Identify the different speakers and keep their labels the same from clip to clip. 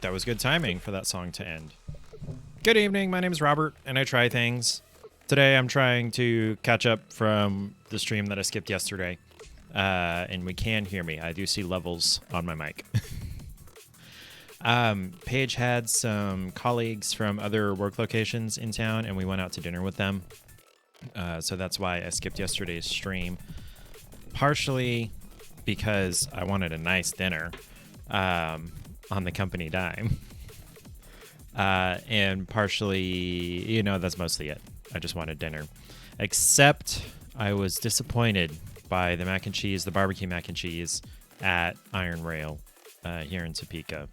Speaker 1: That was good timing for that song to end. Good evening, my name is Robert, and I try things. Today I'm trying to catch up from the stream that I skipped yesterday. And we can hear me. I do see levels on my mic. Paige had some colleagues from other work locations in town, and we went out to dinner with them. So that's why I skipped yesterday's stream. Partially because I wanted a nice dinner on the company dime. And partially, that's mostly it. I just wanted dinner. Except I was disappointed by the mac and cheese, the barbecue mac and cheese at Iron Rail here in Topeka.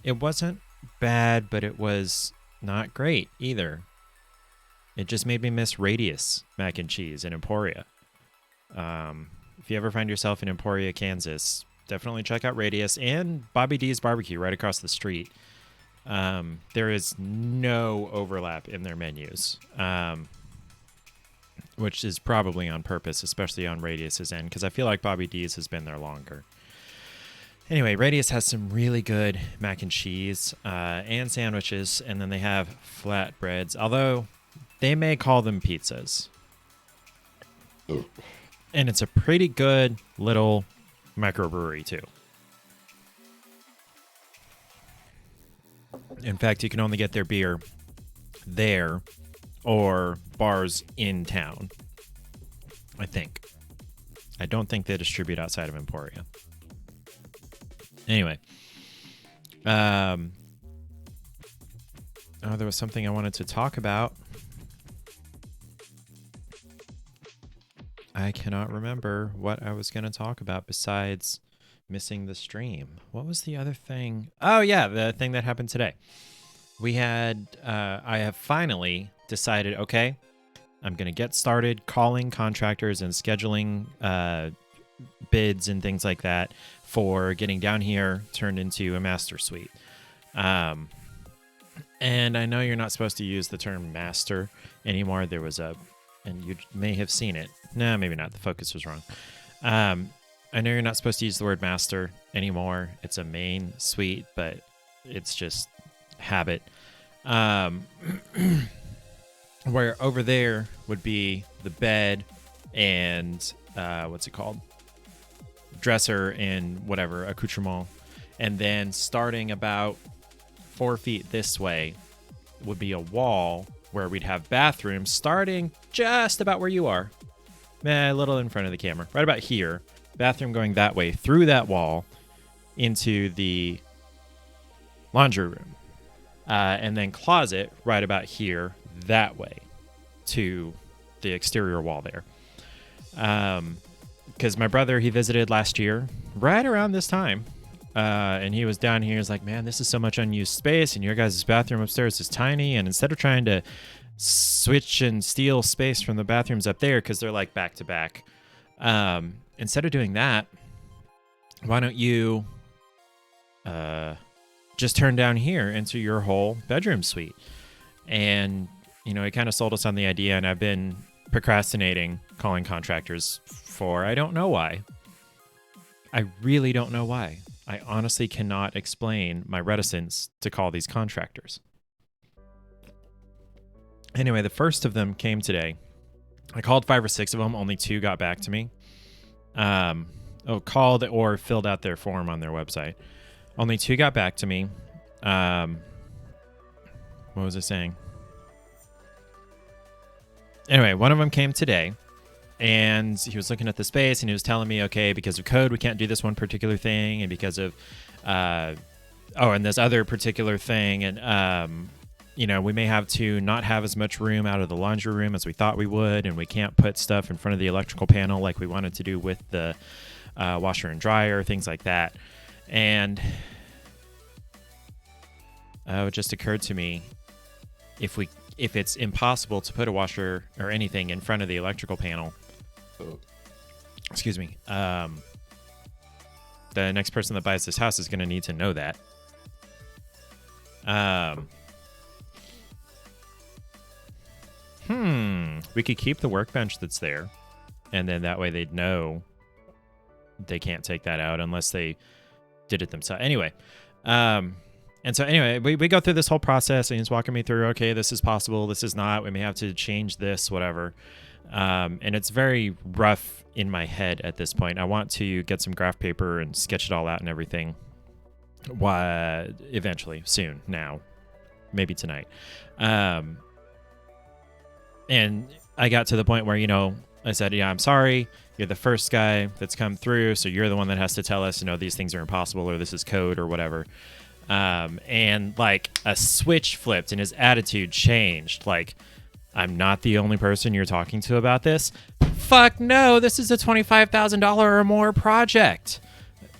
Speaker 1: It wasn't bad, but it was not great either. It just made me miss Radius mac and cheese in Emporia. If you ever find yourself in Emporia, Kansas, definitely check out Radius and Bobby D's Barbecue right across the street. There is no overlap in their menus, which is probably on purpose, especially on Radius's end, because I feel like Bobby D's has been there longer. Anyway, Radius has some really good mac and cheese and sandwiches, and then they have flatbreads, although they may call them pizzas. And it's a pretty good little microbrewery, too. In fact, you can only get their beer there or bars in town, I think. I don't think they distribute outside of Emporia. Anyway. There was something I wanted to talk about. I cannot remember what I was going to talk about besides missing the stream. What was the other thing? Oh, yeah, the thing that happened today. We had, I have finally decided, okay, I'm going to get started calling contractors and scheduling bids and things like that for getting down here turned into a master suite. And I know you're not supposed to use the term master anymore. There was and you may have seen it. No, maybe not. The focus was wrong. I know you're not supposed to use the word master anymore. It's a main suite, but it's just habit. Where over there would be the bed and what's it called? Dresser and whatever, accoutrement. And then starting about 4 feet this way would be a wall where we'd have bathrooms starting just about where you are. A little in front of the camera. Right about here. Bathroom going that way through that wall into the laundry room. And then closet right about here that way to the exterior wall there. Because my brother, he visited last year right around this time. And he was down here. He's like, man, this is so much unused space. And your guys' bathroom upstairs is tiny. And instead of trying to switch and steal space from the bathrooms up there, because they're like back to back, instead of doing that, why don't you just turn down here into your whole bedroom suite? And, he kind of sold us on the idea. And I've been procrastinating calling contractors for I don't know why. I really don't know why. I honestly cannot explain my reticence to call these contractors. Anyway, the first of them came today. I called 5 or 6 of them. Only 2 got back to me. Called or filled out their form on their website. Only 2 got back to me. What was I saying? Anyway, one of them came today. And he was looking at the space and he was telling me, okay, because of code, we can't do this one particular thing. And because of, and this other particular thing. And, we may have to not have as much room out of the laundry room as we thought we would. And we can't put stuff in front of the electrical panel like we wanted to do with the washer and dryer, things like that. And it just occurred to me, if it's impossible to put a washer or anything in front of the electrical panel, excuse me, the next person that buys this house is going to need to know that. We could keep the workbench that's there, and then that way they'd know they can't take that out unless they did it themselves. Anyway, And so anyway, we go through this whole process, and he's walking me through, okay, this is possible, this is not, we may have to change this, whatever. And it's very rough in my head at this point. I want to get some graph paper and sketch it all out and everything. Eventually, soon, now, maybe tonight. And I got to the point where, I said, yeah, I'm sorry. You're the first guy that's come through, so you're the one that has to tell us, these things are impossible, or this is code, or whatever. And like a switch flipped and his attitude changed. Like, I'm not the only person you're talking to about this. Fuck no, this is a $25,000 or more project.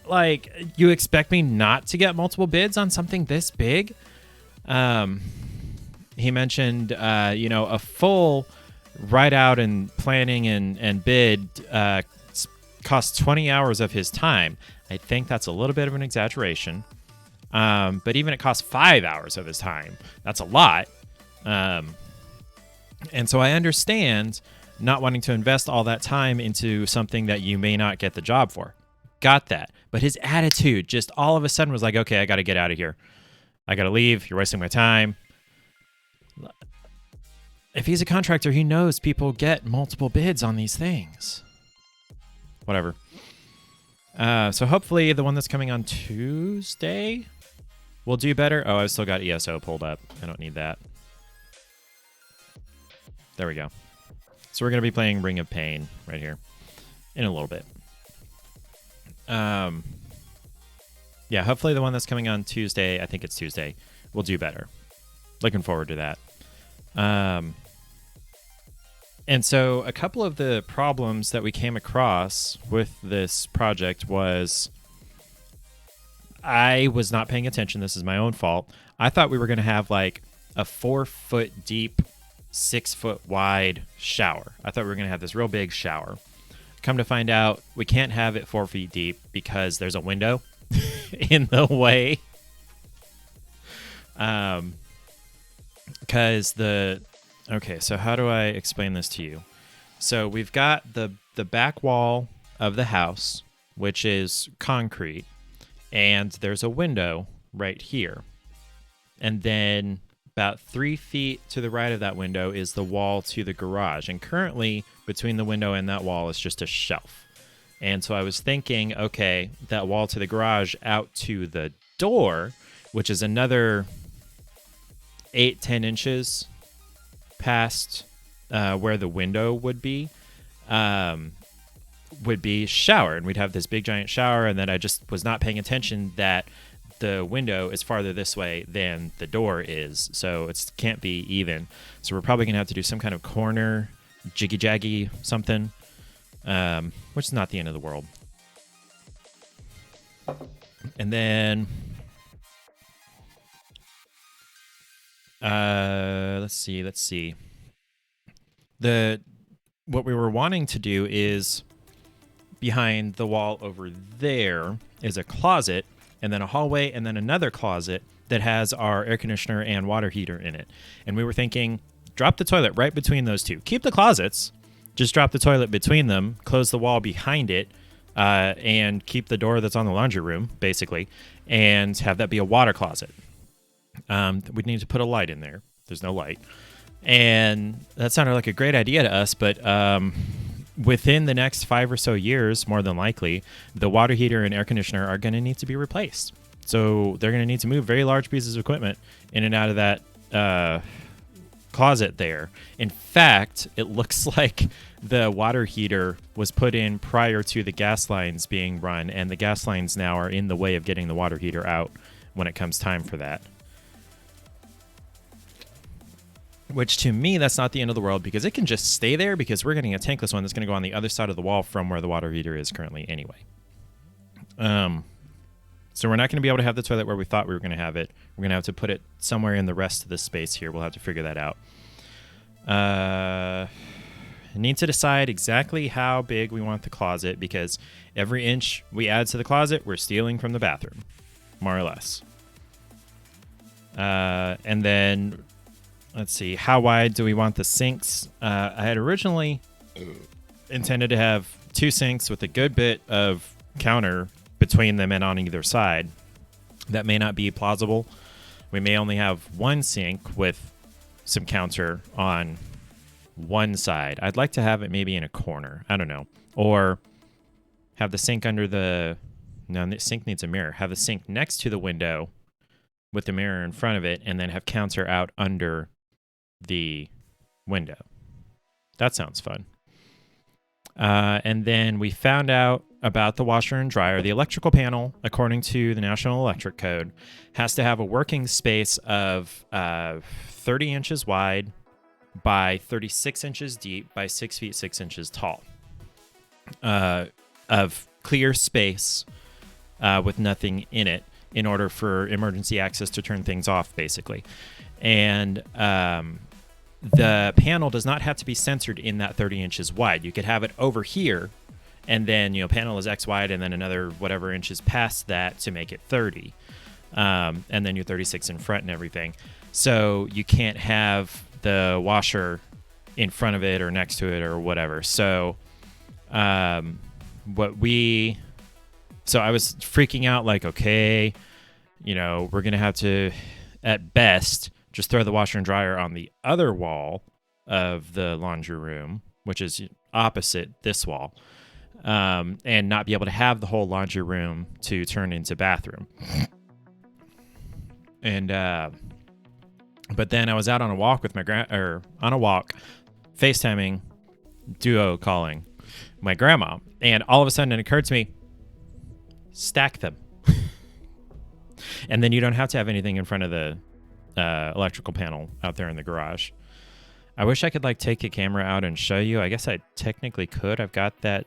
Speaker 1: Like, you expect me not to get multiple bids on something this big? He mentioned, a full write out and planning and bid costs 20 hours of his time. I think that's a little bit of an exaggeration. But even it costs 5 hours of his time. That's a lot. And so I understand not wanting to invest all that time into something that you may not get the job for. Got that. But his attitude just all of a sudden was like, okay, I got to get out of here. I got to leave. You're wasting my time. If he's a contractor, he knows people get multiple bids on these things. Whatever. So hopefully the one that's coming on Tuesday will do better. Oh, I've still got ESO pulled up. I don't need that. There we go. So we're going to be playing Ring of Pain right here in a little bit. Yeah, hopefully the one that's coming on Tuesday, I think it's Tuesday, will do better. Looking forward to that. And so a couple of the problems that we came across with this project was I was not paying attention. This is my own fault. I thought we were going to have like a 4-foot deep, 6-foot wide shower. I thought we were going to have this real big shower. Come to find out, we can't have it 4 feet deep because there's a window in the way. Okay, so how do I explain this to you? So we've got the back wall of the house, which is concrete, and there's a window right here. And then about 3 feet to the right of that window is the wall to the garage. And currently, between the window and that wall is just a shelf. And so I was thinking, okay, that wall to the garage out to the door, which is another 8-10 inches past where the window would be shower. And we'd have this big giant shower. And then I just was not paying attention that the window is farther this way than the door is, so it can't be even. So we're probably gonna have to do some kind of corner jiggy jaggy something, which is not the end of the world. And then let's see. What we were wanting to do is behind the wall over there is a closet, and then a hallway, and then another closet that has our air conditioner and water heater in it. And we were thinking, drop the toilet right between those two. Keep the closets, just drop the toilet between them, close the wall behind it, and keep the door that's on the laundry room, basically, and have that be a water closet. We'd need to put a light in there. There's no light. And that sounded like a great idea to us, but within the next 5 or so years, more than likely, the water heater and air conditioner are going to need to be replaced. So they're going to need to move very large pieces of equipment in and out of that closet there. In fact, it looks like the water heater was put in prior to the gas lines being run, and the gas lines now are in the way of getting the water heater out when it comes time for that. Which, to me, that's not the end of the world, because it can just stay there, because we're getting a tankless one that's going to go on the other side of the wall from where the water heater is currently anyway. So we're not going to be able to have the toilet where we thought we were going to have it. We're going to have to put it somewhere in the rest of the space here. We'll have to figure that out. Need to decide exactly how big we want the closet, because every inch we add to the closet, we're stealing from the bathroom, more or less. And then... let's see, how wide do we want the sinks? I had originally intended to have 2 sinks with a good bit of counter between them and on either side. that may not be plausible. We may only have one sink with some counter on one side. I'd like to have it maybe in a corner. I don't know. Or have the sink under the... No, the sink needs a mirror. Have the sink next to the window with the mirror in front of it, and then have counter out under the window. That sounds fun. And then we found out about the washer and dryer. The electrical panel, according to the National Electric Code, has to have a working space of 30 inches wide by 36 inches deep by 6 feet 6 inches tall, of clear space with nothing in it, in order for emergency access to turn things off, basically. And the panel does not have to be centered in that 30 inches wide. You could have it over here, and then, panel is X wide, and then another whatever inches past that to make it 30. And then your 36 in front and everything. So you can't have the washer in front of it or next to it or whatever. So I was freaking out, like, okay, we're going to have to, at best, just throw the washer and dryer on the other wall of the laundry room, which is opposite this wall, and not be able to have the whole laundry room to turn into bathroom. And but then I was out on a walk with FaceTiming, duo calling my grandma, and all of a sudden it occurred to me, stack them. And then you don't have to have anything in front of the electrical panel out there in the garage. I wish I could take a camera out and show you. I guess I technically could. I've got that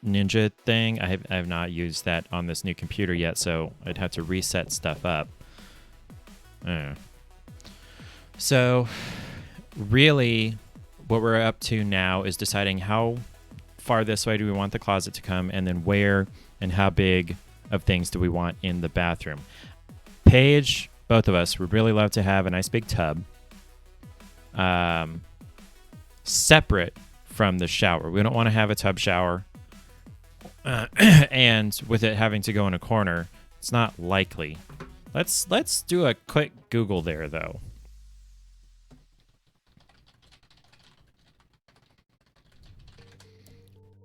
Speaker 1: Ninja thing. I have not used that on this new computer yet, so I'd have to reset stuff up. So really what we're up to now is deciding how far this way do we want the closet to come, and then where and how big of things do we want in the bathroom. Paige, both of us would really love to have a nice big tub, separate from the shower. We don't want to have a tub shower, and with it having to go in a corner, it's not likely. Let's do a quick Google there, though.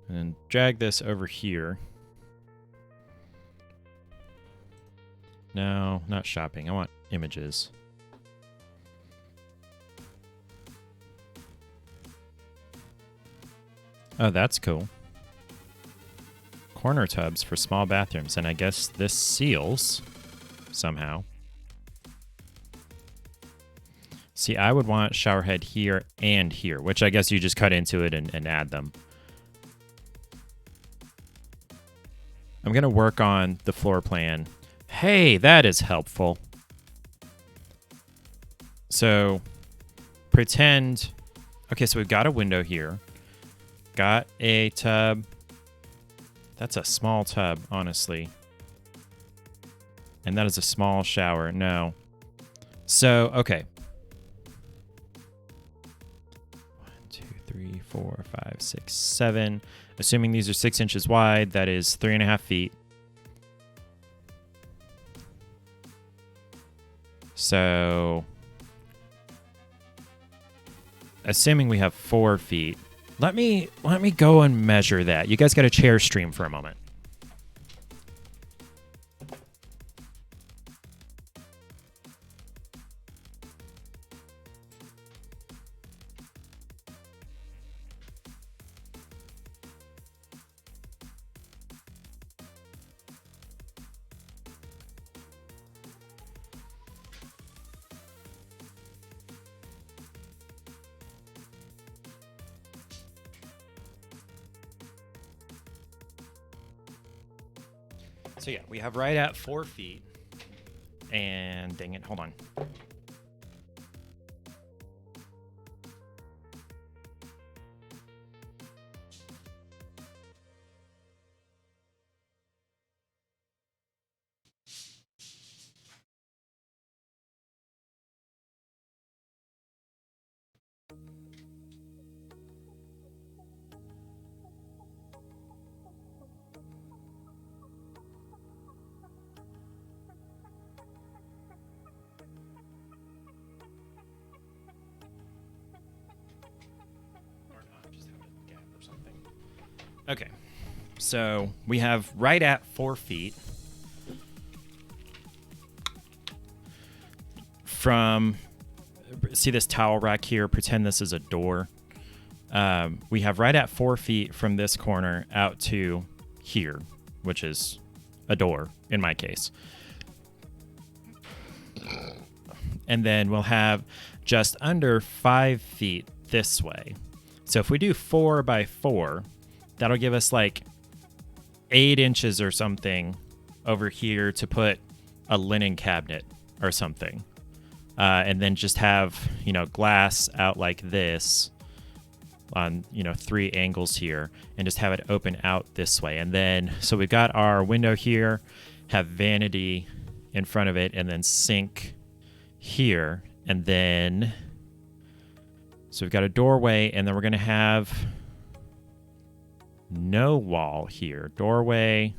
Speaker 1: And drag this over here. No, not shopping. I want images. Oh, that's cool. Corner tubs for small bathrooms, and I guess this seals somehow. See, I would want shower head here and here, which I guess you just cut into it and add them. I'm going to work on the floor plan. Hey, that is helpful. So pretend, okay, so we've got a window here. Got a tub. That's a small tub, honestly. And that is a small shower. No. So, okay. 1, 2, 3, 4, 5, 6, 7. Assuming these are 6 inches wide, that is 3.5 feet. So, assuming we have 4 feet, let me go and measure that. You guys got a chair stream for a moment. So yeah, we have right at 4 feet. And dang it, hold on. Okay, so we have right at 4 feet from, see this towel rack here, pretend this is a door. We have right at 4 feet from this corner out to here, which is a door in my case. And then we'll have just under 5 feet this way. So if we do 4 by 4, that'll give us like 8 inches or something over here to put a linen cabinet or something. And then just have, glass out like this on, 3 angles here, and just have it open out this way. And then, so we've got our window here, have vanity in front of it, and then sink here. And then, so we've got a doorway, and then we're going to have no wall here. Doorway,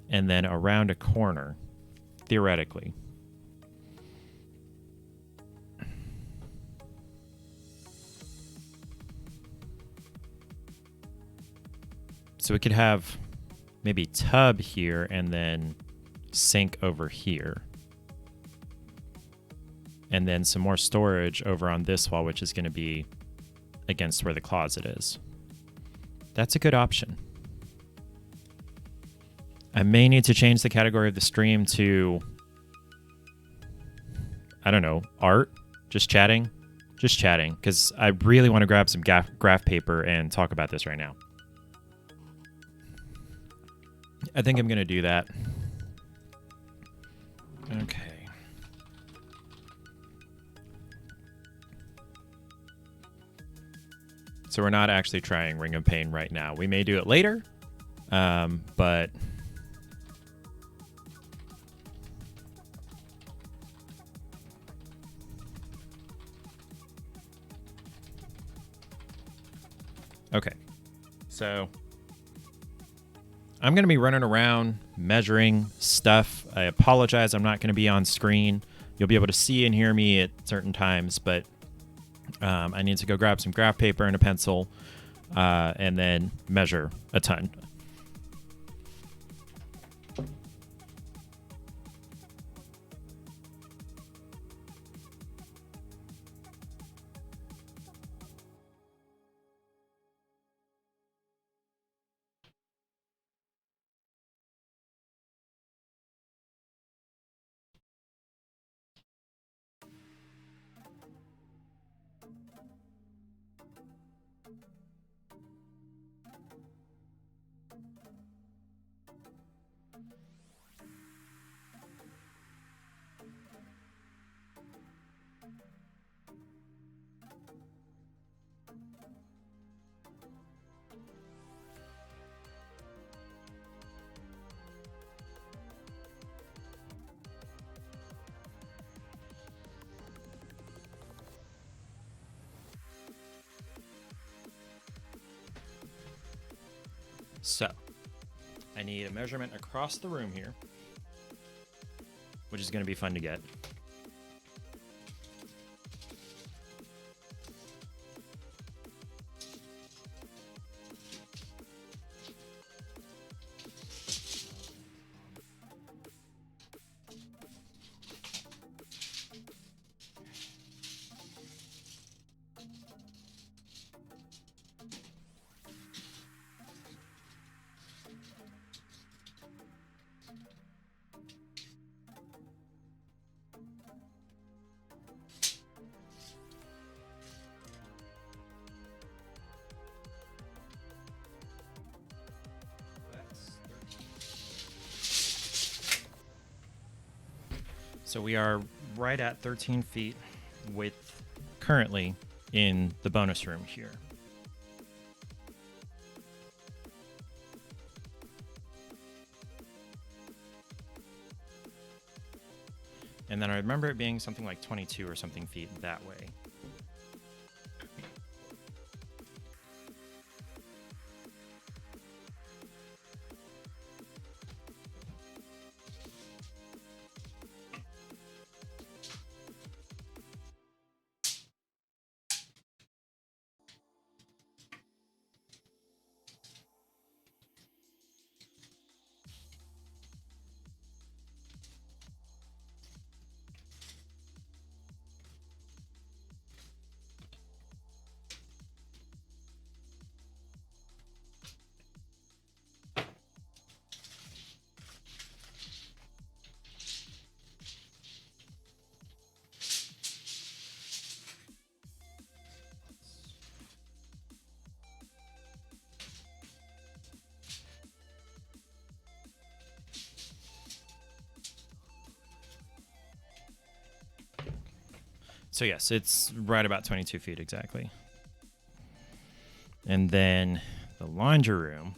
Speaker 1: and then around a corner, theoretically. So we could have maybe tub here and then sink over here. And then some more storage over on this wall, which is going to be against where the closet is. That's a good option. I may need to change the category of the stream to, I don't know, art? Just chatting? Just chatting, because I really want to grab some graph paper and talk about this right now. I think I'm going to do that. Okay. So we're not actually trying Ring of Pain right now. We may do it later, but... Okay. So... I'm going to be running around measuring stuff. I apologize. I'm not going to be on screen. You'll be able to see and hear me at certain times, but I need to go grab some graph paper and a pencil and then measure a ton. So, I need a measurement across the room here, which is going to be fun to get. So we are right at 13 feet width currently in the bonus room here. And then I remember it being something like 22 or something feet that way. So yes, it's right about 22 feet exactly. And then the laundry room.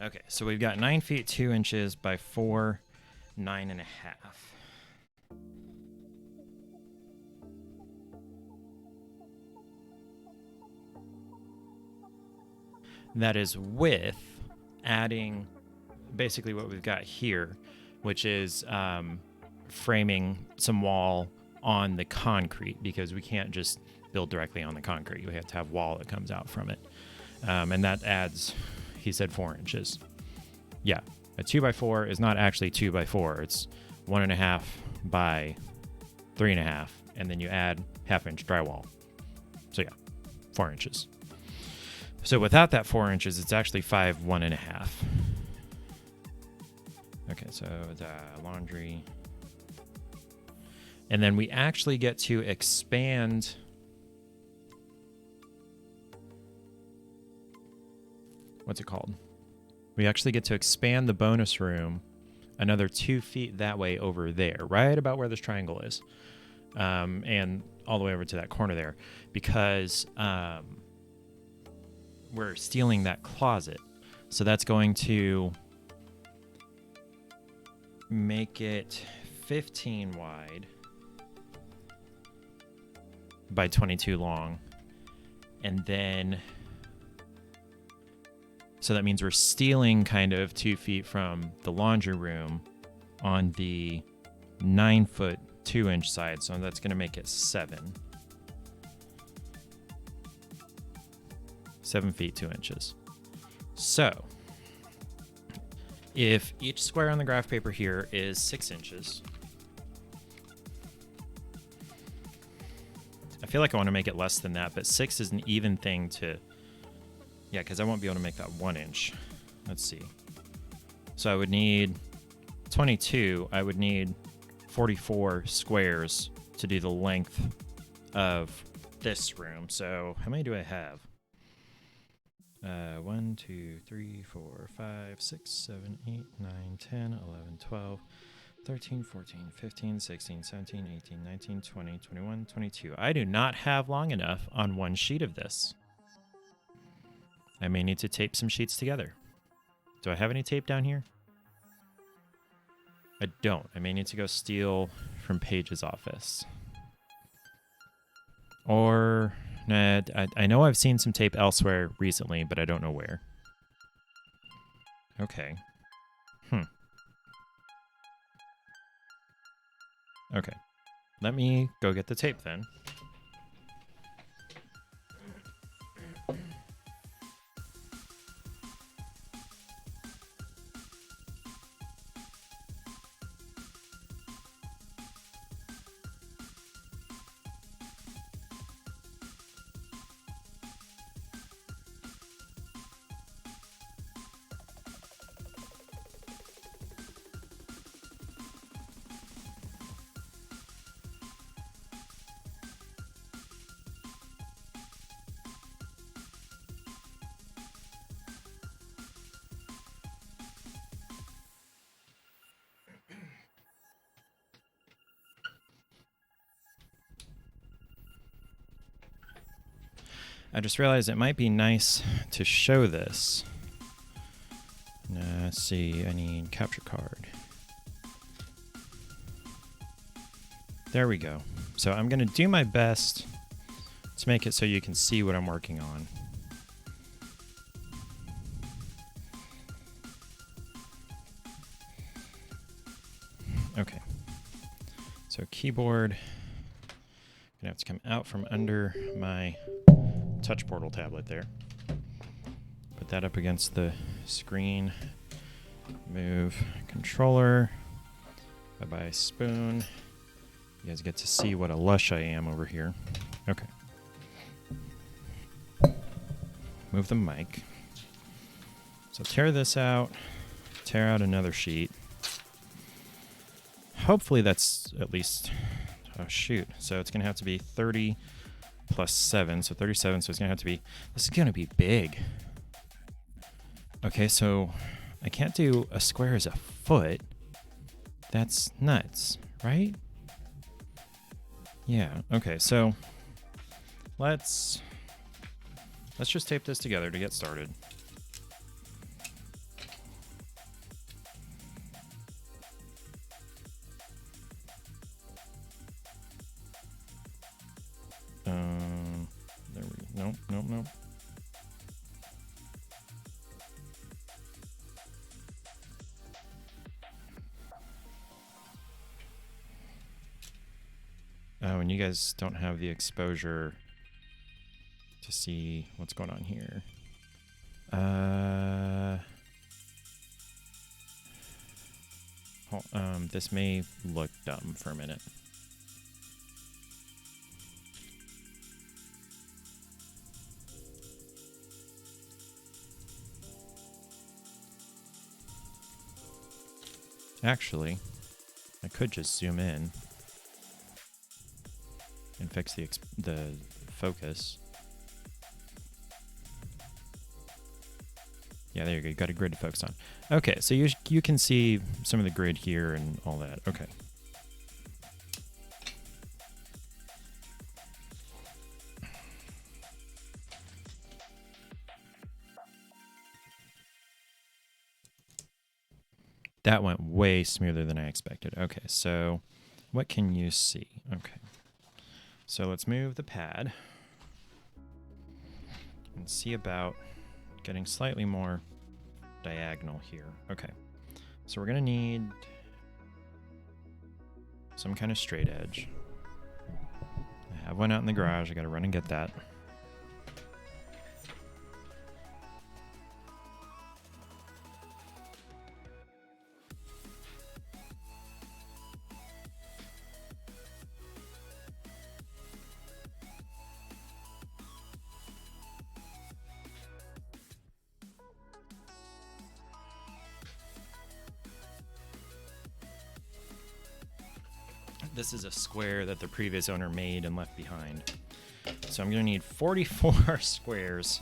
Speaker 1: Okay, so we've got 9 feet 2 inches by 4, 9.5. That is with adding basically what we've got here, which is framing some wall on the concrete, because we can't just build directly on the concrete. We have to have wall that comes out from it. And that adds, he said 4 inches. Yeah, a 2x4 is not actually 2x4. It's 1.5 by 3.5, and then you add half-inch drywall. So yeah, 4 inches. So without that 4 inches, it's actually 5, 1.5. Okay, so the laundry. And then we actually get to expand. What's it called? We actually get to expand the bonus room another 2 feet that way over there, right about where this triangle is. And all the way over to that corner there, because we're stealing that closet. So that's going to make it 15 wide by 22 long. And then, so that means we're stealing kind of 2 feet from the laundry room on the 9 foot 2 inch side. So that's going to make it 7. 7 feet 2 inches. So if each square on the graph paper here is 6 inches, I feel like I want to make it less than that, but 6 is an even thing to, yeah, because I won't be able to make that 1 inch. Let's see. So I would need 22. I would need 44 squares to do the length of this room. So how many do I have? 1, 2, 3, 4, 5, 6, 7, 8, 9, 10, 11, 12, 13, 14, 15, 16, 17, 18, 19, 20, 21, 22. I do not have long enough on one sheet of this. I may need to tape some sheets together. Do I have any tape down here? I don't. I may need to go steal from Paige's office. Or, nah, I know I've seen some tape elsewhere recently, but I don't know where. Okay. Okay. Let me go get the tape then. I just realized it might be nice to show this. Let's see, I need capture card. There we go. So I'm going to do my best to make it so you can see what I'm working on. Okay. So keyboard, gonna have to come out from under my touch portal tablet there. Put that up against the screen. Move controller. Bye-bye spoon. You guys get to see what a lush I am over here. Okay. Move the mic. So tear this out. Tear out another sheet. Hopefully that's at least... Oh, shoot. So it's going to have to be 30 plus 7. So 37. So it's going to have to be... This is going to be big. Okay, so I can't do a square as a foot. That's nuts, right? Yeah. Okay, so let's just tape this together to get started. There we go. Nope. Oh, and you guys don't have the exposure to see what's going on here. This may look dumb for a minute. Actually, I could just zoom in and fix the focus. Yeah, there you go. You got a grid to focus on. Okay, so you can see some of the grid here and all that. Okay. That went way smoother than I expected. Okay, so what can you see? Okay. So let's move the pad and see about getting slightly more diagonal here. Okay, so we're gonna need some kind of straight edge. I have one out in the garage. I gotta run and get that. This is a square that the previous owner made and left behind. So I'm going to need 44 squares.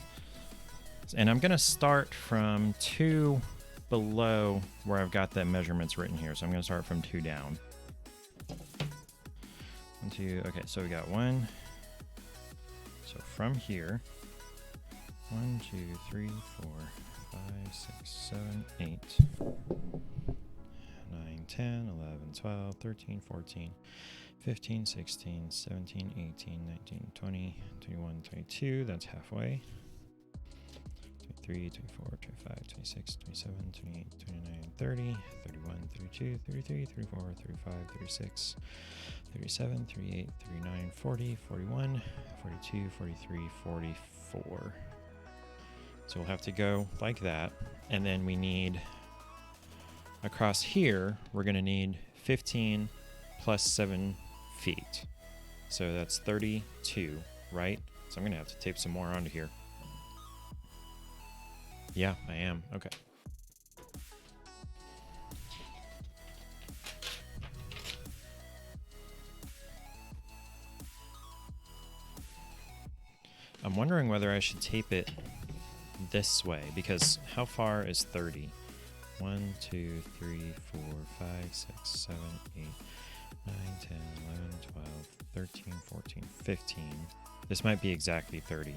Speaker 1: And I'm going to start from 2 below where I've got the measurements written here. So I'm going to start from 2 down. 1, 2, okay, so we got 1. So from here, 1, 2, 3, 4, 5, 6, 7, 8. 9, 10, 11, 12, 13, 14, 15, 16, 17, 18, 19, 20, 21, 22. That's halfway. 23, 24, 25, 26, 27, 28, 29, 30, 31, 32, 33, 34, 35, 36, 37, 38, 39, 40, 41, 42, 43, 44. So we'll have to go like that. And then we need... Across here, we're going to need 15 plus 7 feet. So that's 32, right? So I'm going to have to tape some more onto here. Yeah, I am. Okay. I'm wondering whether I should tape it this way, because how far is 30? 1, 2, 3, 4, 5, 6, 7, 8, 9, 10, 11, 12, 13, 14, 15. This might be exactly 30.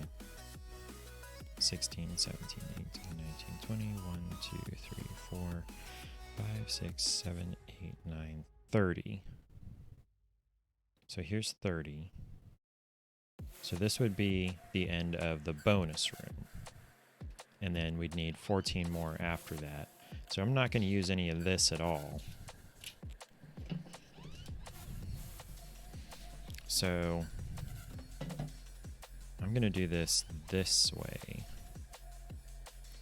Speaker 1: 16, 17, 18, 19, 20, 1, 2, 3, 4, 5, 6, 7, 8, 9, 30. So here's 30. So this would be the end of the bonus room. And then we'd need 14 more after that. So I'm not going to use any of this at all. So I'm going to do this way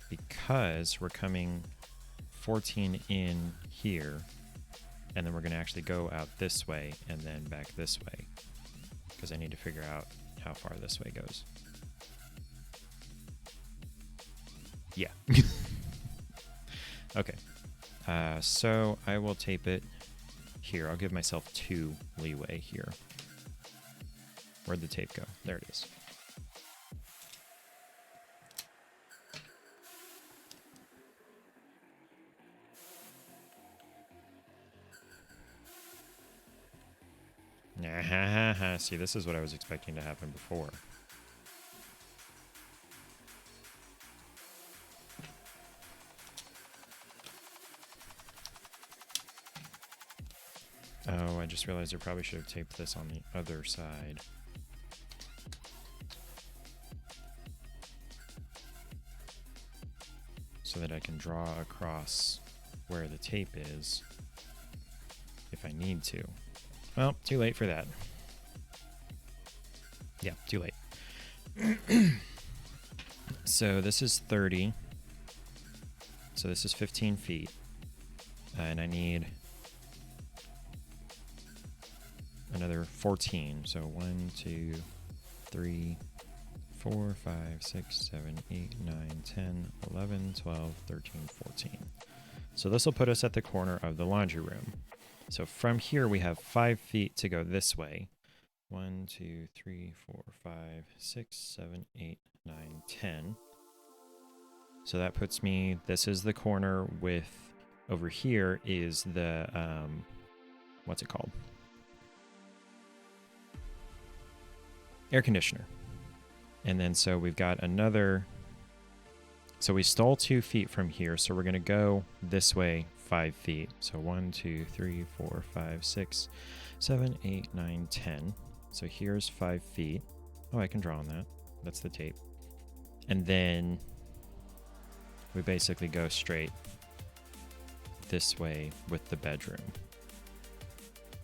Speaker 1: because we're coming 14 in here, and then we're going to actually go out this way and then back this way because I need to figure out how far this way goes. Yeah. Okay. So I will tape it here. I'll give myself 2 leeway here. Where'd the tape go? There it is. See, this is what I was expecting to happen before. Oh, I just realized I probably should have taped this on the other side. So that I can draw across where the tape is if I need to. Well, too late for that. Yeah, too late. So this is 30. So this is 15 feet. And I need another 14. So 1, 2, 3, 4, 5, 6, 7, 8, 9, 10, 11, 12, 13, 14. So this will put us at the corner of the laundry room. So from here we have 5 feet to go this way. 1, 2, 3, 4, 5, 6, 7, 8, 9, 10. So that puts me, this is the corner with, over here is the, what's it called? Air conditioner. And then so we've got another, so we stole 2 feet from here. So we're going to go this way 5 feet. So 1, 2, 3, 4, 5, 6, 7, 8, 9, 10. So here's 5 feet. Oh, I can draw on that. That's the tape. And then we basically go straight this way with the bedroom.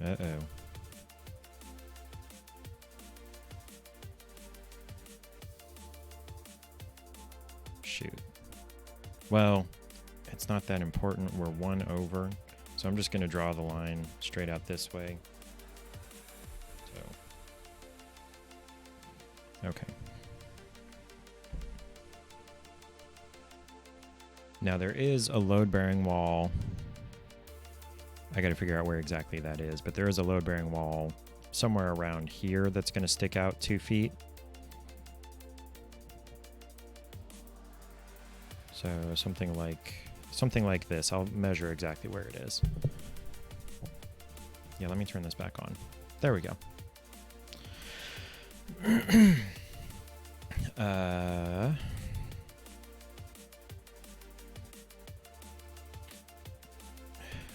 Speaker 1: Uh-oh. Shoot. Well, it's not that important. We're 1 over. So I'm just going to draw the line straight out this way. So, okay. Now there is a load-bearing wall. I got to figure out where exactly that is, but there is a load-bearing wall somewhere around here that's going to stick out 2 feet. So something like this. I'll measure exactly where it is. Yeah, let me turn this back on. There we go.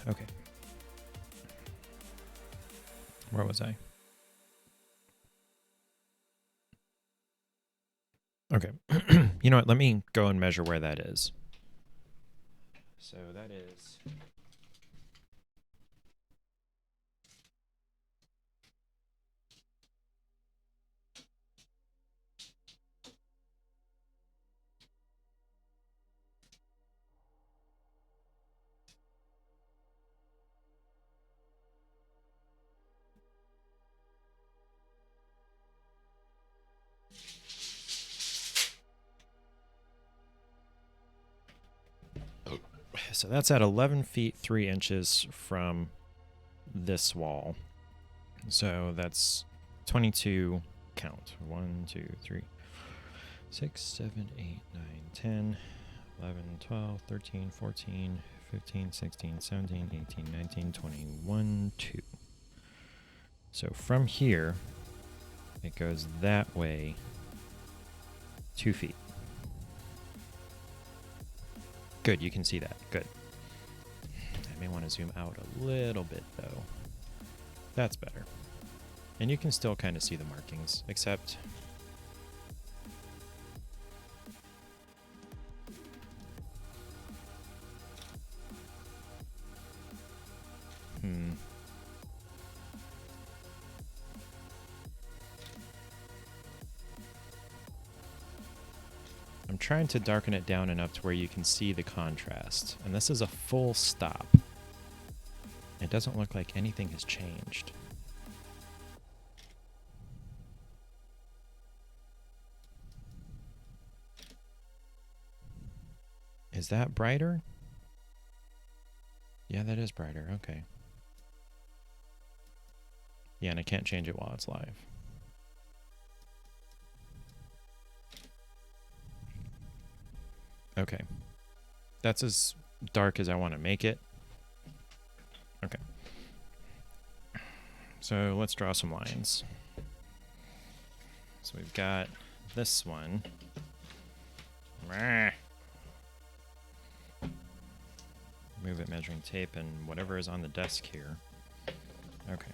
Speaker 1: Okay. Where was I? Okay. You know what? Let me go and measure where that is. So that is... So that's at 11 feet 3 inches from this wall. So that's 22 count. 1, 2, 3, 6, 7, 8, 9, 10, 11, 12, 13, 14, 15, 16, 17, 18, 19, 20, 1, 2. So from here, it goes that way 2 feet. Good, you can see that. Good. I may want to zoom out a little bit, though. That's better. And you can still kind of see the markings, except... I'm trying to darken it down enough to where you can see the contrast. And this is a full stop. It doesn't look like anything has changed. Is that brighter? Yeah, that is brighter. Okay. Yeah, and I can't change it while it's live. Okay. That's as dark as I want to make it. Okay. So let's draw some lines. So we've got this one. Move it, measuring tape, and whatever is on the desk here. Okay.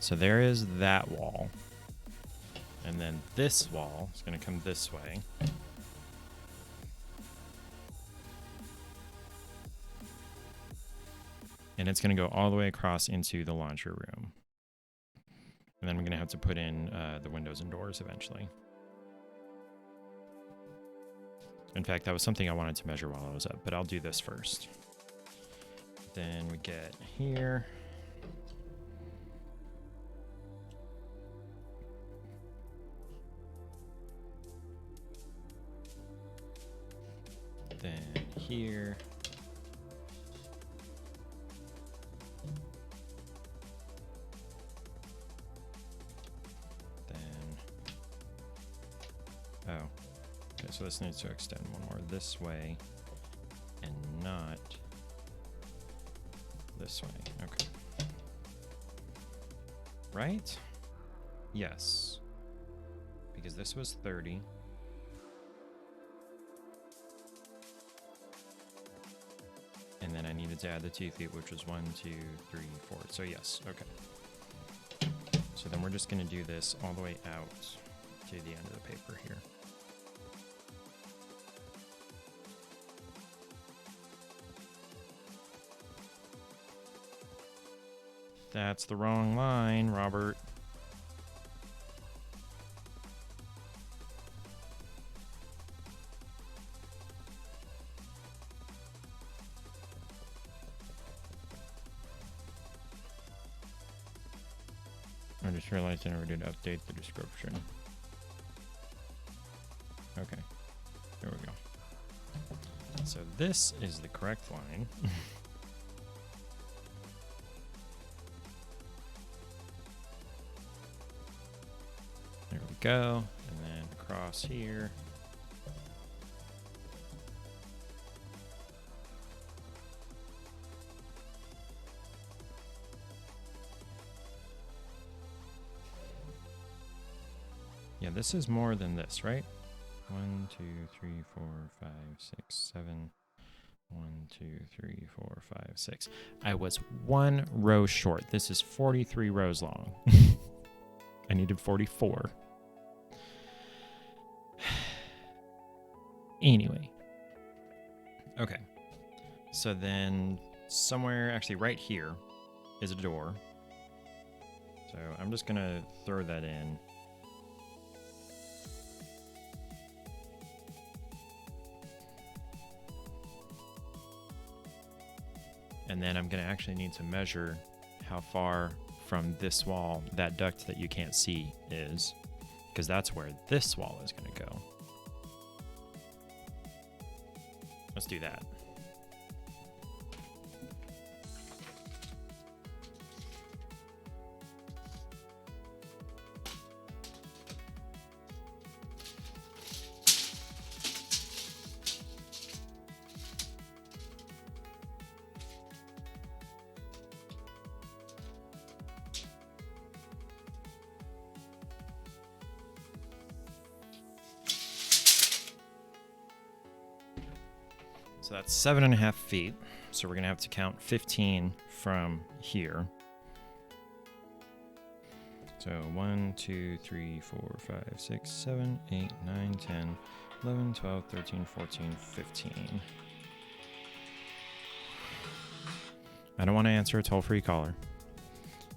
Speaker 1: So there is that wall. And then this wall is going to come this way. And it's going to go all the way across into the laundry room. And then I'm going to have to put in the windows and doors eventually. In fact, that was something I wanted to measure while I was up, but I'll do this first. Then we get here. Then here. Then, oh, okay, so this needs to extend one more this way and not this way. Okay. Right? Yes. Because this was 30. And then I needed to add the 2 feet, which was 1, 2, 3, 4. So yes, okay. So then we're just going to do this all the way out to the end of the paper here. That's the wrong line, Robert. I just realized I never did update the description. Okay, there we go. So this is the correct line. There we go, and then across here. Yeah, this is more than this, right? 1, 2, 3, 4, 5, 6, 7. 1, 2, 3, 4, 5, 6. I was 1 row short. This is 43 rows long. I needed 44. Anyway. Okay. So then somewhere, actually right here, is a door. So I'm just going to throw that in. And then I'm going to actually need to measure how far from this wall that duct that you can't see is, because that's where this wall is going to go. Let's do that. So that's 7.5 feet. So we're going to have to count 15 from here. So 1, 2, 3, 4, 5, 6, 7, 8, 9, 10, 11, 12, 13, 14, 15. I don't want to answer a toll-free caller.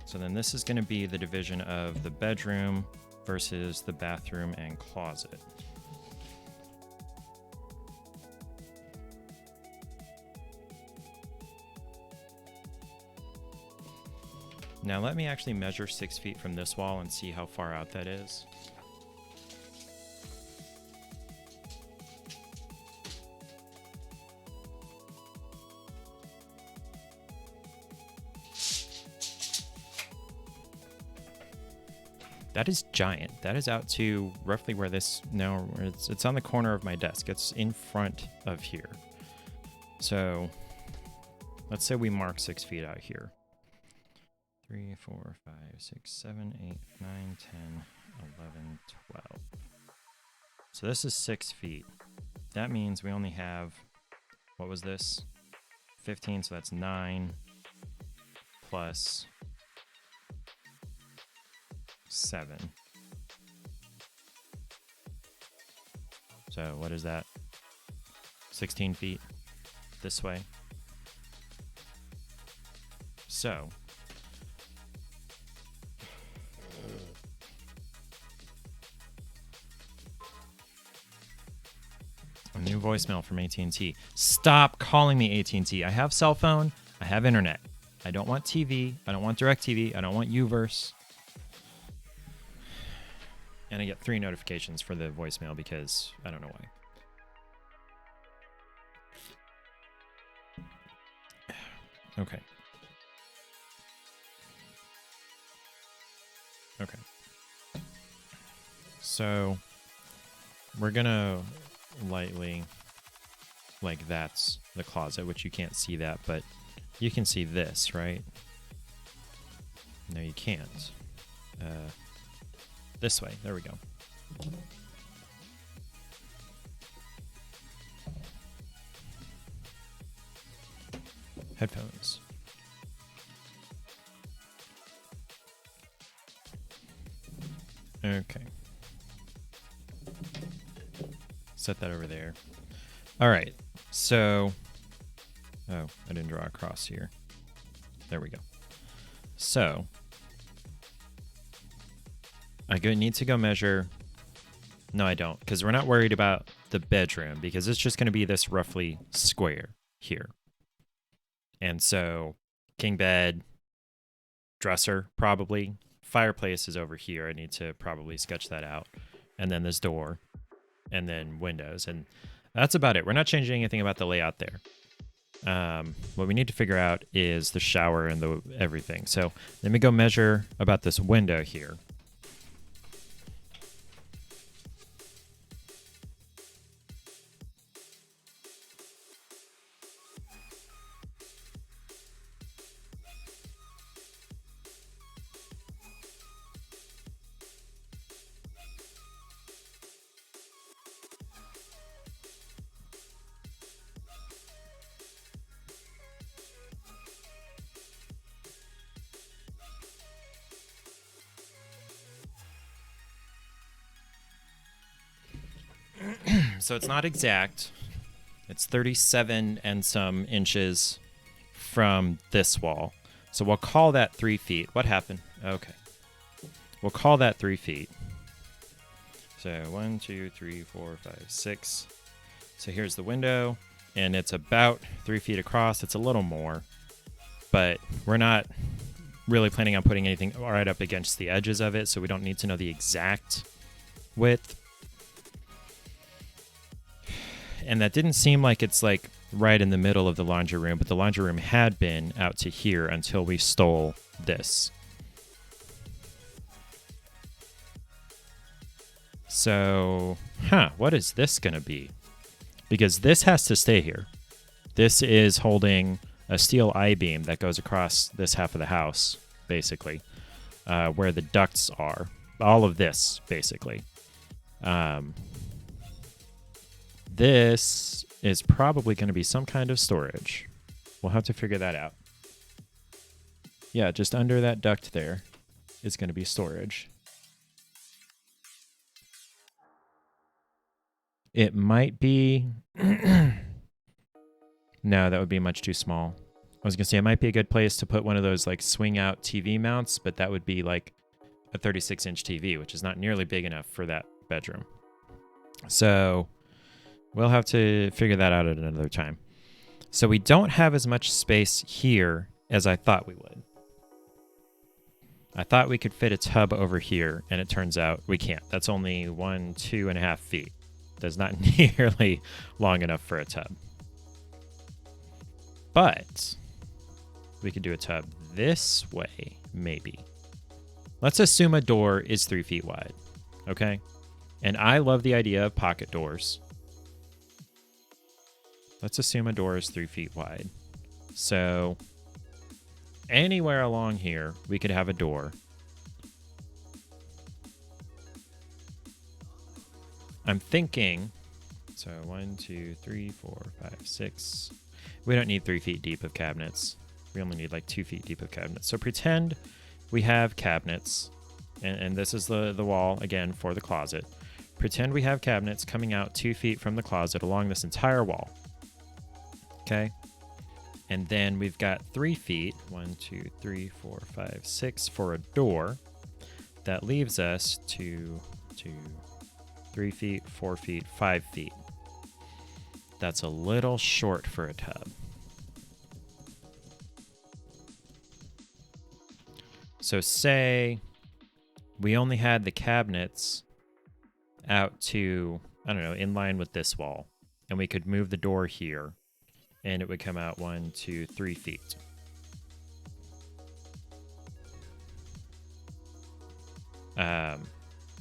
Speaker 1: So then this is going to be the division of the bedroom versus the bathroom and closet. Now let me actually measure 6 feet from this wall and see how far out that is. That is giant. That is out to roughly where this now, it's on the corner of my desk. It's in front of here. So let's say we mark 6 feet out here. 3, 4, 5, 6, 7, 8, 9, 10, 11, 12. So this is 6 feet. That means we only have, what was this? 15, so that's 9 plus 7. So what is that? 16 feet this way. So a new voicemail from AT&T. Stop calling me, AT&T. I have cell phone. I have internet. I don't want TV. I don't want DirecTV. I don't want Uverse. And I get 3 notifications for the voicemail because I don't know why. Okay. Okay. So we're gonna lightly, like that's the closet, which you can't see that, but you can see this, right? No, you can't. This way. There we go. Headphones. Okay. Set that over there. All right. So, oh, I didn't draw a cross here. There we go. So, I need to go measure. No, I don't, because we're not worried about the bedroom because it's just going to be this roughly square here. And so, king bed, dresser, probably. Fireplace is over here. I need to probably sketch that out. And then this door, and then windows. And that's about it. We're not changing anything about the layout there. What we need to figure out is the shower and the everything. So let me go measure about this window here. So it's not exact. It's 37 and some inches from this wall. So we'll call that 3 feet. What happened? Okay. We'll call that 3 feet. So 1, 2, 3, 4, 5, 6. So here's the window, and it's about 3 feet across. It's a little more, but we're not really planning on putting anything right up against the edges of it, so we don't need to know the exact width. And that didn't seem like it's like right in the middle of the laundry room, but the laundry room had been out to here until we stole this. So, what is this going to be? Because this has to stay here. This is holding a steel I-beam that goes across this half of the house, basically, where the ducts are. All of this, basically. This is probably going to be some kind of storage. We'll have to figure that out. Yeah, just under that duct there is going to be storage. It might be... No, that would be much too small. I was going to say it might be a good place to put one of those like swing out TV mounts, but that would be like a 36-inch TV, which is not nearly big enough for that bedroom. So we'll have to figure that out at another time. So we don't have as much space here as I thought we would. I thought we could fit a tub over here, and it turns out we can't. That's only 2.5 feet. That's not nearly long enough for a tub. But we could do a tub this way, maybe. Let's assume a door is 3 feet wide, okay? And I love the idea of pocket doors. Let's assume a door is 3 feet wide. So anywhere along here, we could have a door. I'm thinking, so 1, 2, 3, 4, 5, 6. We don't need 3 feet deep of cabinets. We only need like 2 feet deep of cabinets. So pretend we have cabinets, and this is the wall, again, for the closet. Pretend we have cabinets coming out 2 feet from the closet along this entire wall. Okay? And then we've got 3 feet, 1, 2, 3, 4, 5, 6, for a door. That leaves us 2, 3 feet, 4 feet, 5 feet. That's a little short for a tub. So say we only had the cabinets out to, I don't know, in line with this wall, and we could move the door here, and it would come out 1, 2, 3 feet.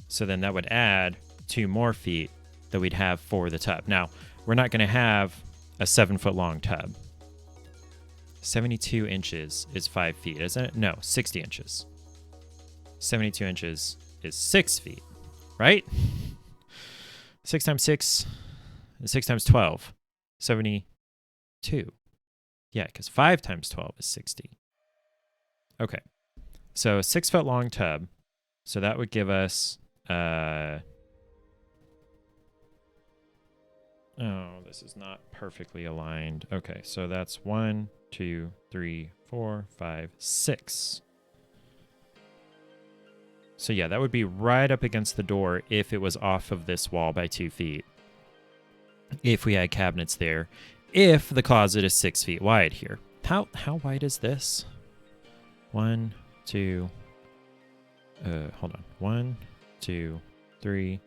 Speaker 1: So then that would add 2 more feet that we'd have for the tub. Now, we're not going to have a 7-foot long tub. 72 inches is 5 feet, isn't it? No, 60 inches. 72 inches is 6 feet, right? 6 times 6 is 6 times 12. 72. Yeah, because 5 times 12 is 60. Okay. So a 6-foot long tub. So that would give us... Oh, this is not perfectly aligned. Okay, so that's 1, 2, 3, 4, 5, 6. So yeah, that would be right up against the door if it was off of this wall by 2 feet. If we had cabinets there. If the closet is 6 feet wide here. How wide is this? 1, 2... hold on. 1, 2, 3,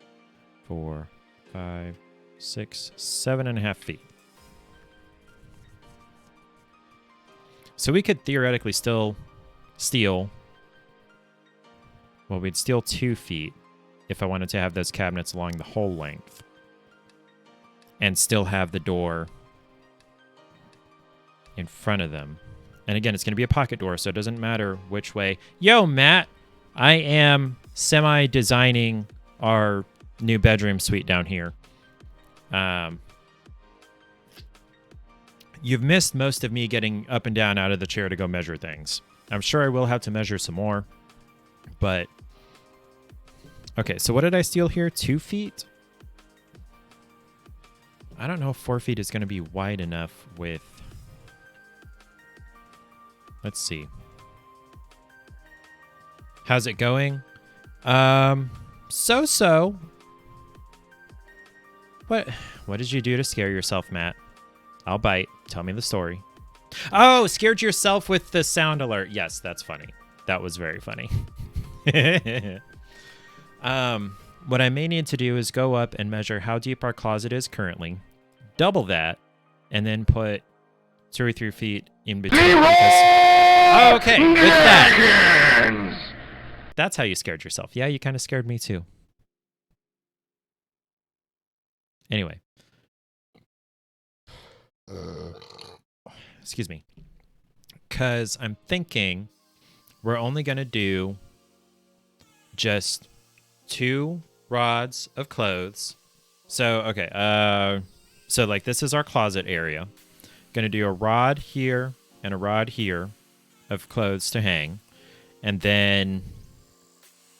Speaker 1: 4, 5... 6, 7.5 feet. So we could theoretically still steal... Well, we'd steal 2 feet if I wanted to have those cabinets along the whole length. And still have the door in front of them. And again, it's going to be a pocket door, so it doesn't matter which way. Yo, Matt! I am semi-designing our new bedroom suite down here. You've missed most of me getting up and down out of the chair to go measure things. I'm sure I will have to measure some more, but... Okay, so what did I steal here? 2 feet? I don't know if 4 feet is going to be wide enough with... Let's see. How's it going? So-so. What did you do to scare yourself, Matt? I'll bite. Tell me the story. Oh, scared yourself with the sound alert. Yes, that's funny. That was very funny. What I may need to do is go up and measure how deep our closet is currently, double that, and then put 2 or 3 feet in between. Okay, with that. That's how you scared yourself. Yeah, you kind of scared me too. Anyway. Excuse me. Because I'm thinking we're only going to do just 2 rods of clothes. So, okay. So like this is our closet area. Gonna do a rod here and a rod here of clothes to hang, and then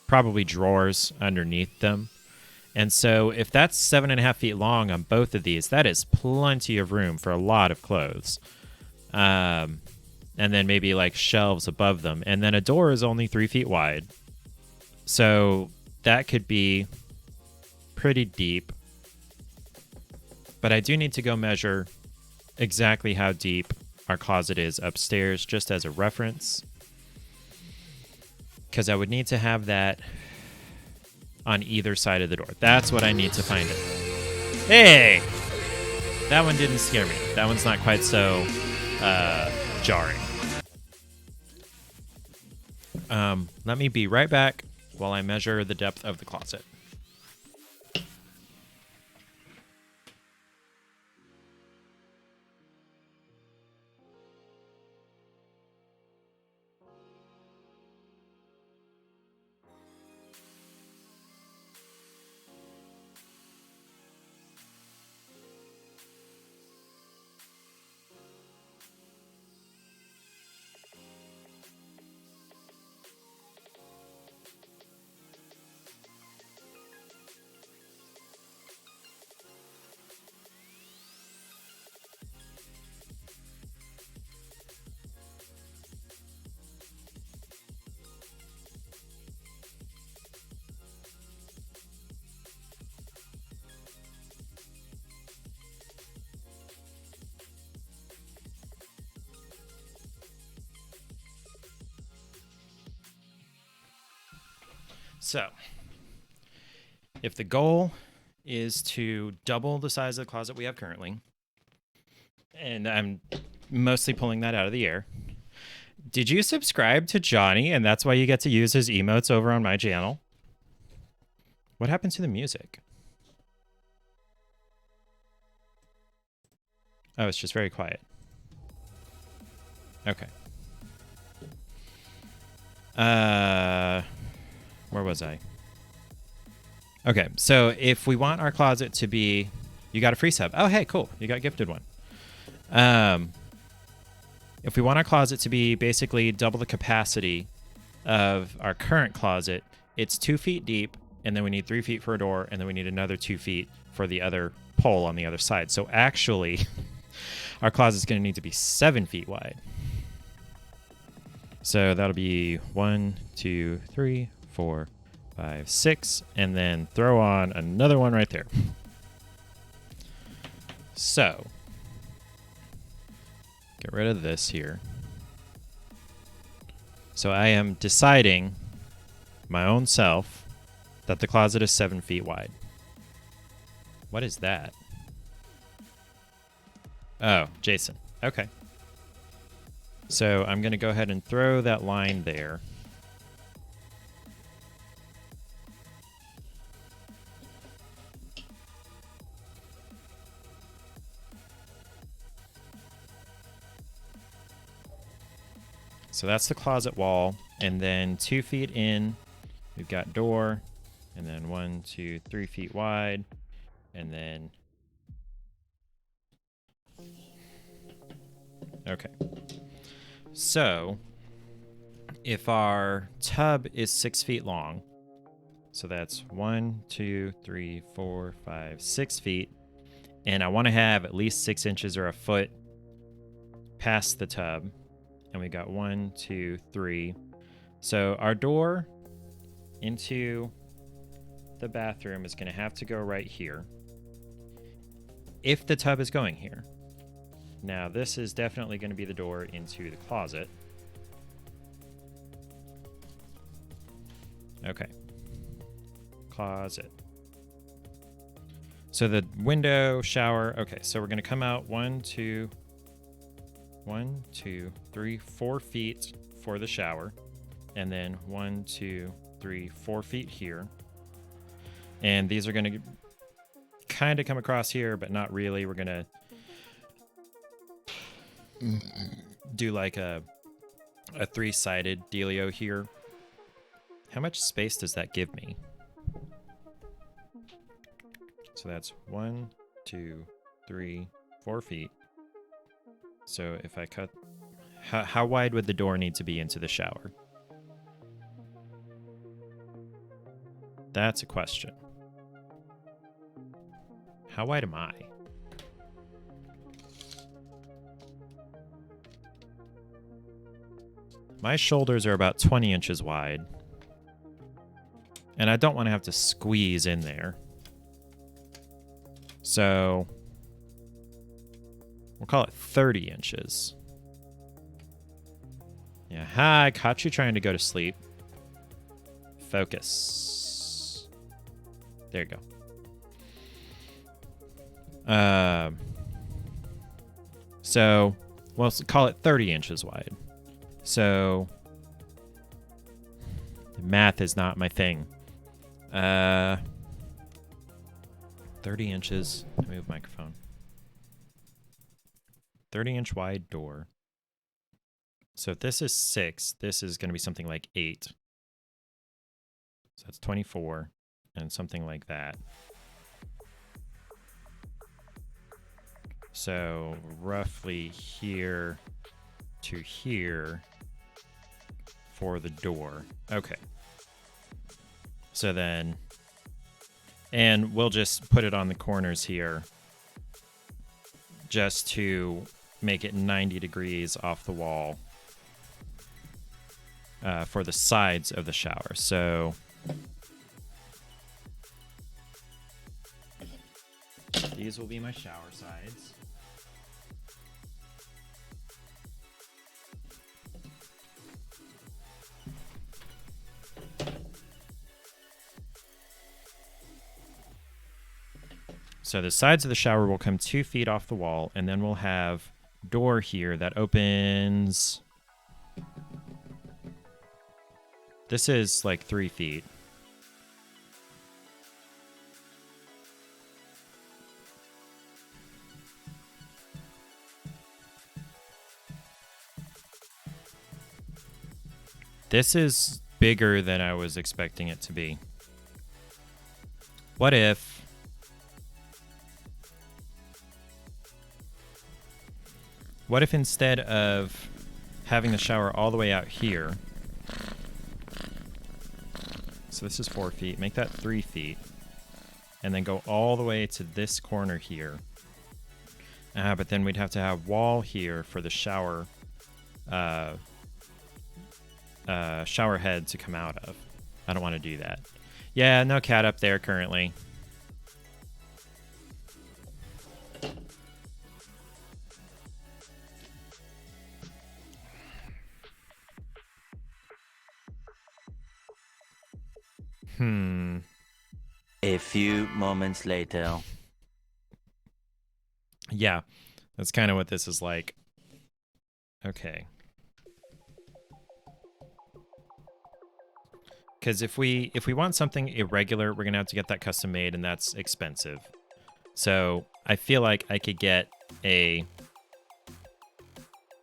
Speaker 1: probably drawers underneath them. And so if that's 7.5 feet long on both of these, that is plenty of room for a lot of clothes. And then maybe like shelves above them. And then a door is only 3 feet wide. So that could be pretty deep. But I do need to go measure exactly how deep our closet is upstairs, just as a reference. Because I would need to have that on either side of the door. That's what I need to find it. Hey! That one didn't scare me. That one's not quite so jarring. Let me be right back while I measure the depth of the closet. So, if the goal is to double the size of the closet we have currently, and I'm mostly pulling that out of the air, did you subscribe to Johnny and that's why you get to use his emotes over on my channel? What happened to the music? Oh, it's just very quiet. Okay. Where was I? Okay, so if we want our closet to be... You got a free sub. Oh, hey, cool. You got gifted one. If we want our closet to be basically double the capacity of our current closet, it's 2 feet deep, and then we need 3 feet for a door, and then we need another 2 feet for the other pole on the other side. So actually, our closet's going to need to be 7 feet wide. So that'll be 1, 2, 3, 4, 5, 6, and then throw on another one right there. So, get rid of this here. So I am deciding my own self that the closet is 7 feet wide. What is that? Oh, Jason. Okay. So I'm going to go ahead and throw that line there. So that's the closet wall, and then 2 feet in, we've got door, and then 1, 2, 3 feet wide, and then... Okay. So, if our tub is 6 feet long, so that's 1, 2, 3, 4, 5, 6 feet, and I want to have at least 6 inches or a foot past the tub, and we got 1, 2, 3. So our door into the bathroom is going to have to go right here if the tub is going here. Now this is definitely going to be the door into the closet. Okay. Closet. So the window, shower. Okay, so we're going to come out 1, 2, 3, 4 feet for the shower. And then 1, 2, 3, 4 feet here. And these are going to kind of come across here, but not really. We're going to do like a 3-sided dealio here. How much space does that give me? So that's 1, 2, 3, 4 feet. So if I cut... How wide would the door need to be into the shower? That's a question. How wide am I? My shoulders are about 20 inches wide. And I don't want to have to squeeze in there. So we'll call it 30 inches. Yeah, I caught you trying to go to sleep. Focus. There you go. So we'll call it 30 inches wide. So math is not my thing. 30 inches. Let me move microphone. 30-inch wide door. So if this is 6, this is going to be something like 8. So that's 24 and something like that. So roughly here to here for the door. Okay. So then, and we'll just put it on the corners here just to make it 90 degrees off the wall for the sides of the shower. So these will be my shower sides. So the sides of the shower will come 2 feet off the wall, and then we'll have door here that opens. This is like 3 feet. This is bigger than I was expecting it to be. What if instead of having the shower all the way out here, so this is 4 feet, make that 3 feet, and then go all the way to this corner here. But then we'd have to have wall here for the shower shower head to come out of. I don't want to do that. Yeah, no cat up there currently.
Speaker 2: A few moments later.
Speaker 1: Yeah, that's kind of what this is like. Okay. Because if we want something irregular, we're gonna have to get that custom made, and that's expensive. So I feel like I could get a.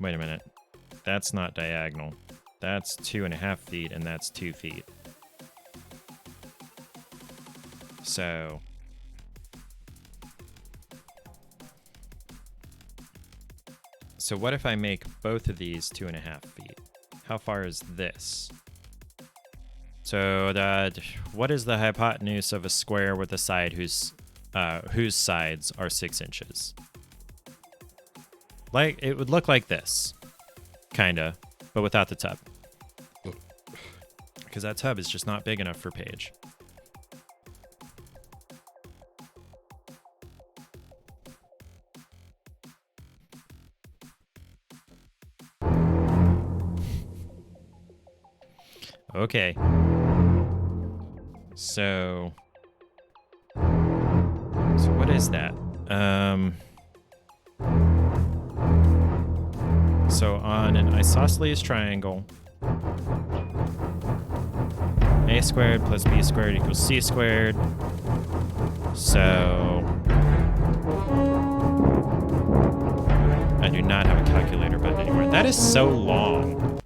Speaker 1: Wait a minute. That's not diagonal. That's 2.5 feet, and that's 2 feet. So what if I make both of these 2.5 feet? How far is this? So what is the hypotenuse of a square with a side whose sides are 6 inches? Like, it would look like this, kinda, but without the tub. Because that tub is just not big enough for Paige. Okay. So what is that? So on an isosceles triangle, a squared plus b squared equals c squared. So I do not have a calculator button anymore. That is so long.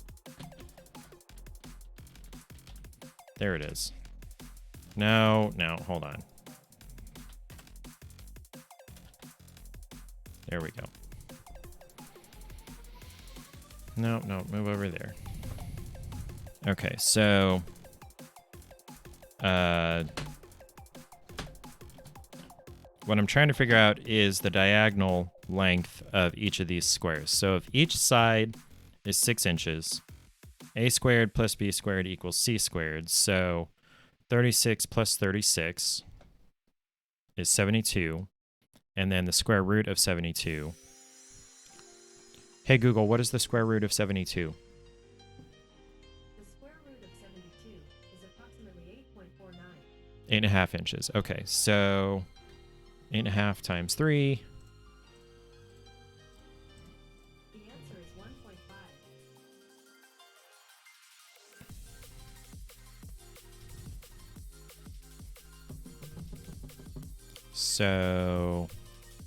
Speaker 1: There it is. No, hold on. There we go. No, move over there. Okay, so what I'm trying to figure out is the diagonal length of each of these squares. So if each side is 6 inches, a squared plus b squared equals c squared. So 36 plus 36 is 72. And then the square root of 72. Hey, Google, what is the square root of 72?
Speaker 3: The square root of 72 is approximately 8.49.
Speaker 1: 8.5 inches. Okay, so 8.5 times 3.
Speaker 3: The answer is 1.5.
Speaker 1: So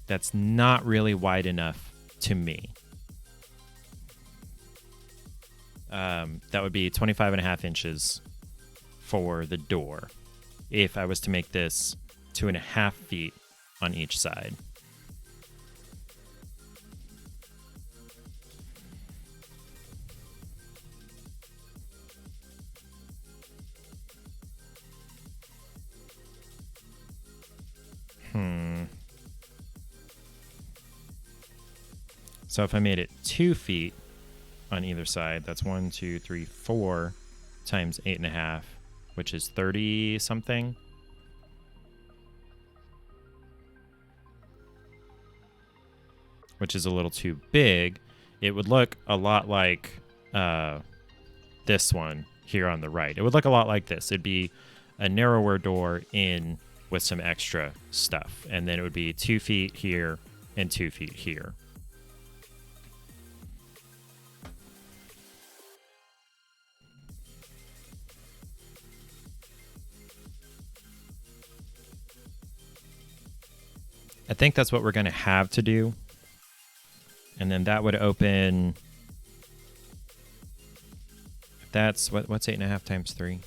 Speaker 1: that's not really wide enough to me. That would be 25.5 inches for the door if I was to make this 2.5 feet on each side. So if I made it 2 feet on either side, that's 1, 2, 3, 4 times 8.5, which is 30 something. Which is a little too big. It would look a lot like this one here on the right. It would look a lot like this. It'd be a narrower door in with some extra stuff. And then it would be 2 feet here and 2 feet here. I think that's what we're going to have to do. And then that would open... That's... What's 8.5 times 3?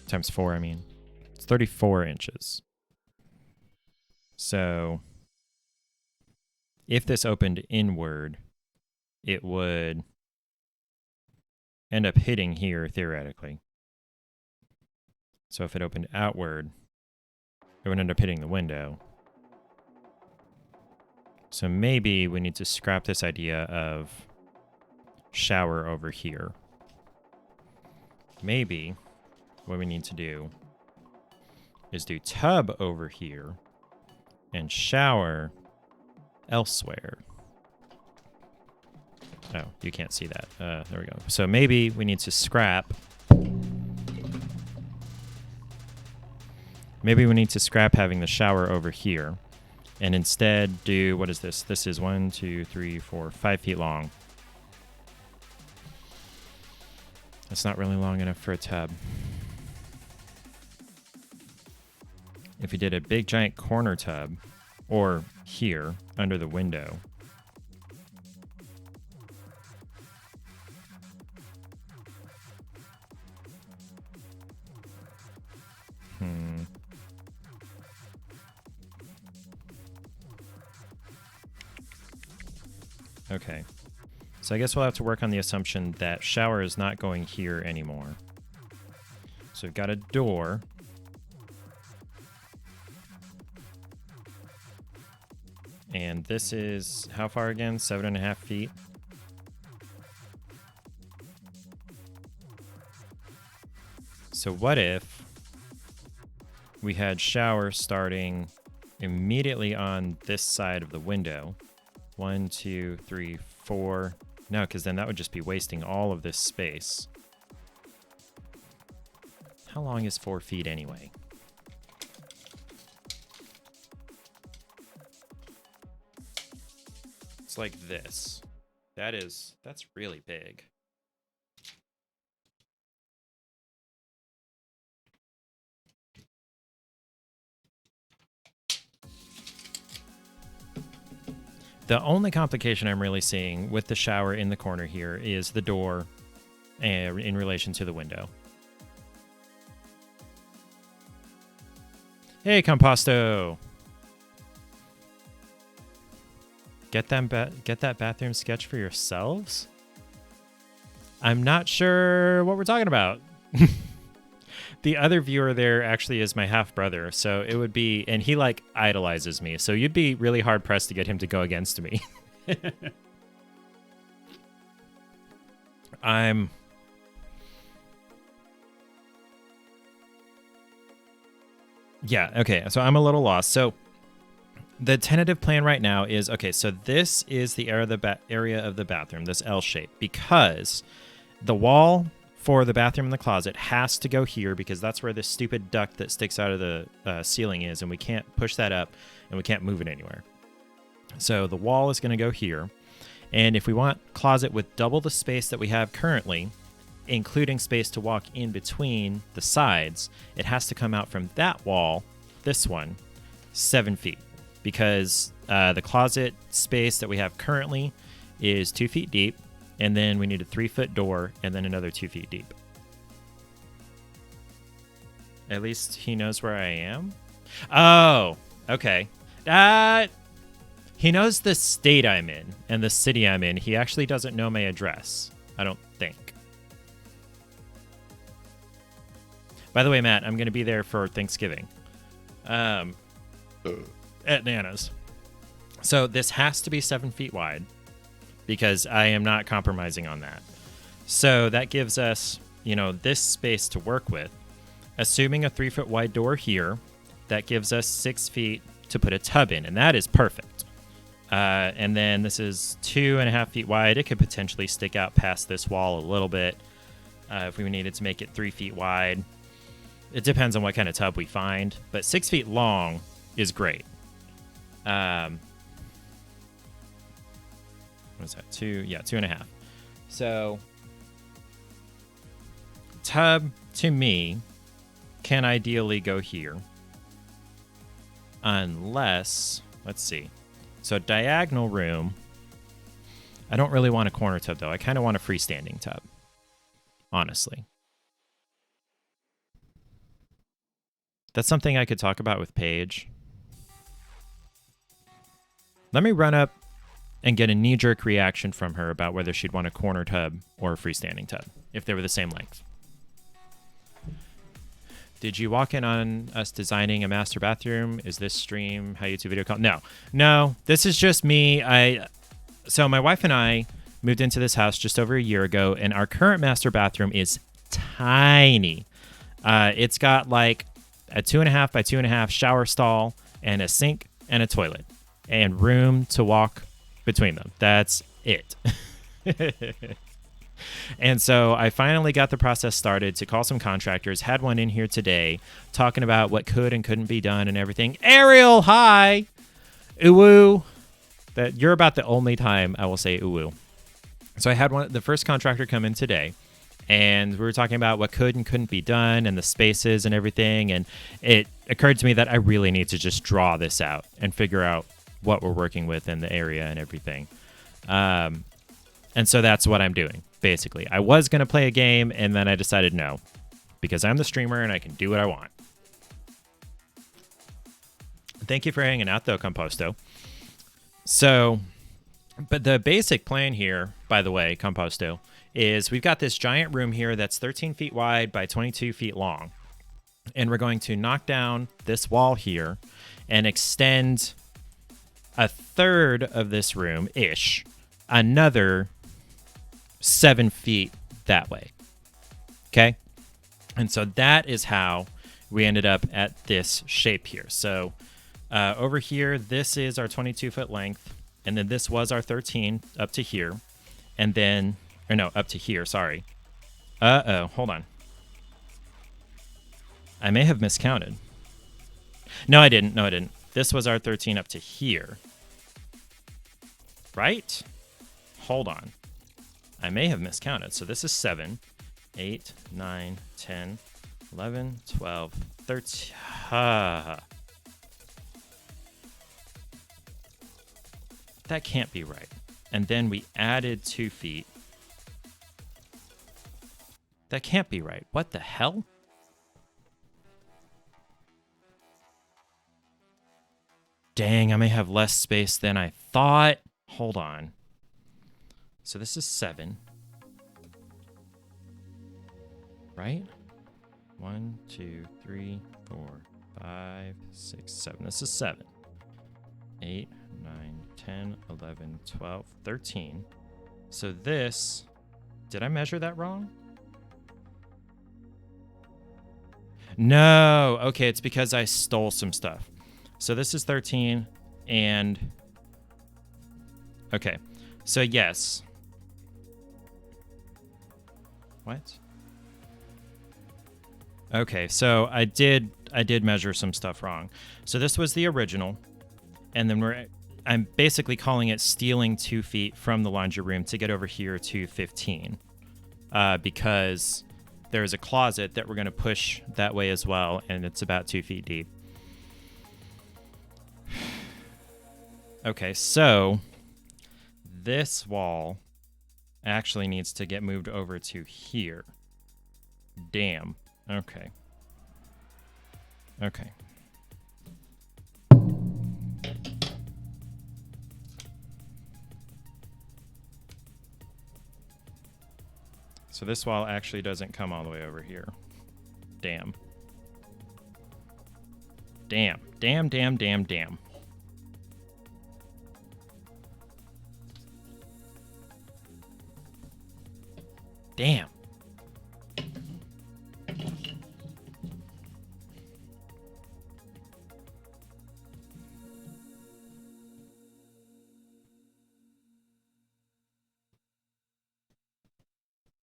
Speaker 1: Times 4, I mean. It's 34 inches. So... if this opened inward, it would end up hitting here, theoretically. So if it opened outward, it would end up hitting the window. So maybe we need to scrap this idea of shower over here. Maybe what we need to do is do tub over here and shower elsewhere. Oh, you can't see that. There we go. So maybe we need to scrap... Maybe we need to scrap having the shower over here and instead do, what is this? This is 1, 2, 3, 4, 5 feet long. That's not really long enough for a tub. If you did a big giant corner tub, or here, under the window, Okay. So I guess we'll have to work on the assumption that shower is not going here anymore. So we've got a door. And this is how far again? 7.5 feet. So what if we had shower starting immediately on this side of the window? 1, 2, 3, 4. No, because then that would just be wasting all of this space. How long is 4 feet anyway? It's like this. That's really big. The only complication I'm really seeing with the shower in the corner here is the door in relation to the window. Hey, Composto! Get that bathroom sketch for yourselves? I'm not sure what we're talking about. The other viewer there actually is my half brother, so it would be, and he like idolizes me, so you'd be really hard pressed to get him to go against me. Yeah, okay, so I'm a little lost. So the tentative plan right now is, okay, so this is the area of the bathroom, this L shape, because the wall for the bathroom and the closet has to go here because that's where this stupid duct that sticks out of the ceiling is, and we can't push that up and we can't move it anywhere. So the wall is going to go here. And if we want closet with double the space that we have currently, including space to walk in between the sides, it has to come out from that wall, this one, 7 feet. Because the closet space that we have currently is 2 feet deep, and then we need a 3-foot door, and then another 2 feet deep. At least he knows where I am. Oh, okay. He knows the state I'm in and the city I'm in. He actually doesn't know my address, I don't think. By the way, Matt, I'm going to be there for Thanksgiving. At Nana's. So this has to be 7 feet wide because I am not compromising on that. So that gives us, this space to work with. Assuming a 3-foot wide door here, that gives us 6 feet to put a tub in, and that is perfect. And then this is 2.5 feet wide. It could potentially stick out past this wall a little bit if we needed to make it 3 feet wide. It depends on what kind of tub we find, but 6 feet long is great. What is that? 2.5. So tub to me can ideally go here, unless, let's see. So diagonal room. I don't really want a corner tub though. I kind of want a freestanding tub, honestly. That's something I could talk about with Paige. Let me run up and get a knee-jerk reaction from her about whether she'd want a corner tub or a freestanding tub, if they were the same length. Did you walk in on us designing a master bathroom? Is this stream how YouTube video call? No, this is just me. So my wife and I moved into this house just over a year ago, and our current master bathroom is tiny. It's got like a 2.5 by 2.5 shower stall and a sink and a toilet and room to walk between them. That's it. And so I finally got the process started to call some contractors, had one in here today talking about what could and couldn't be done and everything. Ariel, hi. Uwu. You're about the only time I will say uwu. So I had the first contractor come in today, and we were talking about what could and couldn't be done and the spaces and everything. And it occurred to me that I really need to just draw this out and figure out what we're working with in the area and everything. And so that's what I'm doing, basically. I was going to play a game, and then I decided no, because I'm the streamer and I can do what I want. Thank you for hanging out, though, Composto. So, but the basic plan here, by the way, Composto, is we've got this giant room here that's 13 feet wide by 22 feet long. And we're going to knock down this wall here and extend a third of this room-ish, another 7 feet that way. Okay? And so that is how we ended up at this shape here. So over here, this is our 22-foot length, and then this was our 13 up to here, and then, or no, up to here, sorry. Hold on. I may have miscounted. No, I didn't. This was our 13 up to here. Right? Hold on. I may have miscounted. So this is 7, 8, 9, 10, 11, 12, 13. That can't be right. And then we added 2 feet. That can't be right. What the hell? Dang, I may have less space than I thought. Hold on. So this is 7. Right? 1, 2, 3, 4, 5, 6, 7. This is 7. 8, 9, 10, 11, 12, 13. So this... Did I measure that wrong? No. Okay, it's because I stole some stuff. So this is 13 and... Okay. So yes. What? Okay, so I did measure some stuff wrong. So this was the original, and then I'm basically calling it stealing 2 feet from the laundry room to get over here to 15, because there's a closet that we're going to push that way as well, and it's about 2 feet deep. Okay, so this wall actually needs to get moved over to here. Damn. Okay. Okay. So this wall actually doesn't come all the way over here. Damn. Damn. Damn, damn, damn, damn. Damn.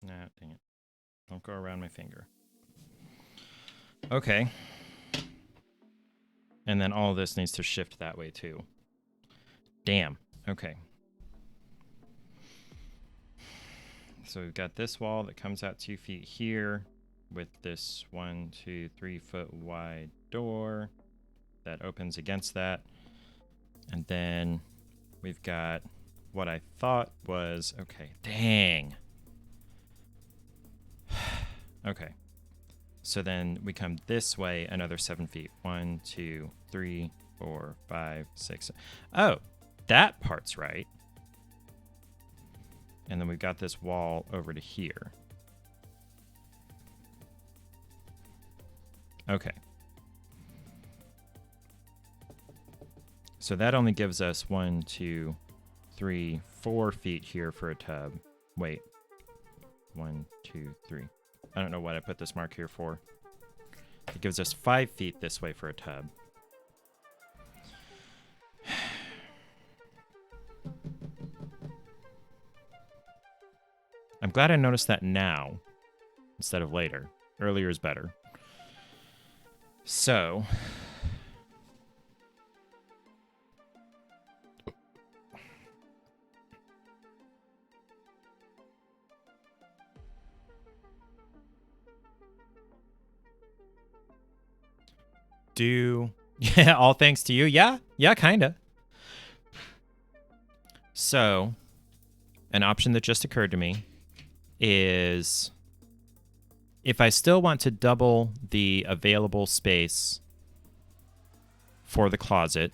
Speaker 1: Nah, dang it. Don't go around my finger. Okay. And then all of this needs to shift that way too. Damn. Okay. So we've got this wall that comes out 2 feet here with this 1, 2, 3 foot wide door that opens against that. And then we've got what I thought was, okay, dang. Okay. So then we come this way another 7 feet. 1, 2, 3, 4, 5, 6. Oh, that part's right. And then we've got this wall over to here. Okay. So that only gives us 1, 2, 3, 4 feet here for a tub. Wait. 1, 2, 3. I don't know what I put this mark here for. It gives us 5 feet this way for a tub. I'm glad I noticed that now instead of later. Earlier is better. So... Yeah, all thanks to you. Yeah, kinda. So, an option that just occurred to me is if I still want to double the available space for the closet,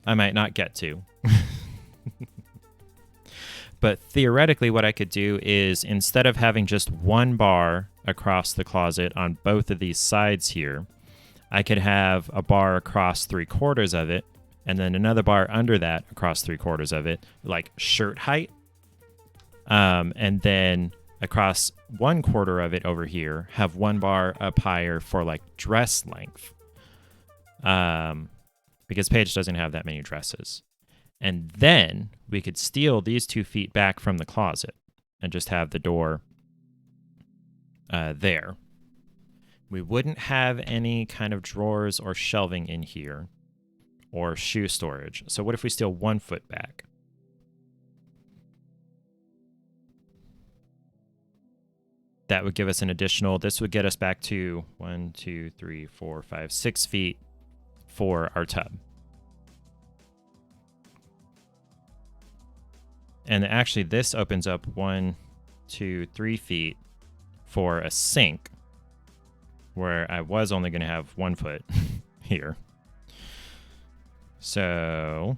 Speaker 1: I might not get to. But theoretically, what I could do is instead of having just one bar across the closet on both of these sides here, I could have a bar across 3/4 of it and then another bar under that across 3/4 of it, like shirt height. And then across 1/4 of it over here, have one bar up higher for like dress length. Because Paige doesn't have that many dresses. And then we could steal these 2 feet back from the closet and just have the door there. We wouldn't have any kind of drawers or shelving in here or shoe storage. So what if we steal 1 foot back? That would give us an additional, this would get us back to 1, 2, 3, 4, 5, 6 feet for our tub. And actually this opens up 1, 2, 3 feet for a sink, where I was only going to have 1 foot here. So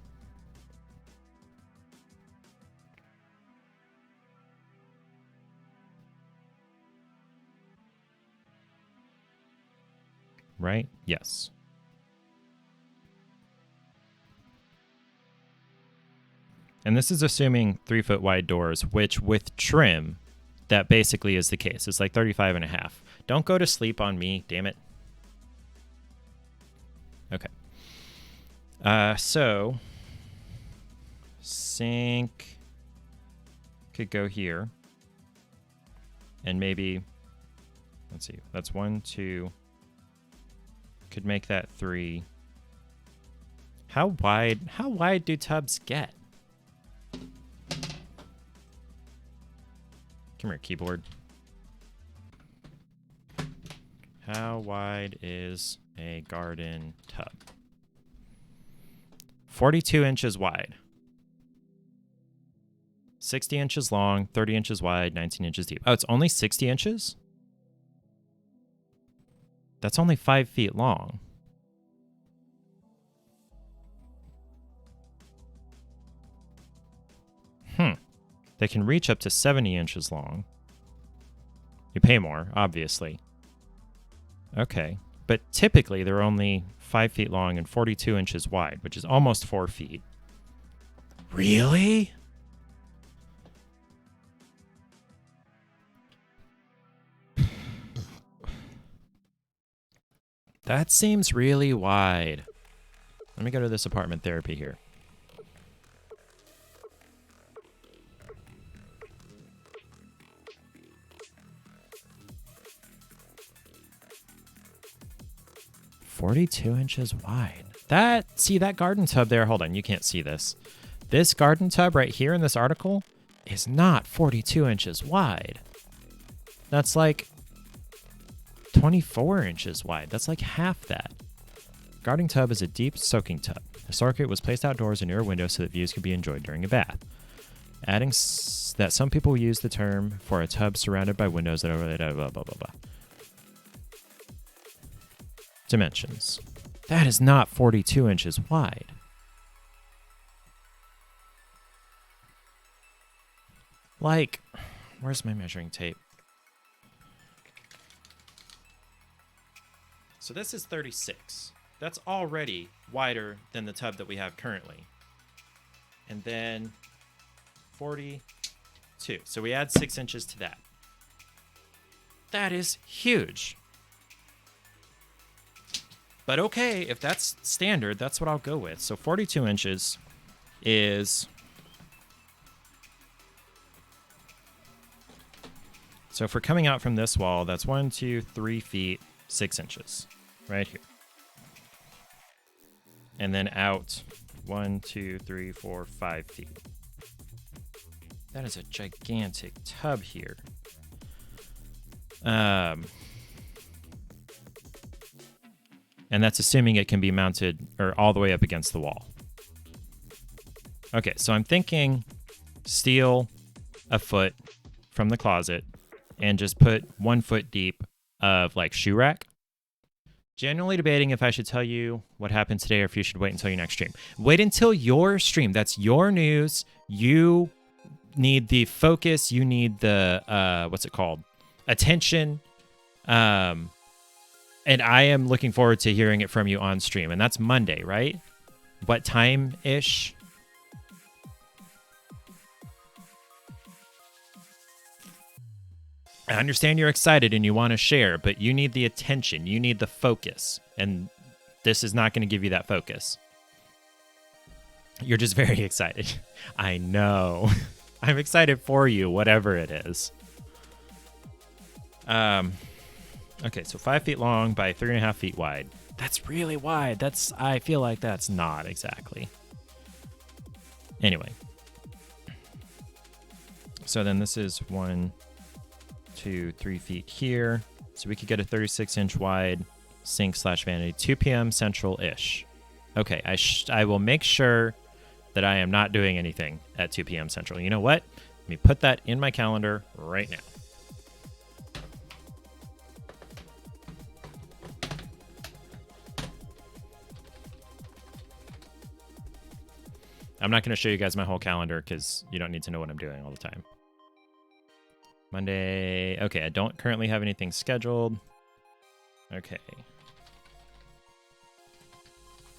Speaker 1: right? Yes. And this is assuming 3-foot wide doors, which with trim, that basically is the case. It's like 35 and a half. Don't go to sleep on me, damn it. Okay. So sink could go here. And maybe, let's see, that's 1, 2. Could make that 3. How wide do tubs get? Come here, keyboard. How wide is a garden tub? 42 inches wide. 60 inches long, 30 inches wide, 19 inches deep. Oh, it's only 60 inches? That's only 5 feet long. They can reach up to 70 inches long. You pay more, obviously. Okay. But typically, they're only 5 feet long and 42 inches wide, which is almost 4 feet. Really? That seems really wide. Let me go to this apartment therapy here. $42 wide. That garden tub there, hold on, you can't see this. This garden tub right here in this article is not 42 inches wide. That's like 24 inches wide. That's like half that. Garden tub is a deep soaking tub. Historically, it was placed outdoors and near a window so that views could be enjoyed during a bath. Adding that some people use the term for a tub surrounded by windows that are blah, blah, blah, blah. Dimensions. That is not 42 inches wide. Like, where's my measuring tape? So this is 36. That's already wider than the tub that we have currently. And then 42. So we add 6 inches to that. That is huge. But okay, if that's standard, that's what I'll go with. So 42 inches is... So if we're coming out from this wall, that's 1, 2, 3 feet, 6 inches. Right here. And then out 1, 2, 3, 4, 5 feet. That is a gigantic tub here. And that's assuming it can be mounted or all the way up against the wall. Okay, so I'm thinking steal a foot from the closet and just put 1 foot deep of like shoe rack. Genuinely debating if I should tell you what happened today or if you should wait until your next stream. Wait until your stream. That's your news. You need the focus. You need the, what's it called? Attention. And I am looking forward to hearing it from you on stream. And that's Monday, right? What time-ish? I understand you're excited and you want to share, but you need the attention. You need the focus. And this is not going to give you that focus. You're just very excited. I know. I'm excited for you, whatever it is. Okay, so 5 feet long by 3.5 feet wide. That's really wide. I feel like that's not exactly. Anyway. So then this is 1, 2, 3 feet here. So we could get a 36-inch wide sink/vanity, 2 p.m. Central-ish. Okay, I will make sure that I am not doing anything at 2 p.m. Central. You know what? Let me put that in my calendar right now. I'm not going to show you guys my whole calendar because you don't need to know what I'm doing all the time. Monday. Okay, I don't currently have anything scheduled. Okay.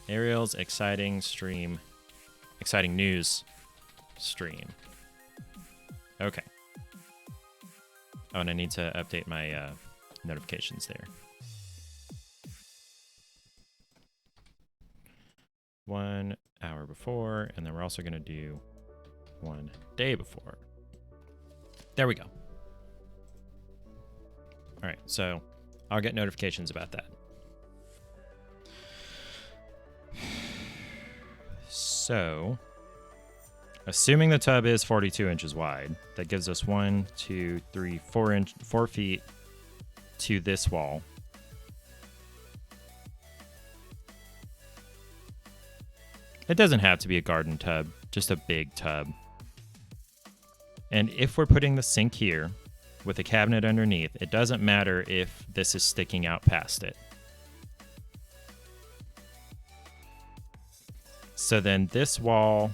Speaker 1: Ariel's exciting stream. Exciting news stream. Okay. Oh, and I need to update my notifications there. 1 hour before, and then we're also going to do 1 day before. There we go. All right, so I'll get notifications about that. So, assuming the tub is 42 inches wide, that gives us 4 feet to this wall. It doesn't have to be a garden tub, just a big tub. And if we're putting the sink here with a cabinet underneath, it doesn't matter if this is sticking out past it. So then this wall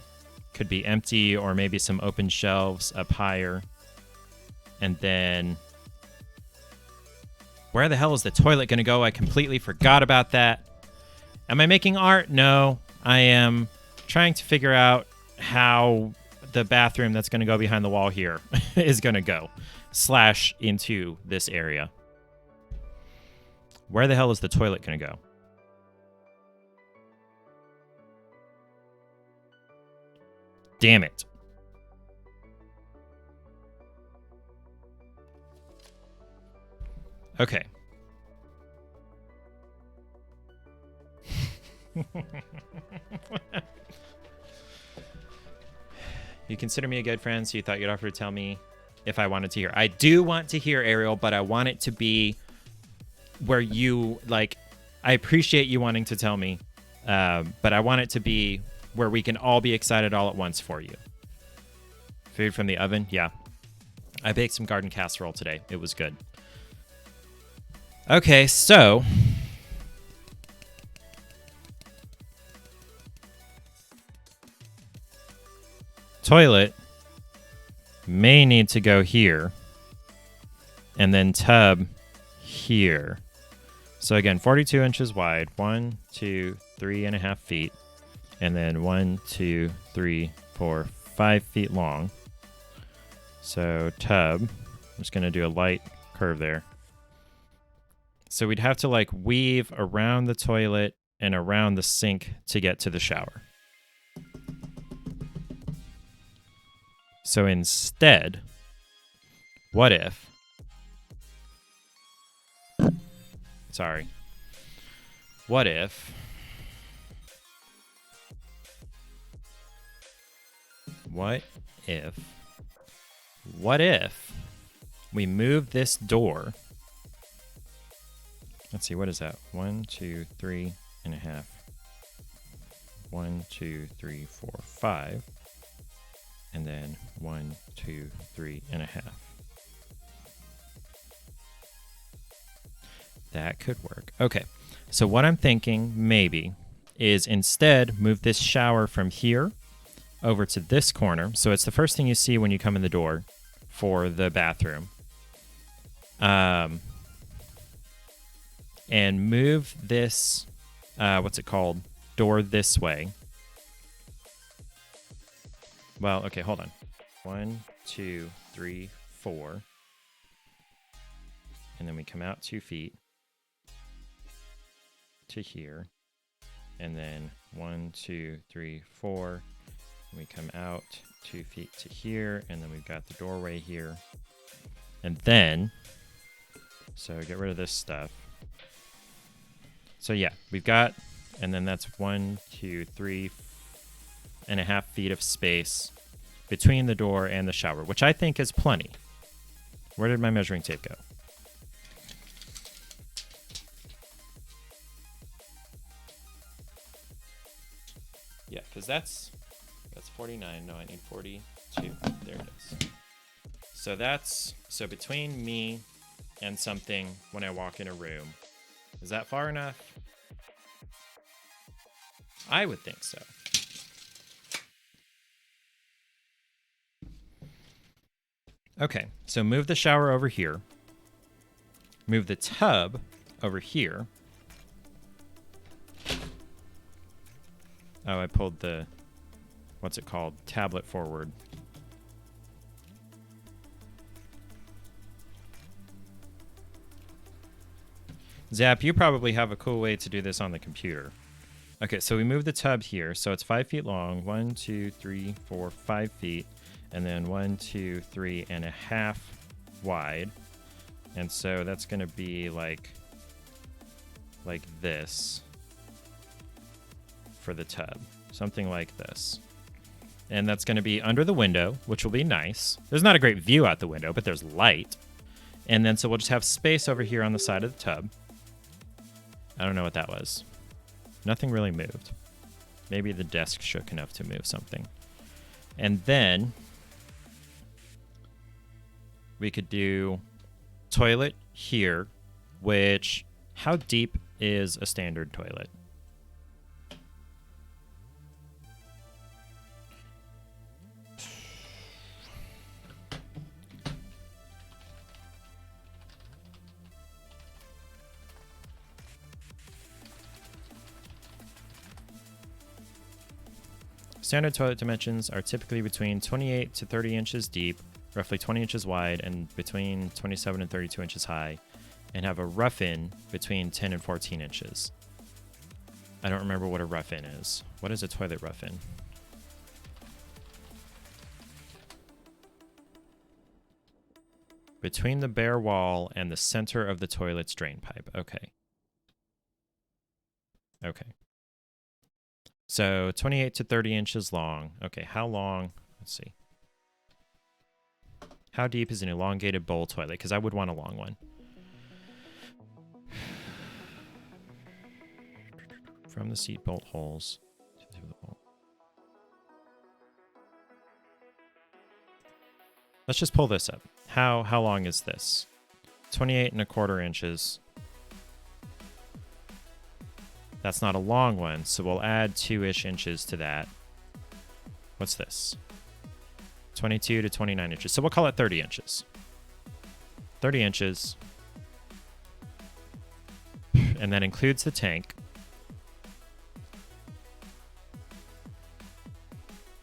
Speaker 1: could be empty, or maybe some open shelves up higher. And then where the hell is the toilet going to go? I completely forgot about that. Am I making art? No. I am trying to figure out how the bathroom that's going to go behind the wall here is going to go / into this area. Where the hell is the toilet going to go? Damn it. Okay. You consider me a good friend, so you thought you'd offer to tell me if I wanted to hear. I do want to hear, Ariel, but I want it to be where you, like, I appreciate you wanting to tell me, but I want it to be where we can all be excited all at once for you. Food from the oven? Yeah. I baked some garden casserole today. It was good. Okay, so toilet may need to go here, and then tub here. So again, 42 inches wide, 1, 2, 3.5 feet, and then 1, 2, 3, 4, 5 feet long. So tub, I'm just going to do a light curve there. So we'd have to like weave around the toilet and around the sink to get to the shower. So instead, what if... Sorry. What if... What if we move this door... Let's see, what is that? 1, 2, 3.5. 1, 2, 3, 4, 5. And then 1, 2, 3.5. That could work. Okay, so what I'm thinking maybe is instead move this shower from here over to this corner. So it's the first thing you see when you come in the door for the bathroom. And move this, what's it called? Door this way. Well, okay, hold on. 1, 2, 3, 4. And then we come out 2 feet to here. And then 1, 2, 3, 4. And we come out 2 feet to here. And then we've got the doorway here. And then, so get rid of this stuff. So yeah, we've got, and then that's 1, 2, 3.5 feet of space between the door and the shower, which I think is plenty. Where did my measuring tape go? Yeah, because that's 49. No, I need 42. There it is. So so between me and something when I walk in a room, is that far enough? I would think so. Okay, so move the shower over here. Move the tub over here. Oh, I pulled the, what's it called? Tablet forward. Zap, you probably have a cool way to do this on the computer. Okay, so we move the tub here. So it's 5 feet long. 1, 2, 3, 4, 5 feet. And then 1, 2, 3.5 wide. And so that's going to be like this for the tub. Something like this. And that's going to be under the window, which will be nice. There's not a great view out the window, but there's light. And then so we'll just have space over here on the side of the tub. I don't know what that was. Nothing really moved. Maybe the desk shook enough to move something. And then we could do toilet here, which, how deep is a standard toilet? Standard toilet dimensions are typically between 28 to 30 inches deep, roughly 20 inches wide, and between 27 and 32 inches high, and have a rough-in between 10 and 14 inches. I don't remember what a rough-in is. What is a toilet rough-in? Between the bare wall and the center of the toilet's drain pipe. Okay. Okay. So 28 to 30 inches long. Okay, how long? Let's see. How deep is an elongated bowl toilet? Because I would want a long one. From the seat bolt holes to the bowl. Let's just pull this up. How long is this? 28.25 inches. That's not a long one, so we'll add 2-ish inches to that. What's this? 22 to 29 inches. So we'll call it 30 inches. 30 inches. And that includes the tank.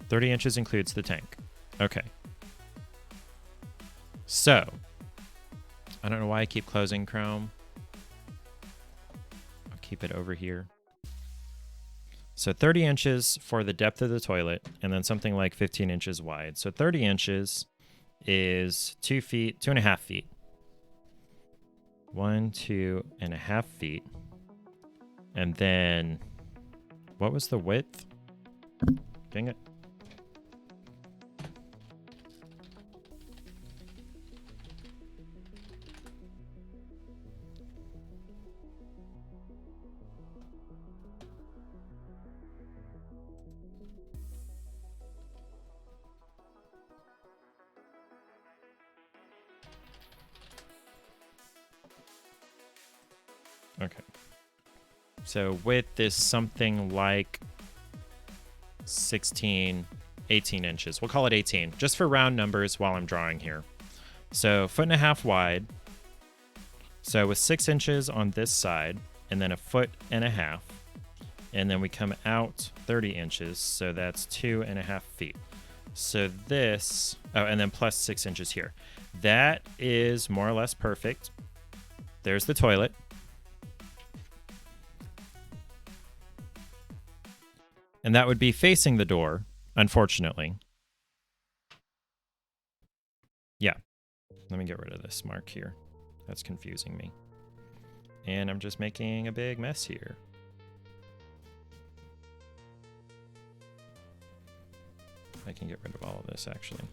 Speaker 1: 30 inches includes the tank. Okay. So, I don't know why I keep closing Chrome. I'll keep it over here. So 30 inches for the depth of the toilet, and then something like 15 inches wide. So 30 inches is 2 feet, 2.5 feet. 2.5 feet. And then, what was the width? Dang it. Okay. So width is something like 18 inches. We'll call it 18, just for round numbers while I'm drawing here. So 1.5 feet wide. So with 6 inches on this side, and then 1.5 feet. And then we come out 30 inches, so that's 2.5 feet. So this, oh, and then plus 6 inches here. That is more or less perfect. There's the toilet. And that would be facing the door, unfortunately. Yeah. Let me get rid of this mark here. That's confusing me. And I'm just making a big mess here. I can get rid of all of this, actually.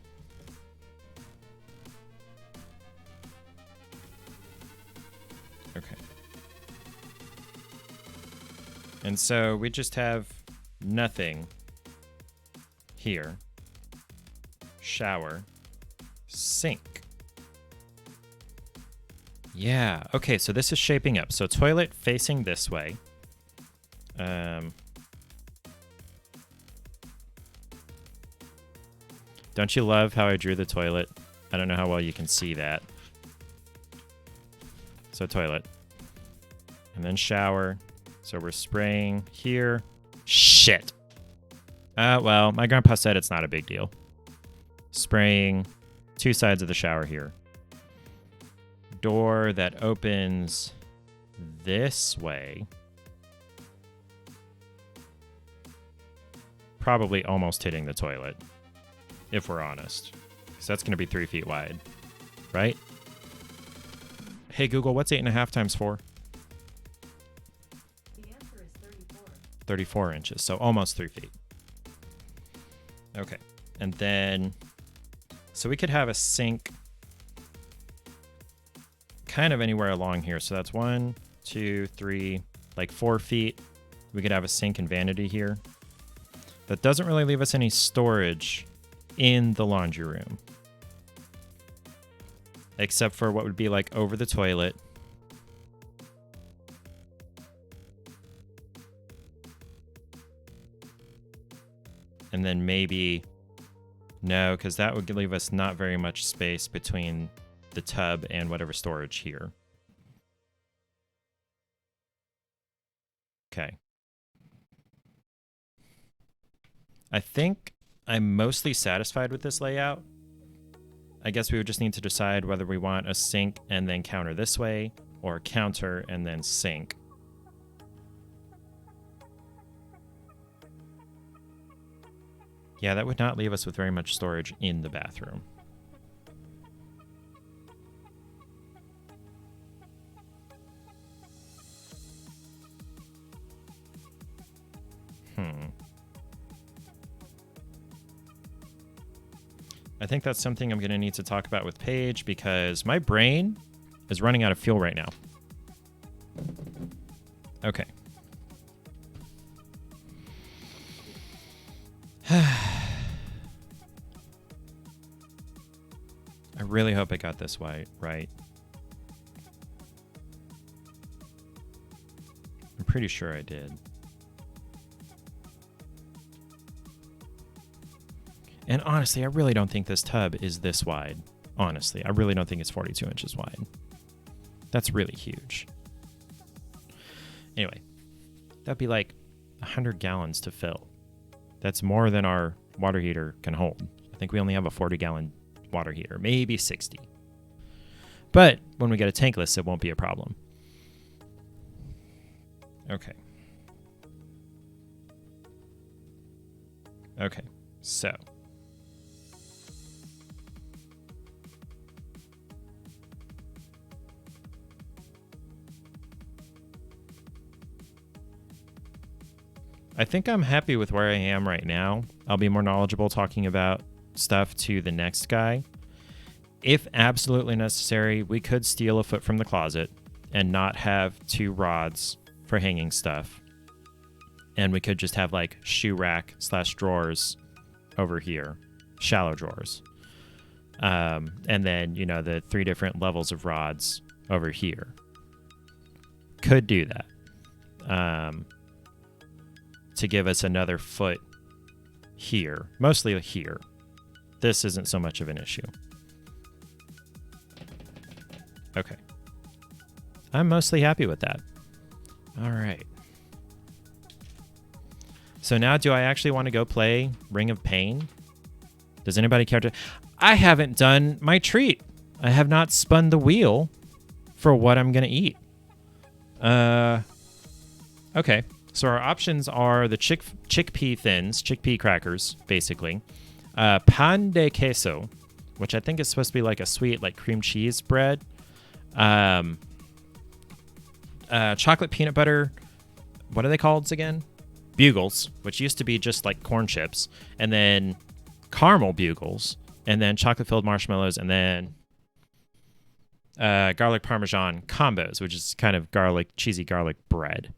Speaker 1: Okay. And so we just have nothing here. Shower. Sink. Yeah. Okay, so this is shaping up. So toilet facing this way. Don't you love how I drew the toilet? I don't know how well you can see that. So toilet. And then shower. So we're spraying here. Shit. Well, my grandpa said it's not a big deal. Spraying 2 sides of the shower here. Door that opens this way. Probably almost hitting the toilet, if we're honest. So that's going to be 3 feet wide, right? Hey, Google, what's 8.5 times 4?
Speaker 3: The answer is 34.
Speaker 1: 34 inches, so almost 3 feet. Okay, and then, so we could have a sink kind of anywhere along here. So that's 1, 2, 3, like 4 feet. We could have a sink and vanity here. That doesn't really leave us any storage in the laundry room. Except for what would be like over the toilet. And then maybe, no, because that would leave us not very much space between the tub and whatever storage here. Okay. I think I'm mostly satisfied with this layout. I guess we would just need to decide whether we want a sink and then counter this way, or counter and then sink. Yeah, that would not leave us with very much storage in the bathroom. I think that's something I'm going to need to talk about with Paige because my brain is running out of fuel right now. Okay. I really hope I got this right. I'm pretty sure I did. And honestly, I really don't think this tub is this wide. Honestly, I really don't think it's 42 inches wide. That's really huge. Anyway, that'd be like 100 gallons to fill. That's more than our water heater can hold. I think we only have a 40-gallon water heater, maybe 60. But when we get a tankless, it won't be a problem. Okay. Okay, so I think I'm happy with where I am right now. I'll be more knowledgeable talking about stuff to the next guy. If absolutely necessary, we could steal a foot from the closet and not have 2 rods for hanging stuff. And we could just have like shoe rack / drawers over here, shallow drawers. And then, you know, the 3 different levels of rods over here. Could do that. To give us another foot here, mostly here. This isn't so much of an issue. Okay. I'm mostly happy with that. All right. So now do I actually want to go play Ring of Pain? Does anybody care to? I haven't done my treat. I have not spun the wheel for what I'm going to eat. Okay. So our options are the chickpea thins, chickpea crackers, basically. Pan de queso, which I think is supposed to be like a sweet, like cream cheese bread. Chocolate peanut butter. What are they called again? Bugles, which used to be just like corn chips. And then caramel bugles. And then chocolate-filled marshmallows. And then garlic parmesan combos, which is kind of cheesy garlic bread.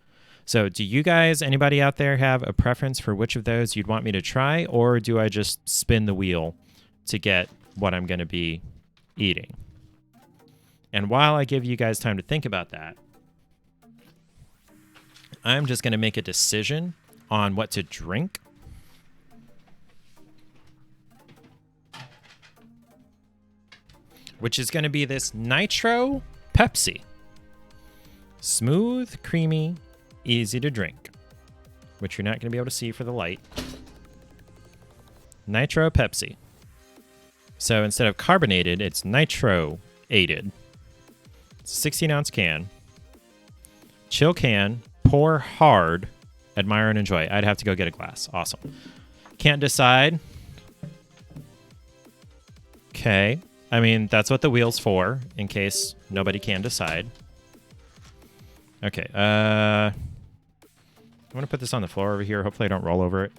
Speaker 1: So do you guys, anybody out there, have a preference for which of those you'd want me to try? Or do I just spin the wheel to get what I'm going to be eating? And while I give you guys time to think about that, I'm just going to make a decision on what to drink. which is going to be this Nitro Pepsi. Smooth, creamy, easy to drink, which you're not going to be able to see for the light. Nitro Pepsi. So instead of carbonated, it's nitro-aided. 16-ounce can. Chill can. Pour hard. Admire and enjoy. I'd have to go get a glass. Awesome. Can't decide. Okay. I mean, that's what the wheel's for, in case nobody can decide. Okay. I'm going to put this on the floor over here. Hopefully I don't roll over it.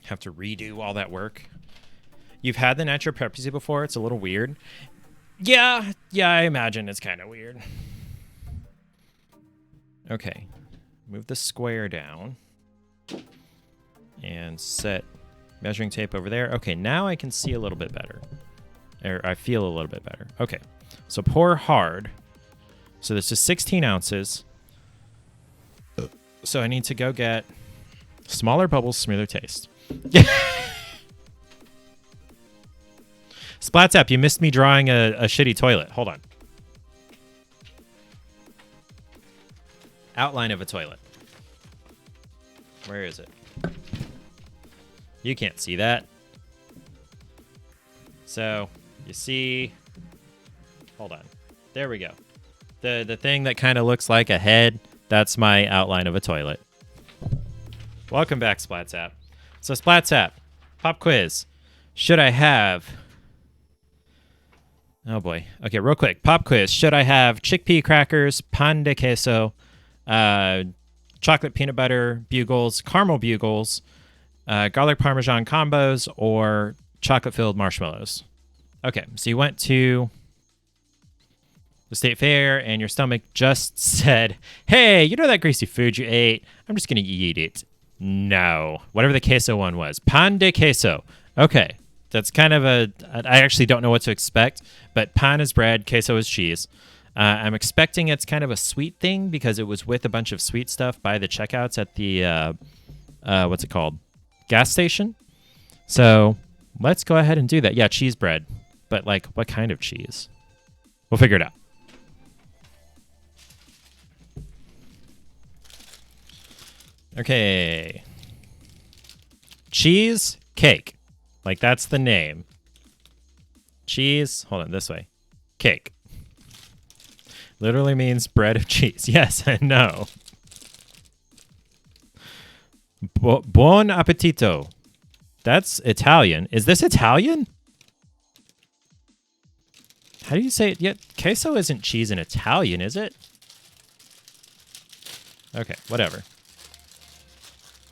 Speaker 1: Have to redo all that work. You've had the Nitro Pepsi before. It's a little weird. Yeah, I imagine it's kind of weird. Okay. Move the square down. And set measuring tape over there. Okay, now I can see a little bit better. Or I feel a little bit better. Okay, so pour hard. So this is 16 ounces. So I need to go get smaller bubbles, smoother taste. Splats you missed me drawing a shitty toilet. Hold on. Outline of a toilet. Where is it? You can't see that. So, you see... Hold on. There we go. The thing that kind of looks like a head, that's my outline of a toilet. Welcome back, Splats. So, Splats, pop quiz. Should I have... Oh, boy. Okay, real quick. Pop quiz. Should I have chickpea crackers, pan de queso, chocolate peanut butter bugles, caramel bugles, garlic parmesan combos, or chocolate-filled marshmallows? Okay, so you went to the state fair and your stomach just said, hey, you know that greasy food you ate? I'm just going to eat it. No. Whatever the queso one was. Pan de queso. Okay. That's kind of I actually don't know what to expect, but pan is bread, queso is cheese. I'm expecting it's kind of a sweet thing because it was with a bunch of sweet stuff by the checkouts at the, what's it called? Gas station. So let's go ahead and do that. Yeah, cheese bread. But like, what kind of cheese? We'll figure it out. Okay. Cheese cake. Like, that's the name. Cheese. Hold on, this way. Cake. Literally means bread of cheese. Yes, I know. Buon appetito. That's Italian. Is this Italian? How do you say it? Yeah, queso isn't cheese in Italian, is it? Okay, whatever.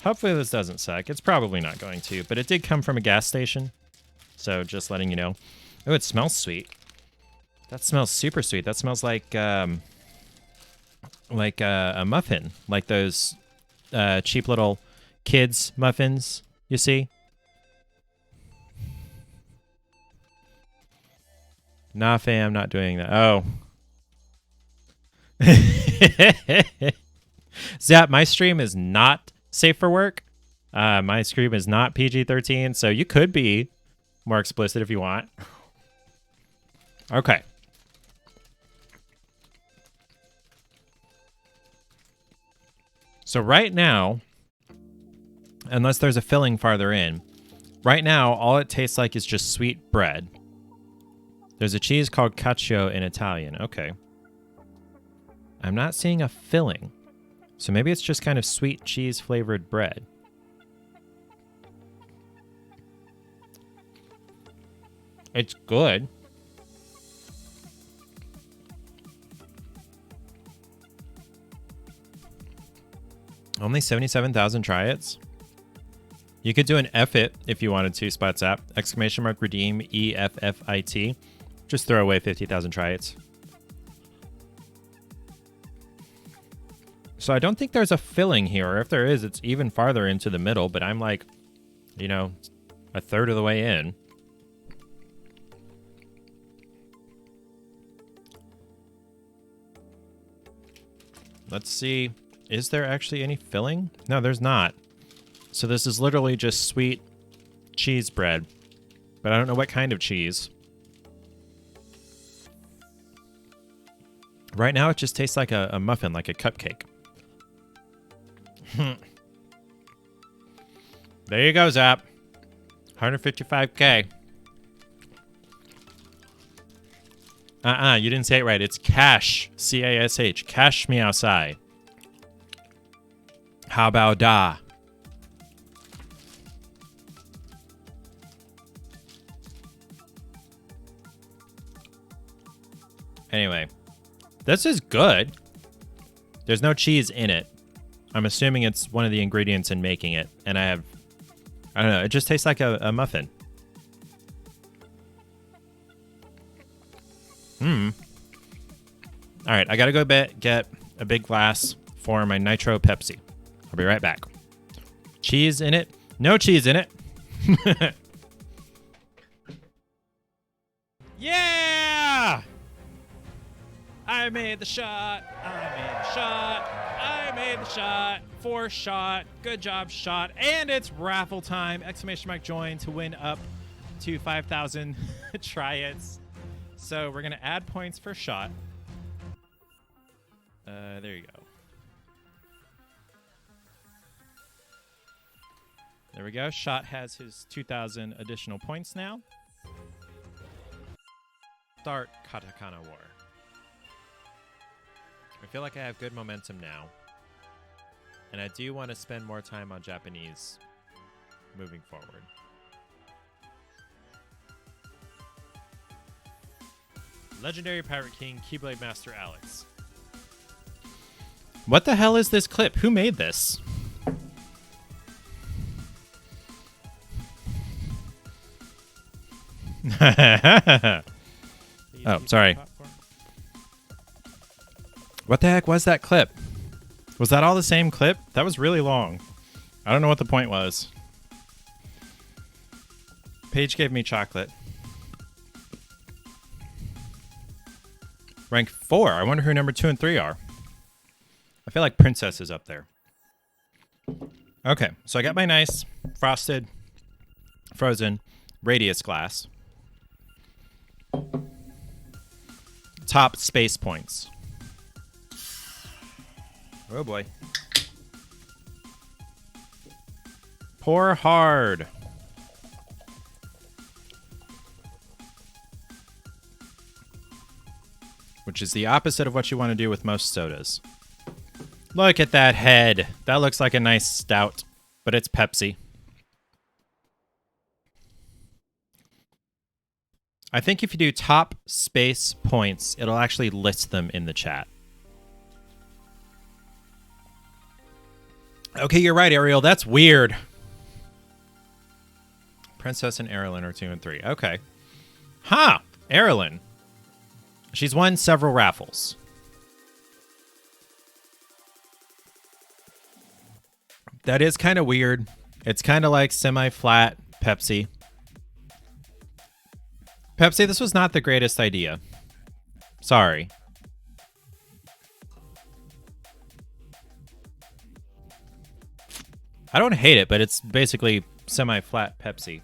Speaker 1: Hopefully this doesn't suck. It's probably not going to, but it did come from a gas station. So just letting you know. Oh, it smells sweet. That smells super sweet. That smells like a muffin. Like those cheap little kids muffins, you see? Nah, fam, not doing that. Oh. Zap, my stream is not safe for work. My stream is not PG-13, so you could be more explicit if you want. Okay. So right now, unless there's a filling farther in, right now all it tastes like is just sweet bread. There's a cheese called cacio in Italian. Okay. I'm not seeing a filling. So maybe it's just kind of sweet cheese flavored bread. It's good. Only 77,000 try-its. You could do an F-it if you wanted to, Splats. Exclamation mark redeem EFFIT. Just throw away 50,000 try-its. So I don't think there's a filling here. Or if there is, it's even farther into the middle. But I'm like, you know, a third of the way in. Let's see. Is there actually any filling? No, there's not. So this is literally just sweet cheese bread. But I don't know what kind of cheese. Right now, it just tastes like a muffin, like a cupcake. There you go, Zap. 155K. You didn't say it right. It's cash. C-A-S-H. Cash me outside. How about da? Anyway, this is good. There's no cheese in it. I'm assuming it's one of the ingredients in making it. And I don't know, it just tastes like a muffin. All right, I gotta go get a big glass for my Nitro Pepsi. I'll be right back. Cheese in it? No cheese in it. Yeah! I made the shot. I made the shot. I made the shot. 4 shot. Good job, shot. And it's raffle time. Exclamation mark join to win up to 5,000 try-its. So we're going to add points for shot. There you go. There we go. Shot has his 2,000 additional points now. Start Katakana War. I feel like I have good momentum now. And I do want to spend more time on Japanese moving forward. Legendary Pirate King, Keyblade Master Alex. What the hell is this clip? Who made this? Oh, sorry. What the heck was that clip? Was that all the same clip? That was really long. I don't know what the point was. Paige gave me chocolate. Rank 4. I wonder who number 2 and 3 are. I feel like Princess is up there. Okay, so I got my nice frosted, frozen radius glass. Top space points. Oh boy. Pour hard. Which is the opposite of what you want to do with most sodas. Look at that head. That looks like a nice stout, but it's Pepsi. I think if you do top space points, it'll actually list them in the chat. Okay, you're right, Ariel. That's weird. Princess and Erilyn are 2 and 3. Okay. Huh. Erilyn. She's won several raffles. That is kind of weird. It's kind of like semi-flat Pepsi. Pepsi, this was not the greatest idea. Sorry. I don't hate it, but it's basically semi-flat Pepsi.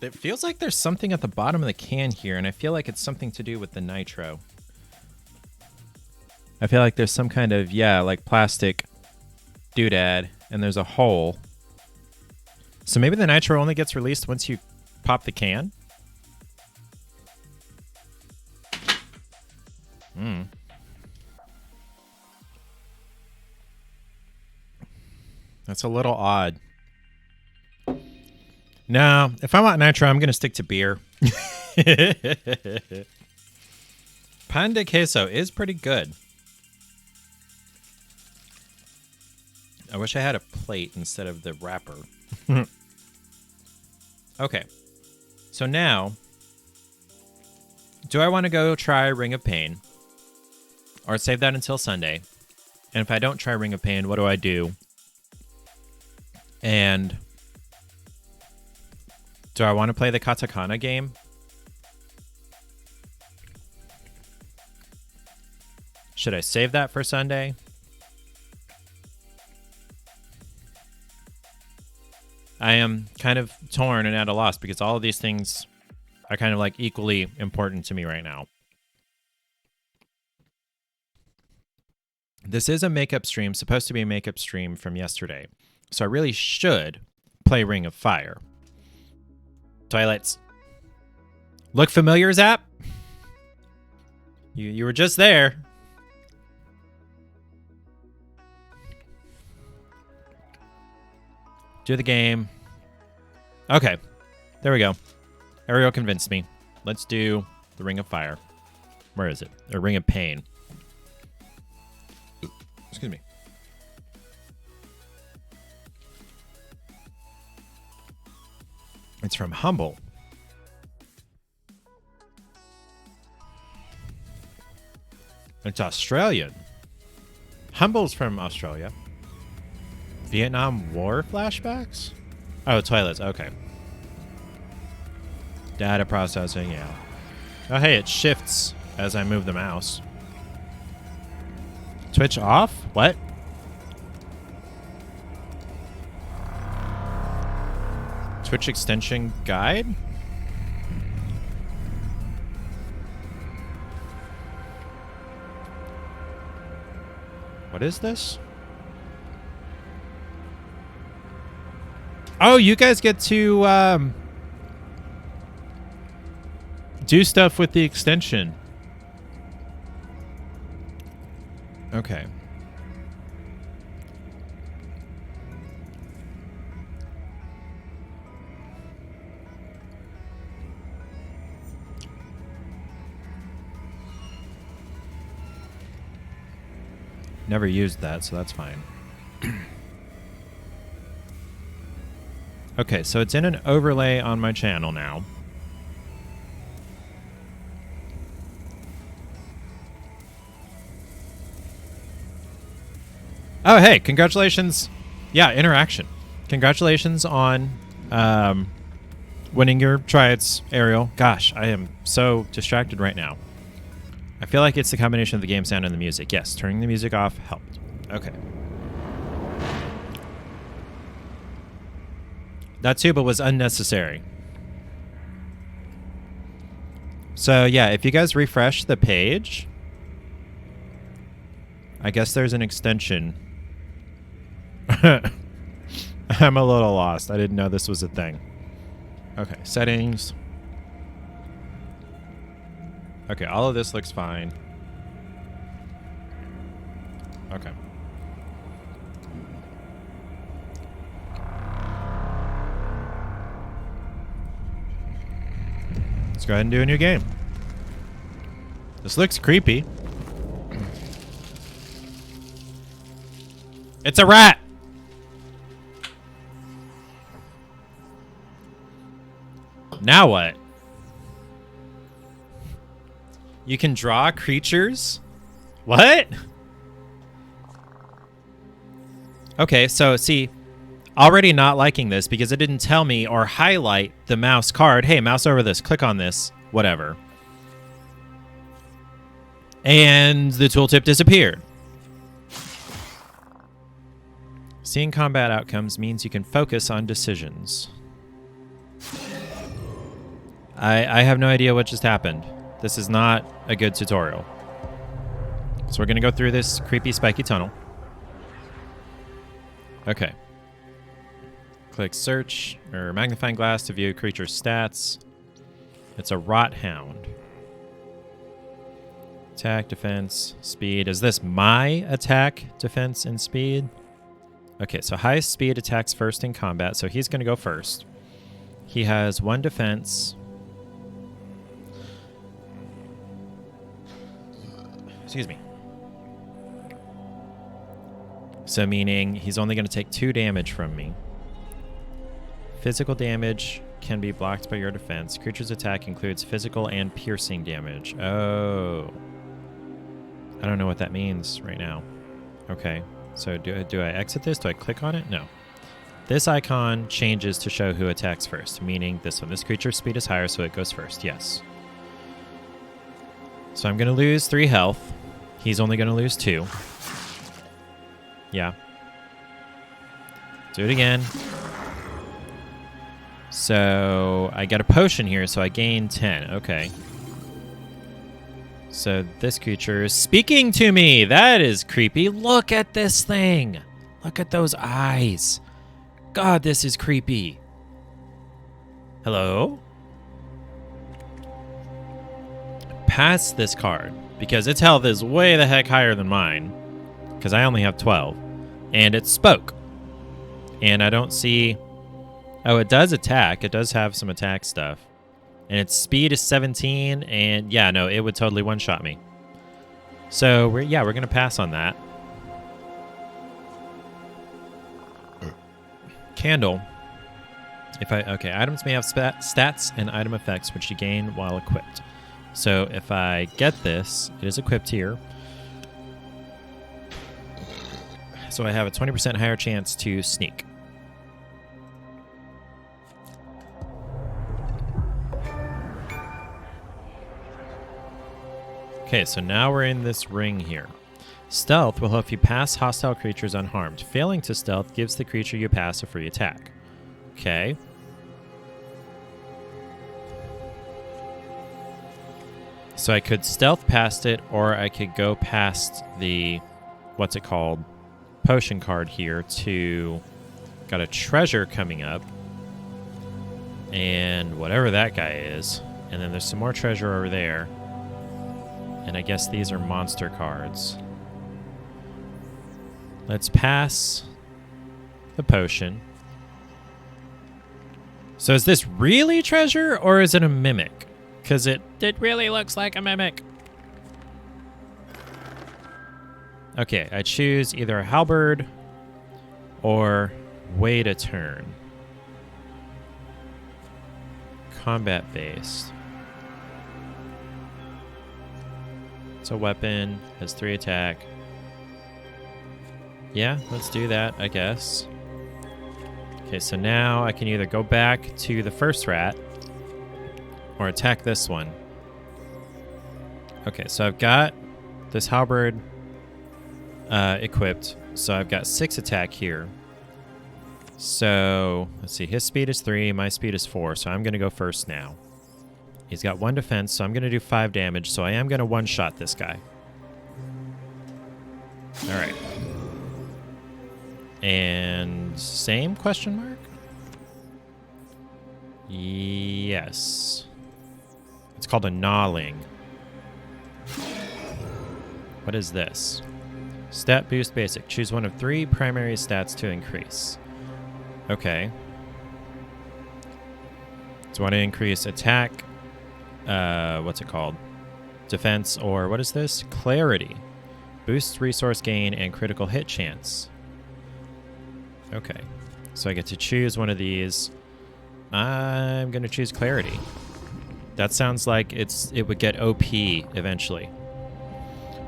Speaker 1: It feels like there's something at the bottom of the can here, and I feel like it's something to do with the nitro. I feel like there's some kind of, like plastic doodad, and there's a hole. So maybe the nitro only gets released once you pop the can? That's a little odd. No, if I want nitro, I'm going to stick to beer. Pan de queso is pretty good. I wish I had a plate instead of the wrapper. Okay. So now, do I want to go try Ring of Pain? Or save that until Sunday? And if I don't try Ring of Pain, what do I do? And do I want to play the Katakana game? Should I save that for Sunday? I am kind of torn and at a loss because all of these things are kind of like equally important to me right now. This is a makeup stream, supposed to be a makeup stream from yesterday. So I really should play Ring of Fire. Toilets. Look familiar, Zap? You were just there. Do the game. Okay. There we go. Ariel convinced me. Let's do the Ring of Fire. Where is it? Or Ring of Pain. Excuse me. It's from Humble. It's Australian. Humble's from Australia. Vietnam War flashbacks? Oh, toilets. Okay. Data processing, yeah. Oh, hey, it shifts as I move the mouse. Twitch off? What? Twitch extension guide? What is this? Oh, you guys get to do stuff with the extension. Okay. Never used that, so that's fine. Okay, so it's in an overlay on my channel now. Oh, hey, congratulations. Yeah, interaction. Congratulations on winning your tryouts, Ariel. Gosh, I am so distracted right now. I feel like it's the combination of the game sound and the music. Yes, turning the music off helped. Okay. That tuba was unnecessary. So, yeah, if you guys refresh the page, I guess there's an extension. I'm a little lost. I didn't know this was a thing. Okay, settings. Okay, all of this looks fine. Okay. Let's go ahead and do a new game. This looks creepy. It's a rat! Now what? You can draw creatures? What? Okay, so see, already not liking this because it didn't tell me or highlight the mouse card. Hey, mouse over this, click on this, whatever. And the tooltip disappeared. Seeing combat outcomes means you can focus on decisions. I have no idea what just happened. This is not a good tutorial. So we're going to go through this creepy spiky tunnel. Okay. Click search or magnifying glass to view creature's stats. It's a rot hound. Attack, defense, speed. Is this my attack, defense, and speed? Okay, so highest speed attacks first in combat, so he's going to go first. He has 1 defense. Excuse me. So meaning he's only going to take 2 damage from me. Physical damage can be blocked by your defense. Creature's attack includes physical and piercing damage. Oh. I don't know what that means right now. Okay. So do I exit this? Do I click on it? No. This icon changes to show who attacks first, meaning this one. This creature's speed is higher, so it goes first. Yes. So I'm going to lose 3 health. He's only going to lose 2. Yeah. Do it again. So I got a potion here, so I gain 10. Okay. So this creature is speaking to me. That is creepy. Look at this thing. Look at those eyes. God, this is creepy. Hello? Pass this card, because its health is way the heck higher than mine, because I only have 12. And it spoke. And I don't see... Oh, it does attack. It does have some attack stuff. And its speed is 17, and yeah, no, it would totally one-shot me. So, we're going to pass on that. Candle. Okay, items may have stats and item effects which you gain while equipped. So, if I get this, it is equipped here. So, I have a 20% higher chance to sneak. Okay, so now we're in this ring here. Stealth will help you pass hostile creatures unharmed. Failing to stealth gives the creature you pass a free attack. Okay. So I could stealth past it, or I could go past the, what's it called, potion card here to, got a treasure coming up, and whatever that guy is. And then there's some more treasure over there. And I guess these are monster cards. Let's pass the potion. So is this really treasure, or is it a mimic? Because it really looks like a mimic. Okay, I choose either a halberd or wait a turn. Combat based. It's a weapon, has 3 attack. Yeah, let's do that, I guess. Okay, so now I can either go back to the first rat or attack this one. Okay, so I've got this halberd equipped, so I've got 6 attack here. So, let's see, his speed is 3, my speed is 4, so I'm going to go first now. He's got 1 defense, so I'm going to do 5 damage, so I am going to one-shot this guy. Alright. And same question mark? Yes. It's called a gnawling. What is this? Stat boost basic. Choose one of 3 primary stats to increase. Okay. So I want to increase attack... what's it called? Defense, or what is this? Clarity. Boosts resource gain and critical hit chance. Okay. So I get to choose one of these. I'm going to choose Clarity. That sounds like it would get OP eventually.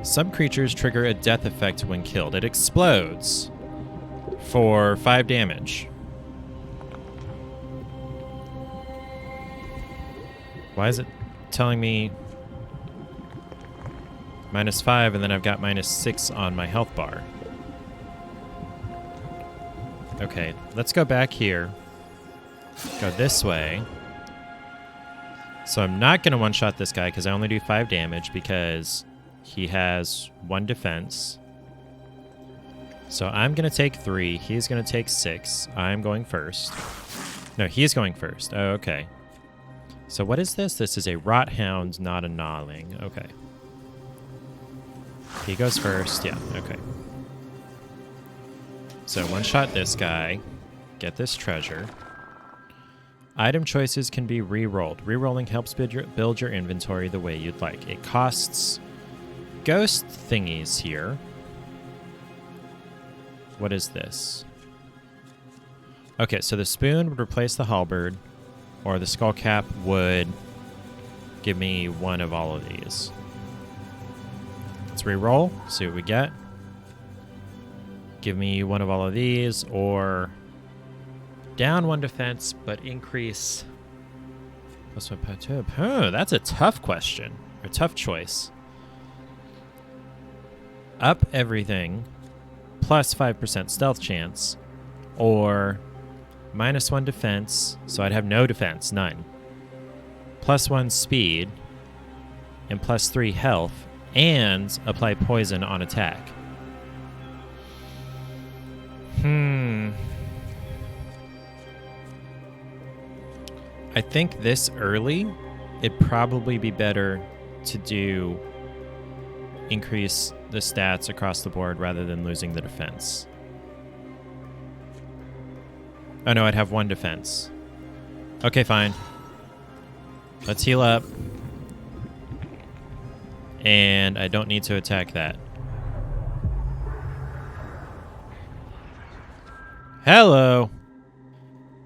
Speaker 1: Some creatures trigger a death effect when killed. It explodes for 5 damage. Why is it telling me -5 and then I've got -6 on my health bar? Okay, let's go back here. Go this way. So I'm not going to one-shot this guy because I only do 5 damage because he has 1 defense. So I'm going to take 3. He's going to take 6. I'm going first. No, he's going first. Oh, okay. So what is this? This is a rot hound, not a gnawling. Okay. He goes first. Yeah, okay. So one-shot this guy. Get this treasure. Item choices can be re-rolled. Re-rolling helps build your inventory the way you'd like. It costs ghost thingies here. What is this? Okay, so the spoon would replace the halberd, or the skull cap would give me one of all of these. Let's re-roll, see what we get. Give me one of all of these, or down 1 defense, but increase. Oh, that's a tough question, or tough choice. Up everything, plus 5% stealth chance, or -1 defense, so I'd have no defense, none. +1 speed, and +3 health, and apply poison on attack. I think this early, it'd probably be better to do increase the stats across the board rather than losing the defense. Oh no, I'd have 1 defense. Okay, fine. Let's heal up. And I don't need to attack that. Hello!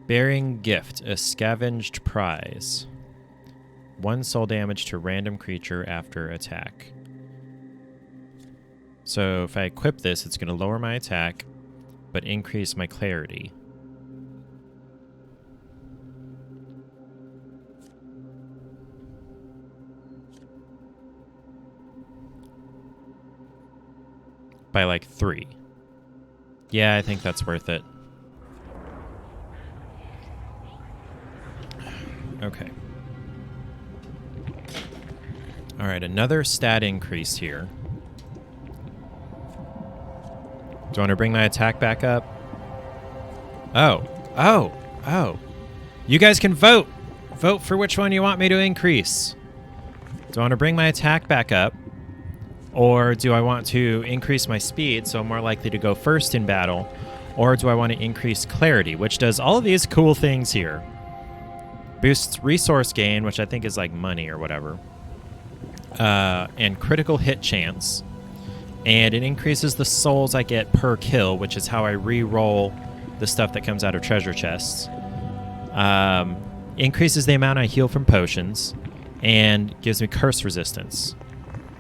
Speaker 1: Bearing Gift, a scavenged prize. 1 soul damage to random creature after attack. So if I equip this, it's going to lower my attack, but increase my clarity. By like 3. Yeah, I think that's worth it. Okay. All right, another stat increase here. Do you want to bring my attack back up? Oh. You guys can vote. Vote for which one you want me to increase. Do I want to bring my attack back up? Or do I want to increase my speed so I'm more likely to go first in battle? Or do I want to increase clarity, which does all of these cool things here? Boosts resource gain, which I think is like money or whatever. And critical hit chance. And it increases the souls I get per kill, which is how I re-roll the stuff that comes out of treasure chests. Increases the amount I heal from potions. And gives me curse resistance.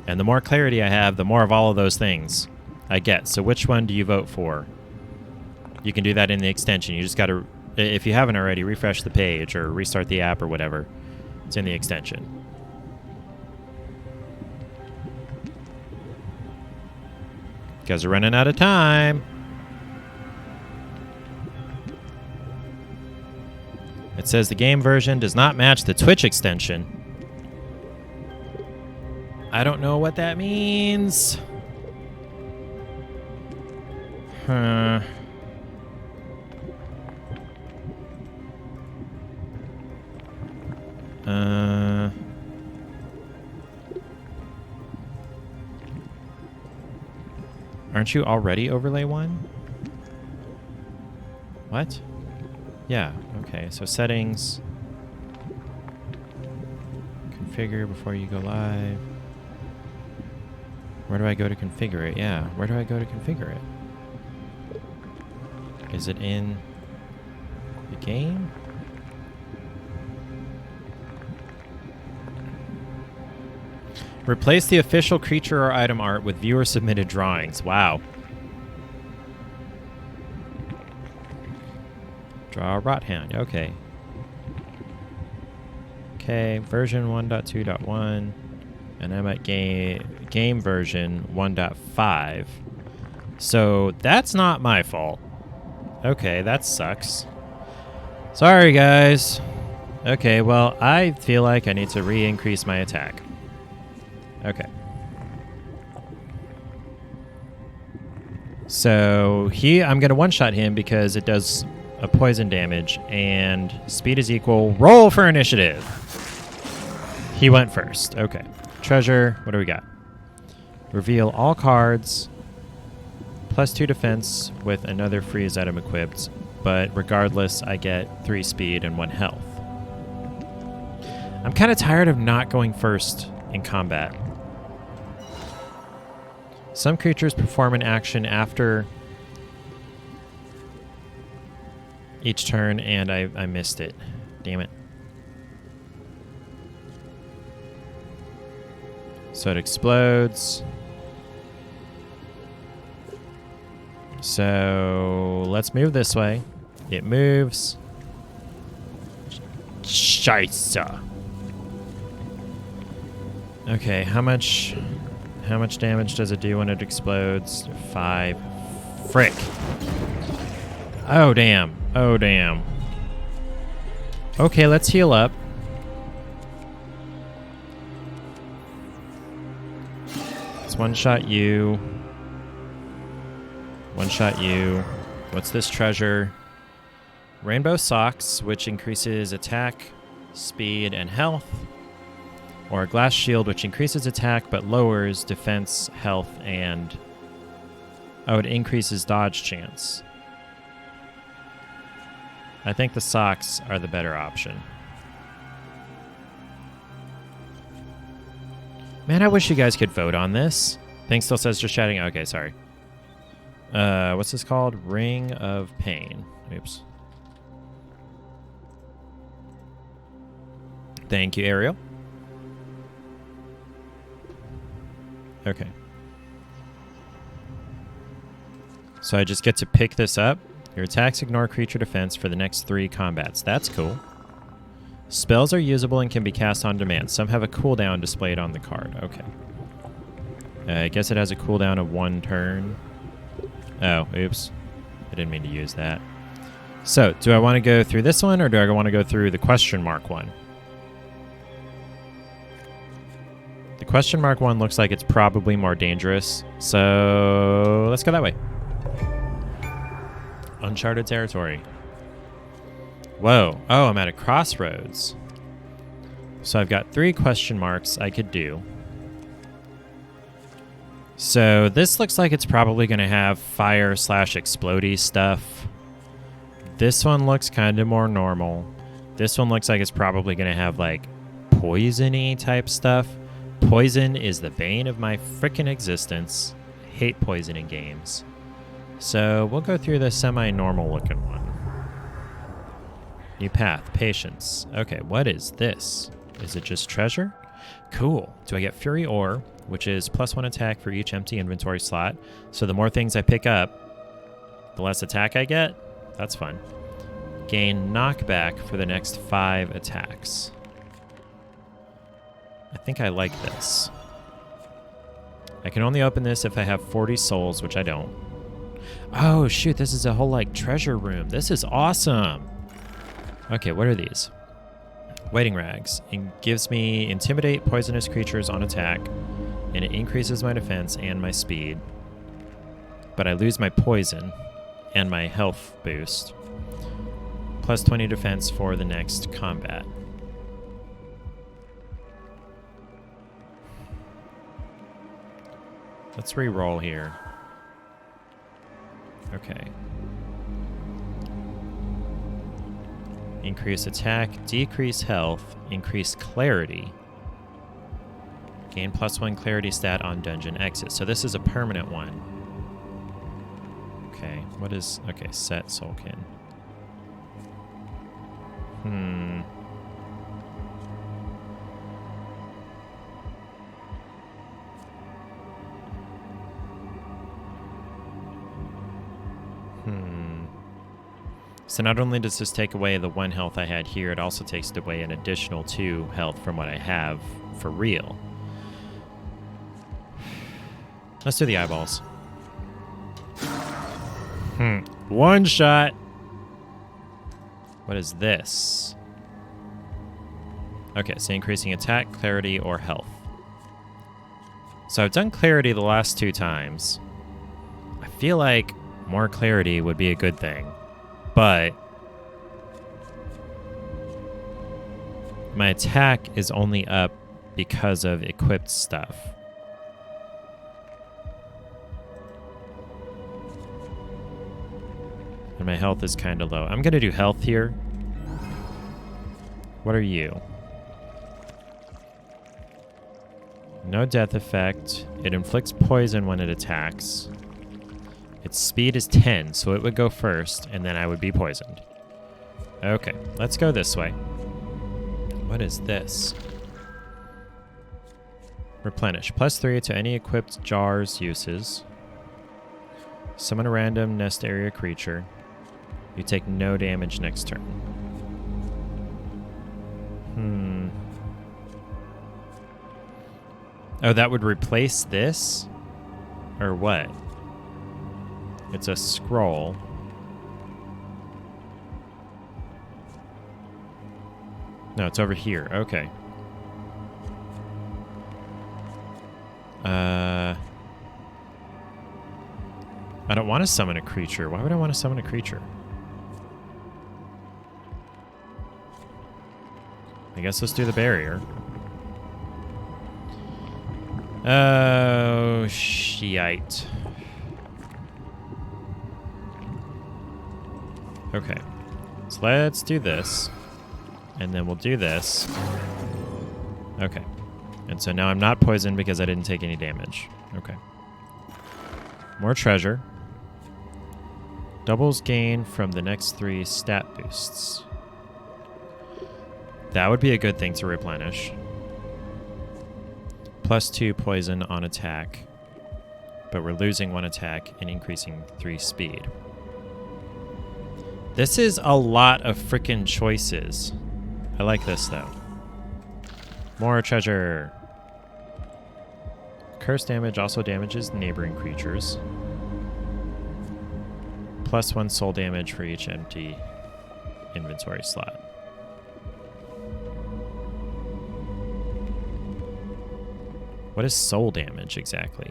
Speaker 1: And the more clarity I have, the more of all of those things I get. So which one do you vote for? You can do that in the extension. You just got to, if you haven't already, refresh the page or restart the app or whatever. It's in the extension. You guys are running out of time. It says the game version does not match the Twitch extension. I don't know what that means. Huh. Aren't you already overlay 1? What? Yeah, okay. So settings. Configure before you go live. Where do I go to configure it? Yeah, where do I go to configure it? Is it in the game? Replace the official creature or item art with viewer-submitted drawings. Wow. Draw a Rothound. Okay. Okay, version 1.2.1. And I'm at game version 1.5. So that's not my fault. Okay, that sucks. Sorry, guys. Okay, well, I feel like I need to re-increase my attack. Okay. So I'm going to one-shot him because it does a poison damage, and speed is equal. Roll for initiative. He went first. Okay. Treasure. What do we got? Reveal all cards. +2 defense with another freeze item equipped. But regardless, I get 3 speed and 1 health. I'm kind of tired of not going first in combat. Some creatures perform an action after each turn, and I missed it. Damn it. So it explodes. So let's move this way. It moves. Scheisse. Okay, how much damage does it do when it explodes? 5. Frick. Oh, damn. Oh, damn. Okay, let's heal up. Let's one-shot you. One-shot you. What's this treasure? Rainbow socks, which increases attack, speed, and health. Or a glass shield, which increases attack but lowers defense, health, and... Oh, it increases dodge chance. I think the socks are the better option. Man, I wish you guys could vote on this. Thing still says just chatting. Okay, sorry. What's this called? Ring of Pain. Oops. Thank you, Ariel. Okay. So I just get to pick this up. Your attacks ignore creature defense for the next 3 combats. That's cool. Spells are usable and can be cast on demand. Some have a cooldown displayed on the card. Okay. I guess it has a cooldown of 1 turn. Oh, oops. I didn't mean to use that. So, do I want to go through this one, or do I want to go through the question mark one? The question mark one looks like it's probably more dangerous. So, let's go that way. Uncharted territory. Whoa. Oh, I'm at a crossroads. So I've got 3 question marks I could do. So this looks like it's probably going to have fire/explodey stuff. This one looks kind of more normal. This one looks like it's probably going to have like poisony type stuff. Poison is the bane of my frickin' existence. I hate poison in games. So we'll go through the semi-normal looking one. New path, patience. Okay, what is this? Is it just treasure? Cool. Do I get Fury Ore, which is +1 attack for each empty inventory slot? So the more things I pick up, the less attack I get? That's fun. Gain knockback for the next 5 attacks. I think I like this. I can only open this if I have 40 souls, which I don't. Oh, shoot, this is a whole, like, treasure room. This is awesome. Okay, what are these? Waiting rags. It gives me intimidate poisonous creatures on attack, and it increases my defense and my speed. But I lose my poison and my health boost. +20 defense for the next combat. Let's re-roll here. Okay. Increase attack, decrease health, increase clarity. Gain +1 clarity stat on dungeon exit. So this is a permanent one. Okay, what is... Okay, set Soulkin. So not only does this take away the 1 health I had here, it also takes away an additional 2 health from what I have for real. Let's do the eyeballs. One shot. What is this? Okay, so increasing attack, clarity, or health. So I've done clarity the last 2 times. I feel like more clarity would be a good thing. But my attack is only up because of equipped stuff. And my health is kind of low. I'm going to do health here. What are you? No death effect. It inflicts poison when it attacks. Its speed is 10, so it would go first, and then I would be poisoned. Okay, let's go this way. What is this? Replenish. +3 to any equipped jars uses. Summon a random nest area creature. You take no damage next turn. Oh, that would replace this? Or what? It's a scroll. No, it's over here. Okay. I don't want to summon a creature. Why would I want to summon a creature? I guess let's do the barrier. Oh, shite. Okay. So let's do this. And then we'll do this. Okay. And so now I'm not poisoned because I didn't take any damage. Okay. More treasure. Doubles gain from the next 3 stat boosts. That would be a good thing to replenish. +2 poison on attack. But we're losing 1 attack and increasing 3 speed. This is a lot of frickin' choices. I like this, though. More treasure. Curse damage also damages neighboring creatures. +1 soul damage for each empty inventory slot. What is soul damage exactly?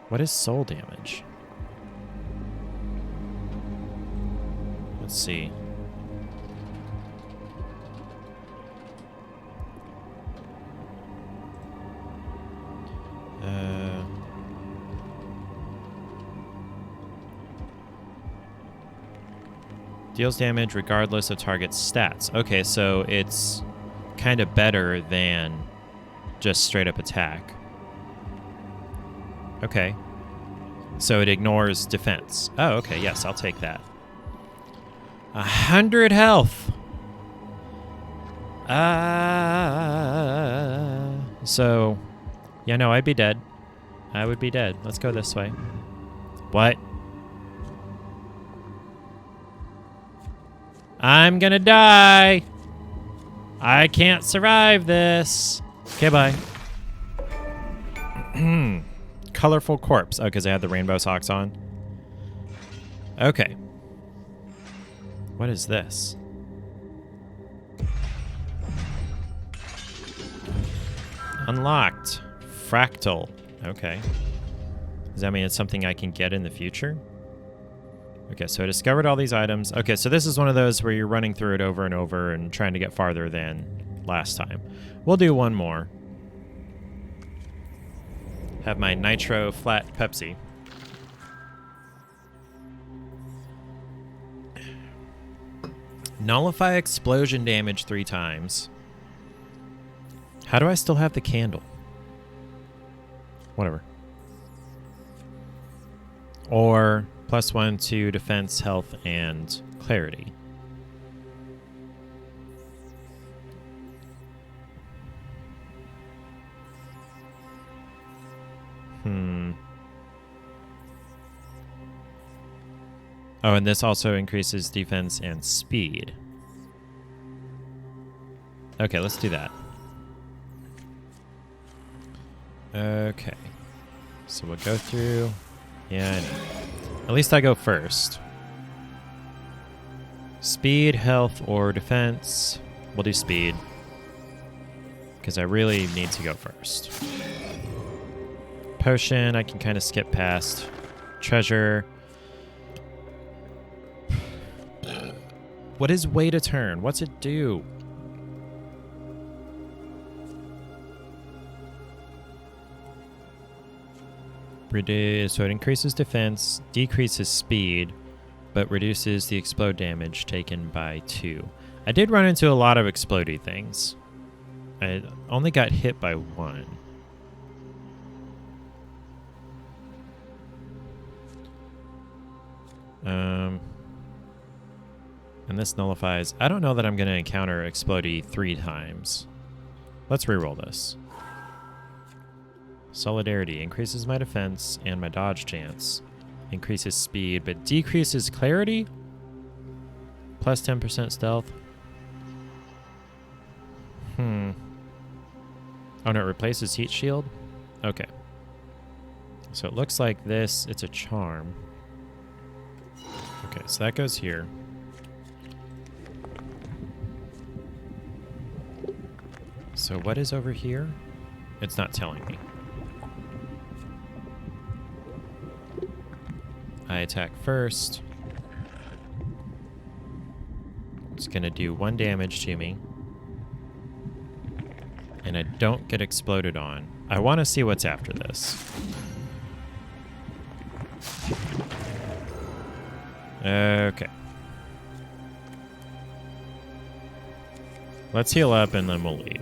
Speaker 1: What is soul damage? Let's see. Deals damage regardless of target's stats. Okay, so it's kind of better than just straight up attack. Okay. So it ignores defense. Oh, okay. Yes, I'll take that. 100 health. So, yeah, no, I'd be dead. I would be dead. Let's go this way. What? I'm gonna die. I can't survive this. Okay, bye. Colorful corpse. Oh, because I had the rainbow socks on. Okay. What is this? Unlocked. Fractal. Okay. Does that mean it's something I can get in the future? Okay, so I discovered all these items. Okay, so this is one of those where you're running through it over and over and trying to get farther than last time. We'll do one more. Have my Nitro Flat Pepsi. Nullify explosion damage 3 times. How do I still have the candle? Whatever. Or +1 to defense, health, and clarity. Oh, and this also increases defense and speed. Okay, let's do that. Okay. So we'll go through. Yeah, I know. At least I go first. Speed, health, or defense. We'll do speed. Because I really need to go first. Potion, I can kind of skip past. Treasure. What is wait a turn? What's it do? So it increases defense, decreases speed, but reduces the explode damage taken by 2. I did run into a lot of explodey things. I only got hit by 1. And this nullifies. I don't know that I'm going to encounter explodey 3 times. Let's reroll this. Solidarity increases my defense and my dodge chance. Increases speed, but decreases clarity? Plus 10% stealth. Oh, no, it replaces heat shield? Okay. So it looks like this. It's a charm. Okay, so that goes here. So what is over here? It's not telling me. I attack first. It's gonna do 1 damage to me. And I don't get exploded on. I want to see what's after this. Okay. Let's heal up and then we'll leave.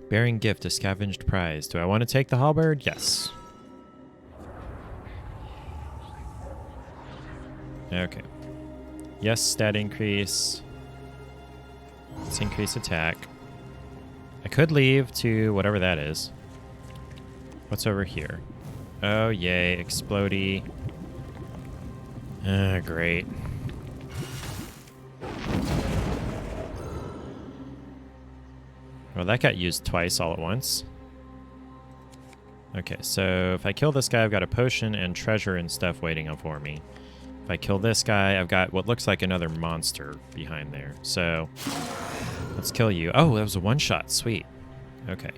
Speaker 1: Bearing gift, a scavenged prize. Do I want to take the halberd? Yes. Okay. Yes, stat increase. Let's increase attack. I could leave to whatever that is. What's over here? Oh, yay. Explodey. Great. Well, that got used twice all at once. Okay, so if I kill this guy, I've got a potion and treasure and stuff waiting up for me. If I kill this guy, I've got what looks like another monster behind there. So, let's kill you. Oh, that was a one-shot. Sweet. Okay.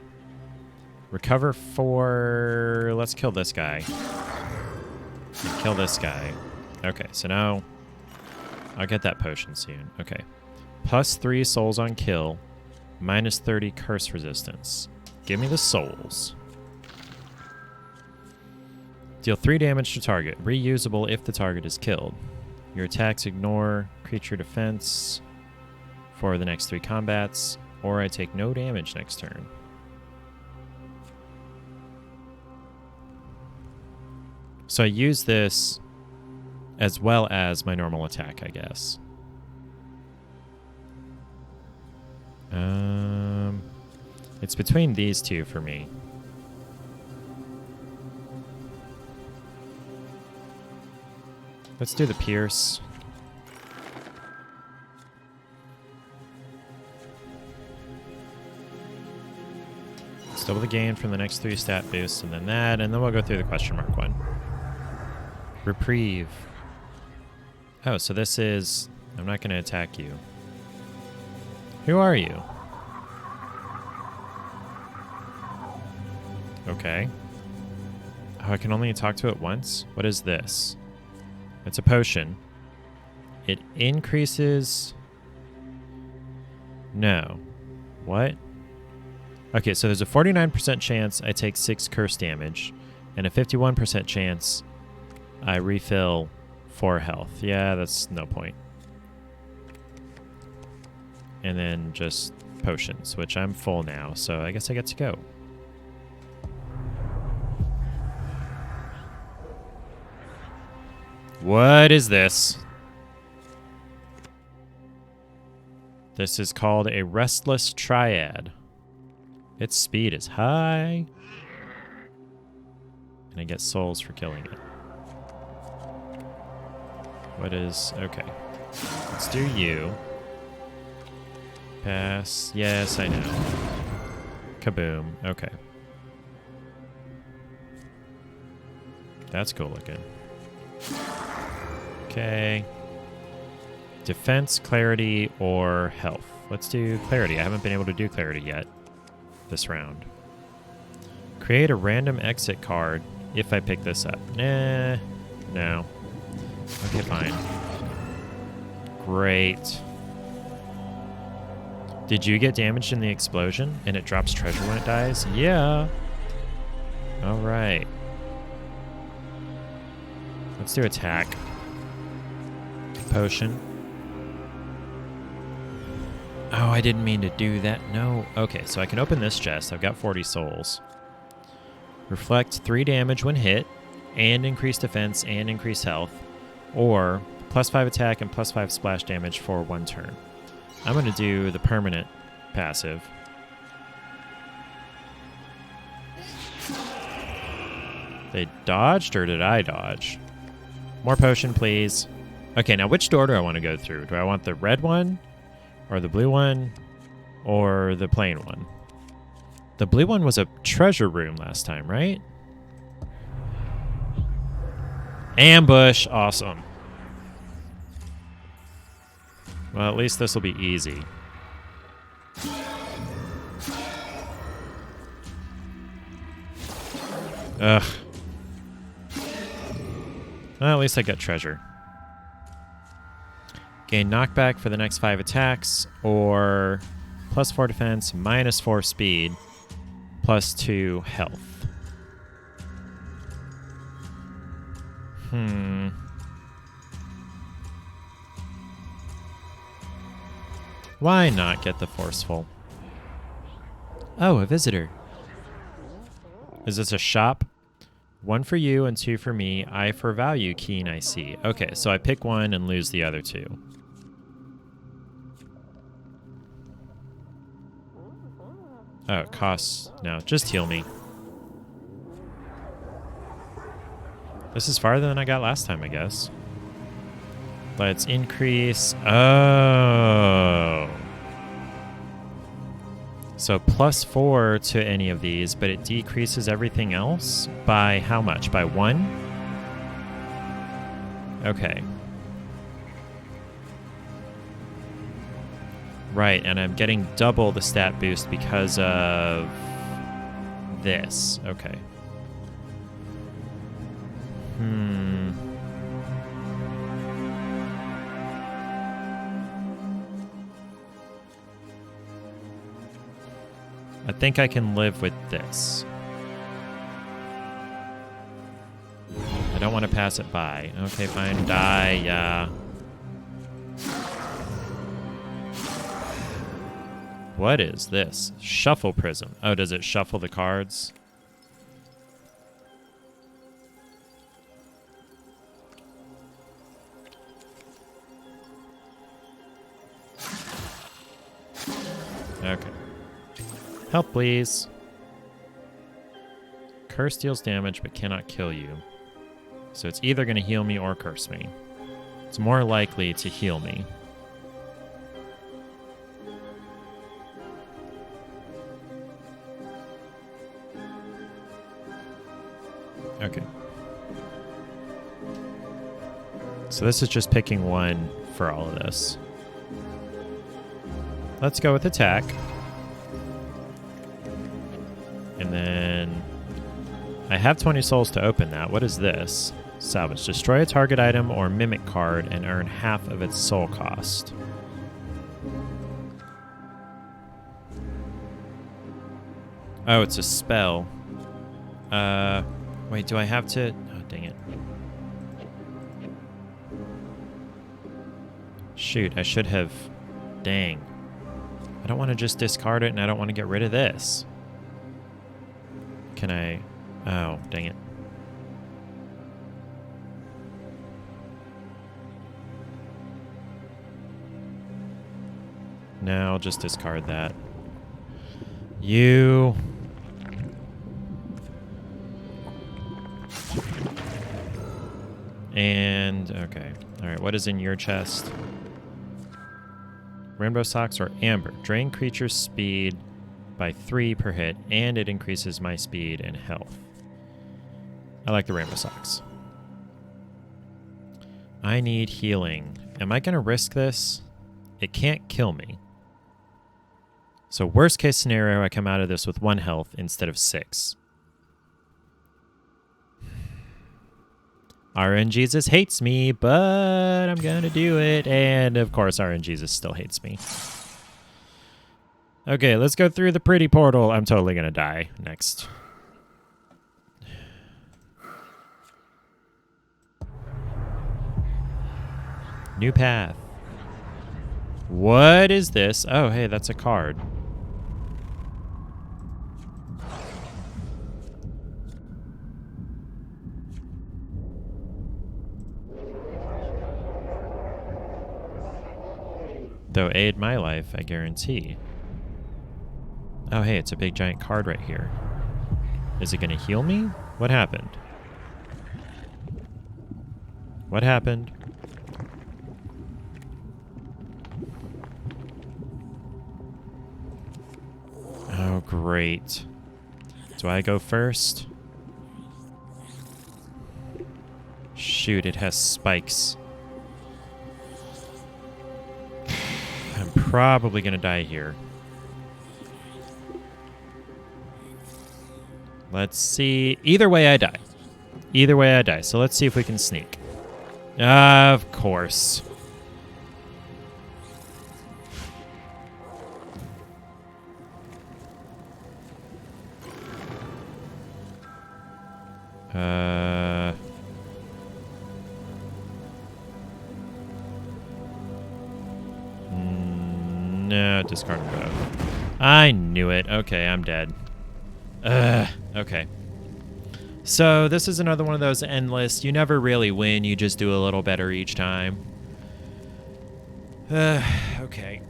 Speaker 1: Recover 4... Let's kill this guy. And kill this guy. Okay, so now I'll get that potion soon. Okay. Plus 3 souls on kill. Minus 30 curse resistance. Give me the souls. Deal 3 damage to target. Reusable if the target is killed. Your attacks ignore creature defense for the next 3 combats, or I take no damage next turn. So I use this as well as my normal attack, I guess. It's between these two for me. Let's do the pierce. Let's double the gain from the next 3 stat boosts, and then that, and then we'll go through the question mark one. Reprieve. Oh, so this is... I'm not going to attack you. Who are you? Okay. Oh, I can only talk to it once? What is this? It's a potion. It increases... No. What? Okay, so there's a 49% chance I take 6 curse damage, and a 51% chance I refill 4 health. Yeah, that's no point. And then just potions, which I'm full now, so I guess I get to go. What is this? This is called a Restless Triad. Its speed is high. And I get souls for killing it. What is... Okay. Let's do you. Pass. Yes, I know. Kaboom. Okay. That's cool looking. Okay. Defense, clarity, or health. Let's do clarity. I haven't been able to do clarity yet this round. Create a random exit card if I pick this up. Nah. No. Okay, fine. Great. Did you get damaged in the explosion and it drops treasure when it dies? Yeah. All right. Let's do attack. Potion. Oh, I didn't mean to do that. No. Okay, so I can open this chest. I've got 40 souls. Reflect 3 damage when hit, and increase defense and increase health, or plus 5 attack and plus 5 splash damage for 1 turn. I'm going to do the permanent passive. They dodged, or did I dodge? More potion, please. Okay, now which door do I want to go through? Do I want the red one, or the blue one, or the plain one? The blue one was a treasure room last time, right? Ambush. Awesome. Well, at least this will be easy. Ugh. Well, at least I got treasure. Gain knockback for the next 5 attacks, or +4 defense, -4 speed, +2 health. Why not get the forceful? Oh, a visitor. Is this a shop? 1 for you and 2 for me. I for value, keen I see. Okay, so I pick 1 and lose the other 2. Oh, it costs. No, just heal me. This is farther than I got last time, I guess. Let's increase. Oh. So +4 to any of these, but it decreases everything else by how much? By 1? Okay. Right, and I'm getting double the stat boost because of this. Okay. I think I can live with this. I don't want to pass it by. Okay, fine. Die, yeah. What is this? Shuffle prism. Oh, does it shuffle the cards? Okay. Help, please. Curse deals damage but cannot kill you. So it's either going to heal me or curse me. It's more likely to heal me. Okay. So this is just picking 1 for all of this. Let's go with attack. And then I have 20 souls to open that. What is this? Salvage. Destroy a target item or mimic card and earn half of its soul cost. Oh, it's a spell. Wait, do I have to... Oh, dang it. Shoot, I should have... Dang. I don't want to just discard it, and I don't want to get rid of this. Can I... Oh, dang it. No, I'll just discard that. You... And... Okay. Alright, what is in your chest? Rainbow socks or amber. Drain creature's speed by 3 per hit, and it increases my speed and health. I like the rainbow socks. I need healing. Am I going to risk this? It can't kill me. So worst case scenario, I come out of this with 1 health instead of 6. RN Jesus hates me, but I'm going to do it. And of course, RN Jesus still hates me. Okay, let's go through the pretty portal. I'm totally going to die next. New path. What is this? Oh, hey, that's a card. Though aid my life, I guarantee. Oh, hey, it's a big giant card right here. Is it going to heal me? What happened? What happened? Oh, great. Do I go first? Shoot, it has spikes. probably going to die here. Let's see. Either way, I die. Either way, I die. So let's see if we can sneak. Of course. No, discard them both. I knew it. Okay, I'm dead. Okay. So this is another one of those endless. You never really win. You just do a little better each time. Okay.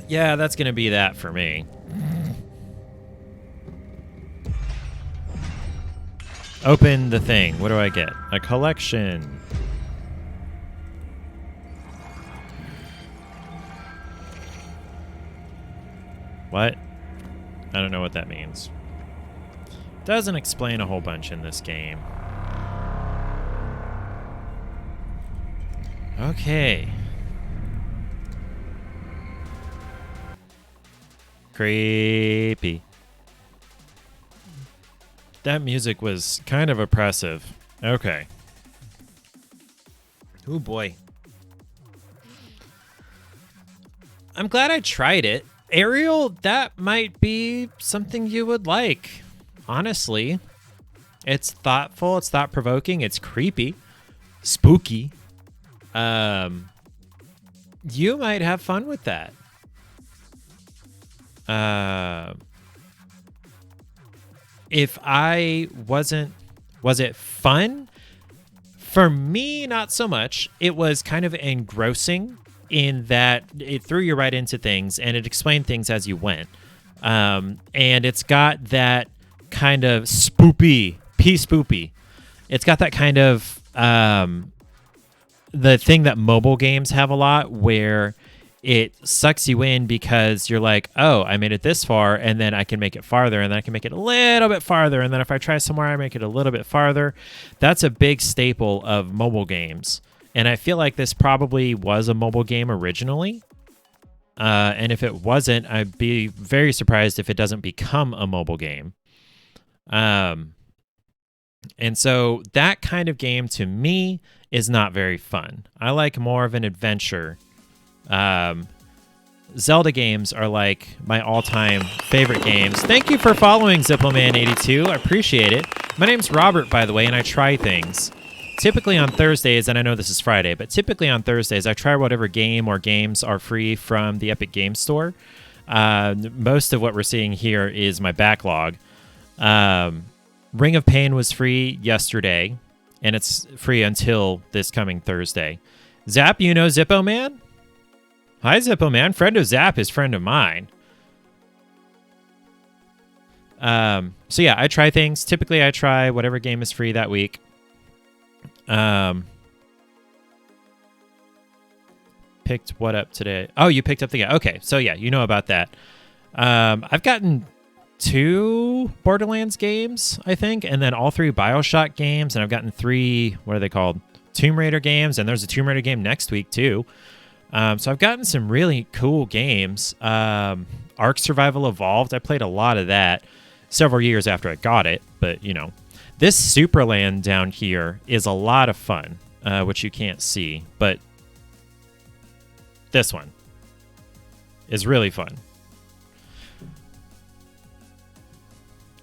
Speaker 1: Yeah, that's going to be that for me. Open the thing. What do I get? A collection. What? I don't know what that means. Doesn't explain a whole bunch in this game. Okay. Creepy. That music was kind of oppressive. Okay. Oh boy. I'm glad I tried it. Ariel, that might be something you would like. Honestly. It's thoughtful, it's thought-provoking, it's creepy. Spooky. You might have fun with that. If I wasn't... Was it fun? For me, not so much. It was kind of engrossing in that it threw you right into things and it explained things as you went. And it's got that kind of spoopy, P-spoopy. It's got that kind of... the thing that mobile games have a lot where it sucks you in because you're like, oh, I made it this far and then I can make it farther and then I can make it a little bit farther. And then if I try somewhere, I make it a little bit farther. That's a big staple of mobile games. And I feel like this probably was a mobile game originally. And if it wasn't, I'd be very surprised if it doesn't become a mobile game. And so that kind of game to me is not very fun. I like more of an adventure. Zelda games are like my all-time favorite games. Thank you for following Ziploman82. I appreciate it. My name's Robert, by the way, and I try things. Typically on Thursdays, and I know this is Friday, but typically on Thursdays, I try whatever game or games are free from the Epic Games Store. Most of what we're seeing here is my backlog. Ring of Pain was free yesterday, and it's free until this coming Thursday. Zap, you know Zippo Man? Hi, Zippo Man. Friend of Zap is friend of mine. So yeah, I try things. Typically, I try whatever game is free that week. Picked what up today? Oh, you picked up the game. Okay, so yeah, you know about that. I've gotten 2 Borderlands games, I think, and then all 3 BioShock games, and I've gotten 3, what are they called? Tomb Raider games, and there's a Tomb Raider game next week, too. So I've gotten some really cool games. Ark Survival Evolved, I played a lot of that several years after I got it, but, you know. This Superland down here is a lot of fun, which you can't see, but this one is really fun.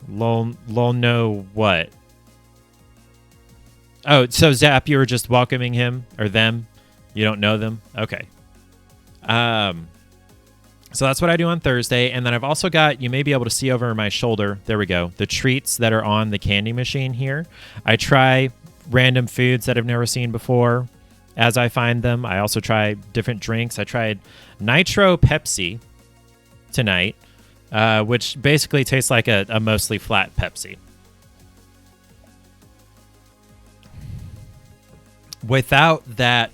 Speaker 1: Lol know what? Oh, so Zap, you were just welcoming him or them? You don't know them? Okay. So that's what I do on Thursday, and then I've also got, you may be able to see over my shoulder, there we go, the treats that are on the candy machine here. I try random foods that I've never seen before as I find them. I also try different drinks. I tried Nitro Pepsi tonight, which basically tastes like a mostly flat Pepsi. Without that,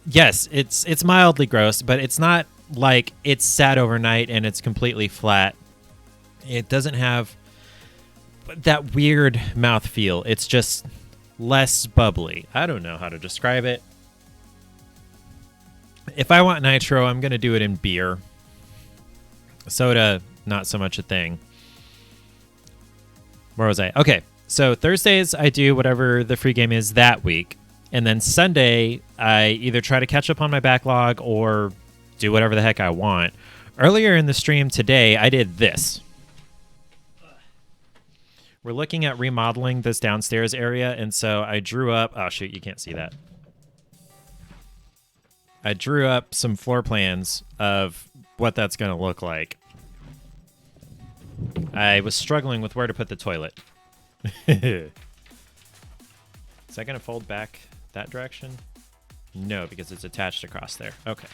Speaker 1: yes, it's mildly gross, but it's not like it's sat overnight and it's completely flat. It doesn't have that weird mouthfeel. It's just less bubbly. I don't know how to describe it. If I want nitro, I'm going to do it in beer. Soda, not so much a thing. Where was I? Okay, so Thursdays I do whatever the free game is that week. And then Sunday, I either try to catch up on my backlog or do whatever the heck I want. Earlier in the stream today, I did this. We're looking at remodeling this downstairs area, and so I drew up... Oh, shoot, you can't see that. I drew up some floor plans of what that's going to look like. I was struggling with where to put the toilet. Is that going to fold back that direction? No, because it's attached across there. Okay.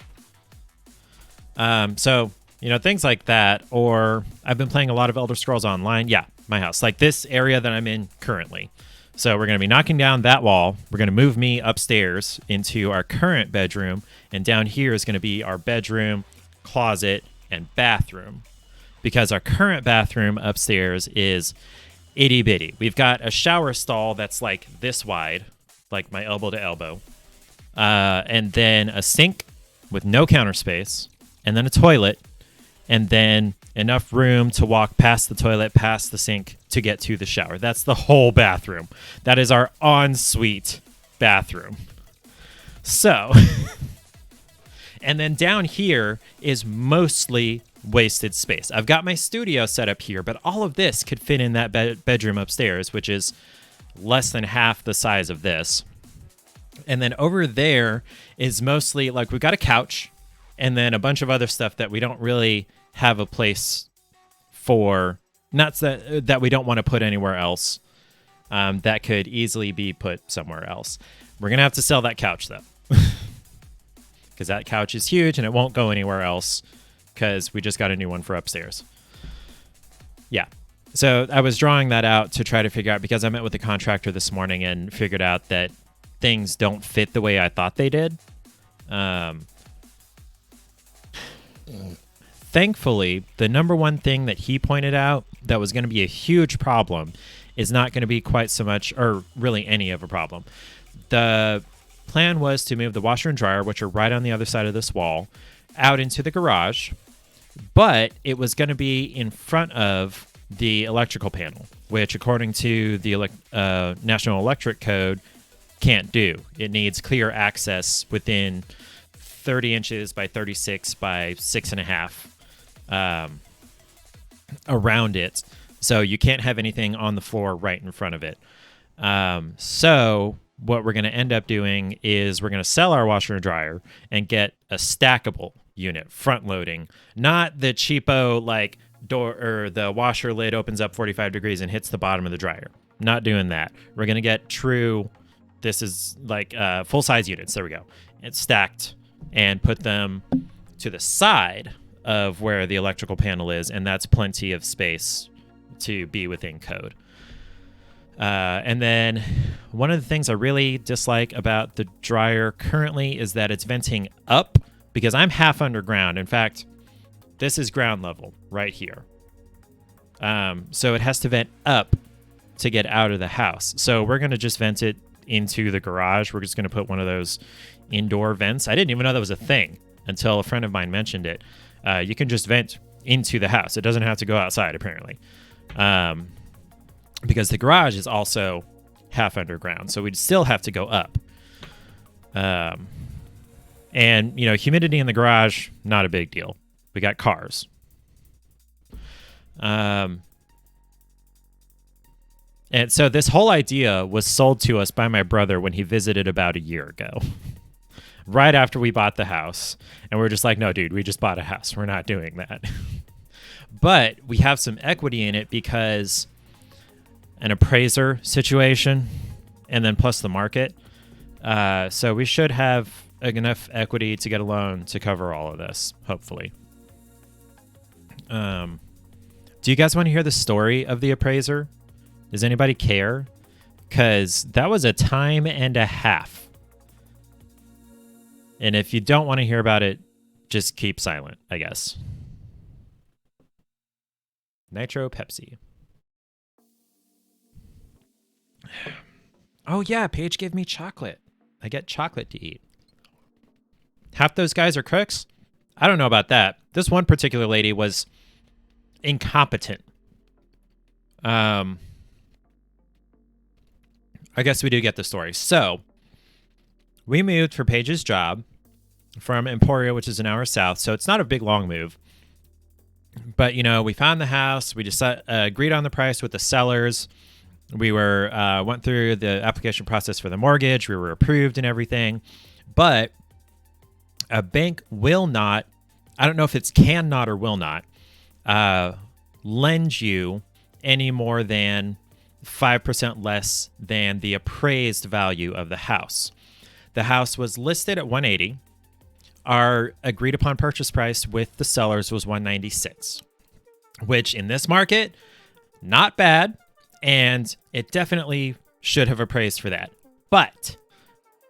Speaker 1: So, you know, things like that. Or I've been playing a lot of Elder Scrolls Online. Yeah, my house. Like this area that I'm in currently. So we're going to be knocking down that wall. We're going to move me upstairs into our current bedroom. And down here is going to be our bedroom, closet, and bathroom. Because our current bathroom upstairs is itty bitty. We've got a shower stall that's like this wide, like my elbow to elbow. And then a sink with no counter space. And then a toilet. And then enough room to walk past the toilet, past the sink to get to the shower. That's the whole bathroom. That is our ensuite bathroom. So, and then down here is mostly wasted space. I've got my studio set up here, but all of this could fit in that bedroom upstairs, which is less than half the size of this. And then over there is mostly like we've got a couch and then a bunch of other stuff that we don't really have a place for, not that we don't want to put anywhere else, that could easily be put somewhere else. We're going to have to sell that couch, though, because that couch is huge and it won't go anywhere else because we just got a new one for upstairs. Yeah. So I was drawing that out to try to figure out, because I met with the contractor this morning and figured out that things don't fit the way I thought they did. Thankfully, the number one thing that he pointed out that was going to be a huge problem is not going to be quite so much, or really any of a problem. The plan was to move the washer and dryer, which are right on the other side of this wall, out into the garage, but it was going to be in front of the electrical panel, which according to the National Electric Code can't do. It needs clear access within 30 inches by 36 by 6.5 around it. So you can't have anything on the floor right in front of it. So what we're going to end up doing is we're going to sell our washer and dryer and get a stackable unit, front loading, not the cheapo like door or the washer lid opens up 45 degrees and hits the bottom of the dryer. Not doing that. We're going to get true, this is like full size units. There we go. It's stacked and put them to the side of where the electrical panel is, and that's plenty of space to be within code. And then one of the things I really dislike about the dryer currently is that it's venting up, because I'm half underground. In fact, this is ground level right here. So it has to vent up to get out of the house. So we're going to just vent it into the garage. We're just going to put one of those indoor vents. I didn't even know that was a thing until a friend of mine mentioned it. You can just vent into the house. It doesn't have to go outside, apparently. Because the garage is also half underground, so we'd still have to go up. And, you know, humidity in the garage, not a big deal. We got cars. And so this whole idea was sold to us by my brother when he visited about a year ago. Right after we bought the house. And we're just like, no, dude, we just bought a house. We're not doing that. But we have some equity in it because an appraiser situation and then plus the market. So we should have enough equity to get a loan to cover all of this, hopefully. Do you guys want to hear the story of the appraiser? Does anybody care? Because that was a time and a half. And if you don't want to hear about it, just keep silent, I guess. Nitro Pepsi. Oh, yeah, Paige gave me chocolate. I get chocolate to eat. Half those guys are crooks. I don't know about that. This one particular lady was incompetent. I guess we do get the story. So we moved for Paige's job from Emporia, which is an hour south. So it's not a big, long move. But, we found the house. We just agreed on the price with the sellers. We went through the application process for the mortgage. We were approved and everything. But a bank will not, I don't know if it's cannot or will not, lend you any more than 5% less than the appraised value of the house. The house was listed at 180. Our agreed upon purchase price with the sellers was 196, which in this market, not bad, and it definitely should have appraised for that. But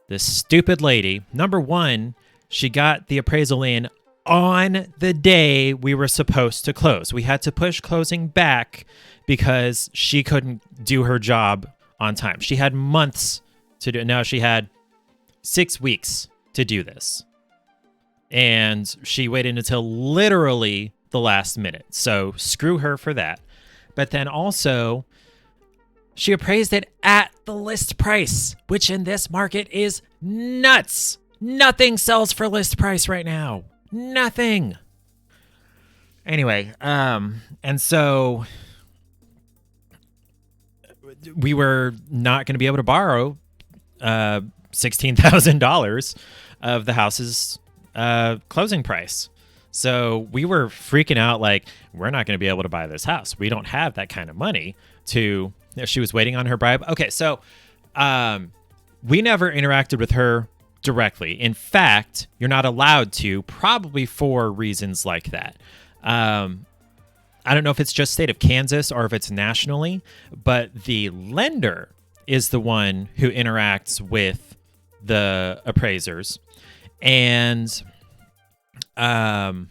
Speaker 1: this stupid lady, number one, she got the appraisal in on the day we were supposed to close. We had to push closing back because she couldn't do her job on time. She had months to do it. Now she had 6 weeks to do this. And she waited until literally the last minute. So screw her for that. But then also, she appraised it at the list price, which in this market is nuts. Nothing sells for list price right now. Nothing. Anyway, and so we were not going to be able to borrow $16,000 of the house's closing price. So we were freaking out like, we're not going to be able to buy this house. We don't have that kind of money to... She was waiting on her bribe. Okay, so we never interacted with her directly. In fact, you're not allowed to, probably for reasons like that. I don't know if it's just state of Kansas or if it's nationally, but the lender is the one who interacts with the appraisers. And the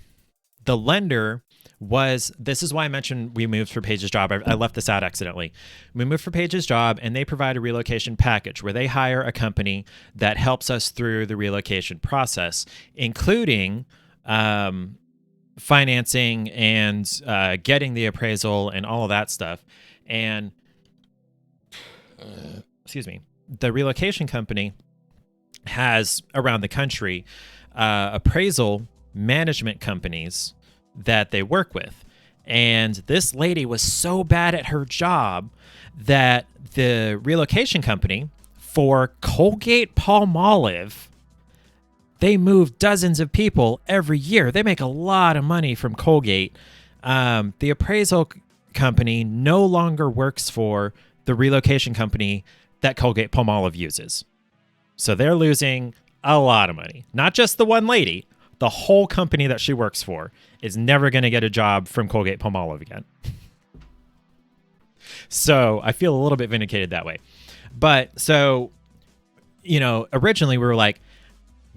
Speaker 1: lender was, this is why I mentioned we moved for Paige's job. I left this out accidentally. We moved for Paige's job, and they provide a relocation package where they hire a company that helps us through the relocation process, including financing and getting the appraisal and all of that stuff. And excuse me, the relocation company has around the country appraisal management companies that they work with. And this lady was so bad at her job that the relocation company for Colgate Palmolive, they move dozens of people every year. They make a lot of money from Colgate. The appraisal company no longer works for the relocation company that Colgate Palmolive uses. So they're losing a lot of money. Not just the one lady. The whole company that she works for is never going to get a job from Colgate Palmolive again. So I feel a little bit vindicated that way. But so, originally we were like,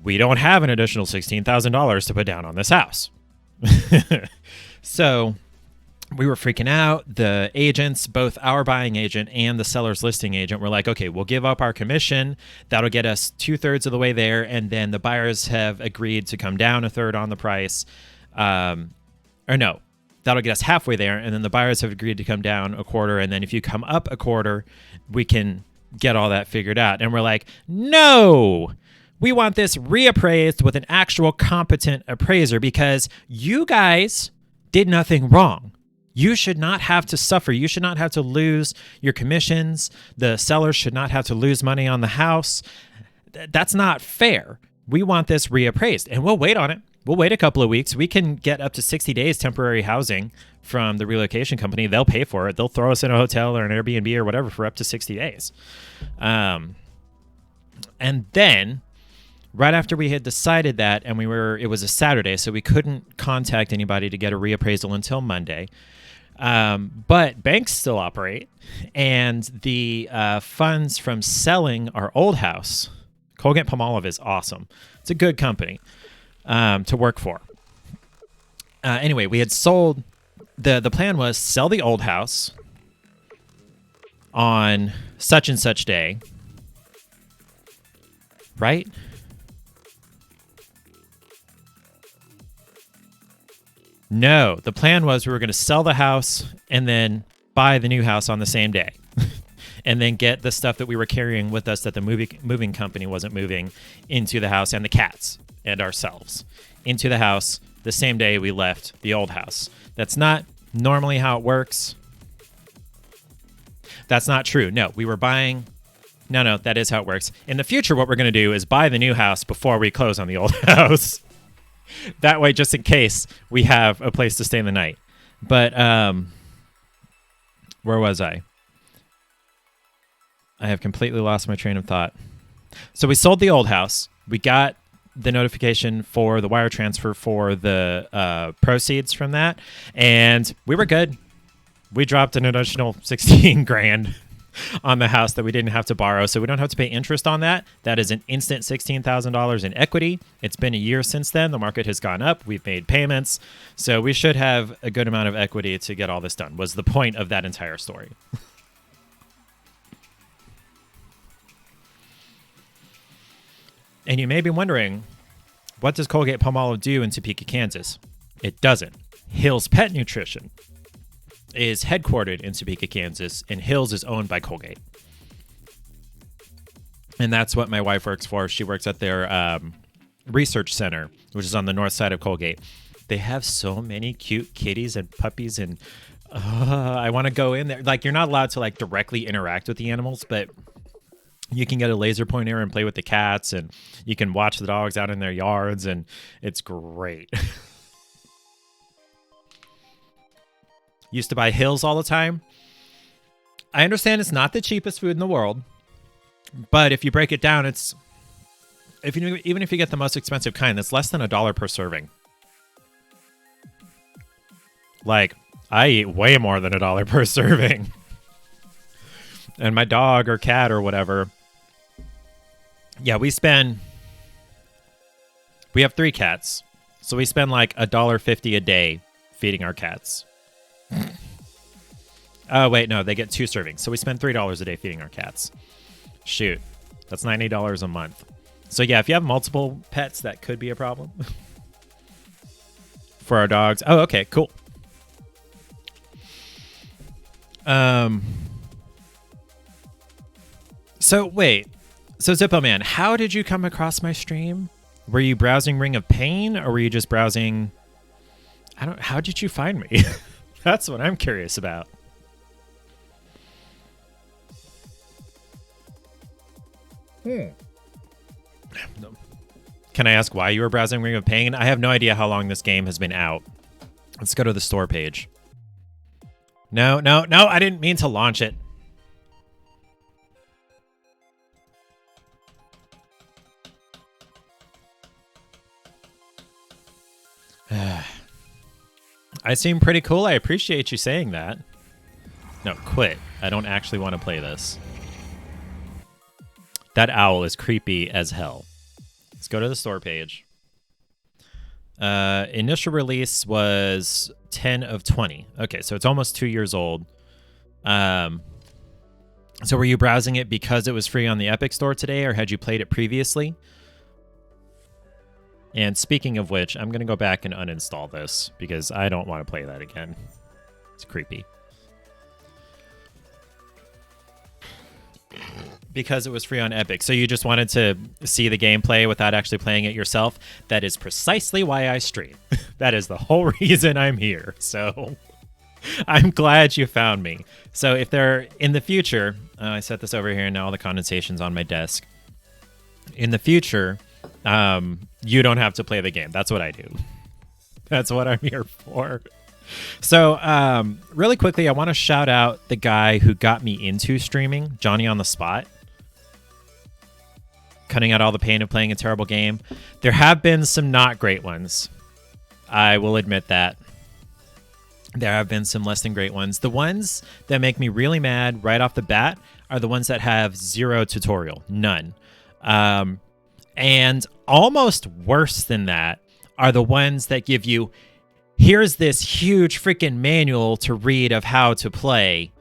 Speaker 1: we don't have an additional $16,000 to put down on this house. So we were freaking out. The agents, both our buying agent and the seller's listing agent, were like, okay, we'll give up our commission. That'll get us 2/3 of the way there. And then the buyers have agreed to come down 1/3 on the price. Or no, that'll get us halfway there. And then the buyers have agreed to come down 1/4. And then if you come up 1/4, we can get all that figured out. And we're like, no, we want this reappraised with an actual competent appraiser because you guys did nothing wrong. You should not have to suffer. You should not have to lose your commissions. The sellers should not have to lose money on the house. That's not fair. We want this reappraised, and we'll wait on it. We'll wait a couple of weeks. We can get up to 60 days temporary housing from the relocation company. They'll pay for it. They'll throw us in a hotel or an Airbnb or whatever for up to 60 days. And then right after we had decided that, and it was a Saturday, so we couldn't contact anybody to get a reappraisal until Monday. But banks still operate, and the funds from selling our old house, Colgate Palmolive is awesome. It's a good company to work for. Anyway, we had sold, the plan was sell the old house on such and such day, right? No, the plan was we were going to sell the house and then buy the new house on the same day. And then get the stuff that we were carrying with us that the moving company wasn't moving into the house, and the cats and ourselves into the house the same day we left the old house. That's not normally how it works. That's not true. No, we were buying. No, that is how it works. In the future, what we're going to do is buy the new house before we close on the old house. That way, just in case, we have a place to stay in the night. But where was I? I have completely lost my train of thought. So we sold the old house. We got the notification for the wire transfer for the proceeds from that, and we were good. We dropped an additional 16 grand on the house that we didn't have to borrow, so we don't have to pay interest on that. That is an instant $16,000 in equity. It's been a year since then. The market has gone up. We've made payments, so we should have a good amount of equity to get all this done, was the point of that entire story. And you may be wondering, what does Colgate Palmolive do in Topeka, Kansas? It doesn't. Hill's Pet Nutrition is headquartered in Topeka, Kansas, and Hill's is owned by Colgate. And that's what my wife works for. She works at their research center, which is on the north side of Colgate. They have so many cute kitties and puppies, and I want to go in there. Like, you're not allowed to like directly interact with the animals, but you can get a laser pointer and play with the cats, and you can watch the dogs out in their yards, and it's great. Used to buy Hills all the time. I understand it's not the cheapest food in the world, but if you break it down, it's even if you get the most expensive kind, that's less than $1 per serving. Like, I eat way more than $1 per serving. And my dog or cat or whatever. Yeah, we have 3 cats. So we spend like $1.50 a day feeding our cats. Oh, wait, no, they get 2 servings. So we spend $3 a day feeding our cats. Shoot, that's $90 a month. So yeah, if you have multiple pets, that could be a problem. For our dogs. Oh, okay, cool. So wait, so Zippo Man, how did you come across my stream? Were you browsing Ring of Pain, or were you just browsing? How did you find me? That's what I'm curious about. Can I ask why you were browsing Ring of Pain? I have no idea how long this game has been out. Let's go to the store page. No, I didn't mean to launch it. I seem pretty cool. I appreciate you saying that. No, quit. I don't actually want to play this. That owl is creepy as hell. Let's go to the store page. Initial release was 10 of 20. Okay, so it's almost 2 years old. So were you browsing it because it was free on the Epic Store today, or had you played it previously? And speaking of which, I'm going to go back and uninstall this because I don't want to play that again. It's creepy. Because it was free on Epic. So you just wanted to see the gameplay without actually playing it yourself? That is precisely why I stream. That is the whole reason I'm here. So I'm glad you found me. So if they're in the future, I set this over here and now all the condensation's on my desk. In the future, you don't have to play the game. That's what I do. That's what I'm here for. So really quickly, I want to shout out the guy who got me into streaming, Johnny on the Spot. Cutting out all the pain of playing a terrible game. There have been some not great ones. I will admit that. There have been some less than great ones. The ones that make me really mad right off the bat are the ones that have zero tutorial. None. And almost worse than that are the ones that give you, here's this huge freaking manual to read of how to play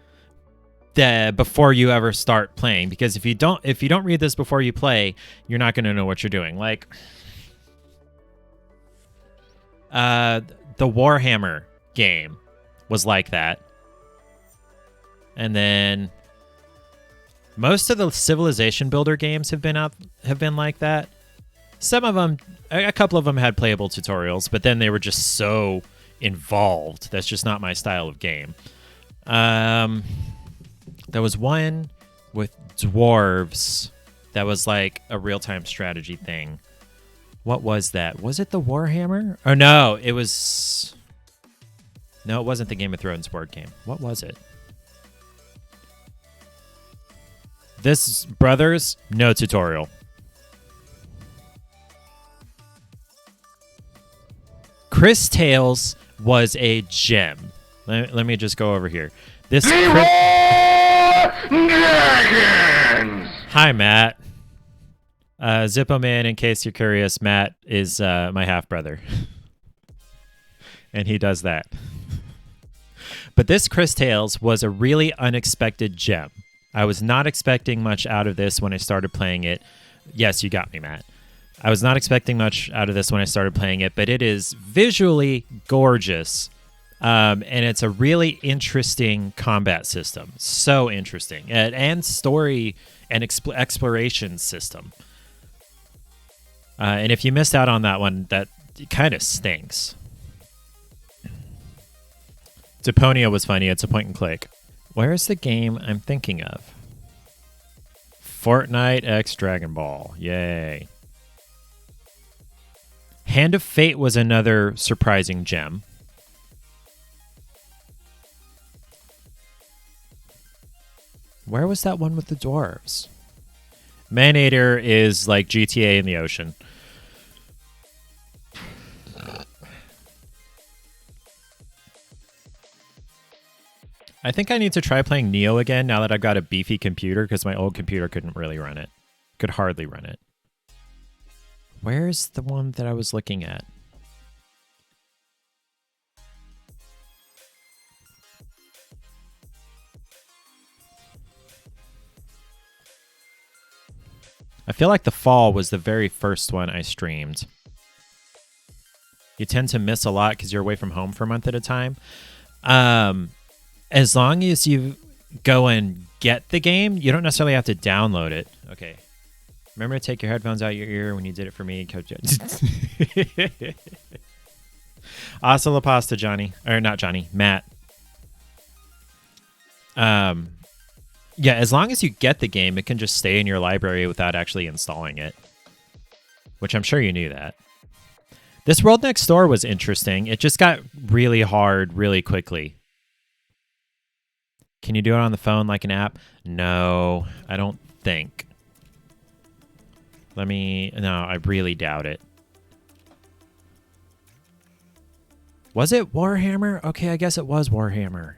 Speaker 1: before you ever start playing. Because if you don't read this before you play, you're not going to know what you're doing. Like, the The Warhammer game was like that. And then most of the Civilization Builder games have been like that. Some of them, a couple of them had playable tutorials, but then they were just so involved. That's just not my style of game. There was one with dwarves that was like a real-time strategy thing. What was that? Was it the Warhammer? Oh, no, it was... No, it wasn't the Game of Thrones board game. What was it? This, brothers, no tutorial. Chris Tales was a gem. Let me just go over here. This. Hi, Matt. Zippo Man, in case you're curious, Matt is my half brother. And he does that. But this Chris Tales was a really unexpected gem. I was not expecting much out of this when I started playing it. Yes, you got me, Matt. I was not expecting much out of this when I started playing it, but it is visually gorgeous. And it's a really interesting combat system. So interesting. And story and exploration system. And if you missed out on that one, that kind of stinks. Deponia was funny. It's a point and click. Where is the game I'm thinking of? Fortnite X Dragon Ball. Yay. Hand of Fate was another surprising gem. Where was that one with the dwarves? Manator is like GTA in the ocean. I think I need to try playing Neo again now that I've got a beefy computer because my old computer couldn't really run it. Could hardly run it. Where's the one that I was looking at? I feel like The Fall was the very first one I streamed. You tend to miss a lot because you're away from home for a month at a time. As long as you go and get the game, you don't necessarily have to download it. Okay. Remember to take your headphones out your ear when you did it for me, Coach. Hasta la pasta, Johnny. Or not Johnny, Matt. Yeah, as long as you get the game, it can just stay in your library without actually installing it. Which I'm sure you knew that. This World Next Door was interesting. It just got really hard really quickly. Can you do it on the phone like an app? No, I don't think. No, I really doubt it. Was it Warhammer? Okay, I guess it was Warhammer.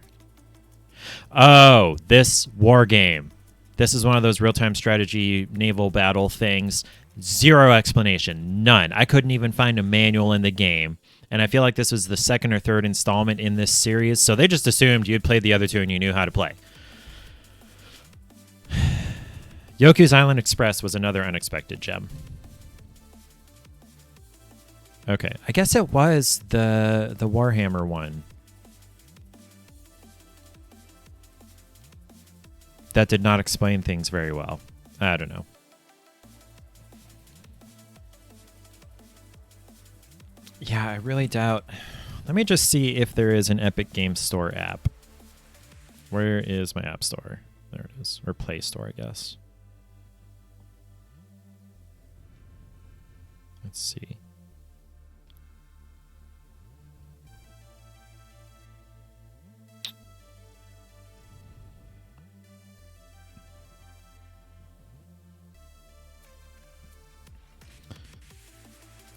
Speaker 1: Oh, this war game. This is one of those real-time strategy naval battle things. Zero explanation. None. I couldn't even find a manual in the game. And I feel like this was the second or third installment in this series, so they just assumed you'd played the other two and you knew how to play. Yoku's Island Express was another unexpected gem. Okay, I guess it was the Warhammer one. That did not explain things very well. I don't know. Yeah, I really doubt. Let me just see if there is an Epic Games Store app. Where is my app store? There it is. Or Play Store, I guess. Let's see.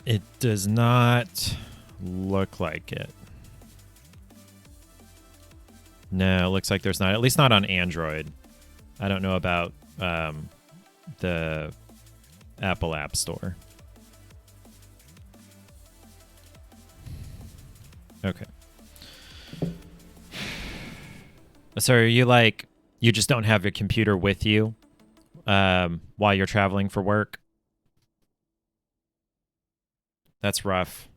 Speaker 1: It does not look like it. No, it looks like there's not. At least not on Android. I don't know about the Apple App Store. Okay. So are you like, you just don't have your computer with you while you're traveling for work? That's rough.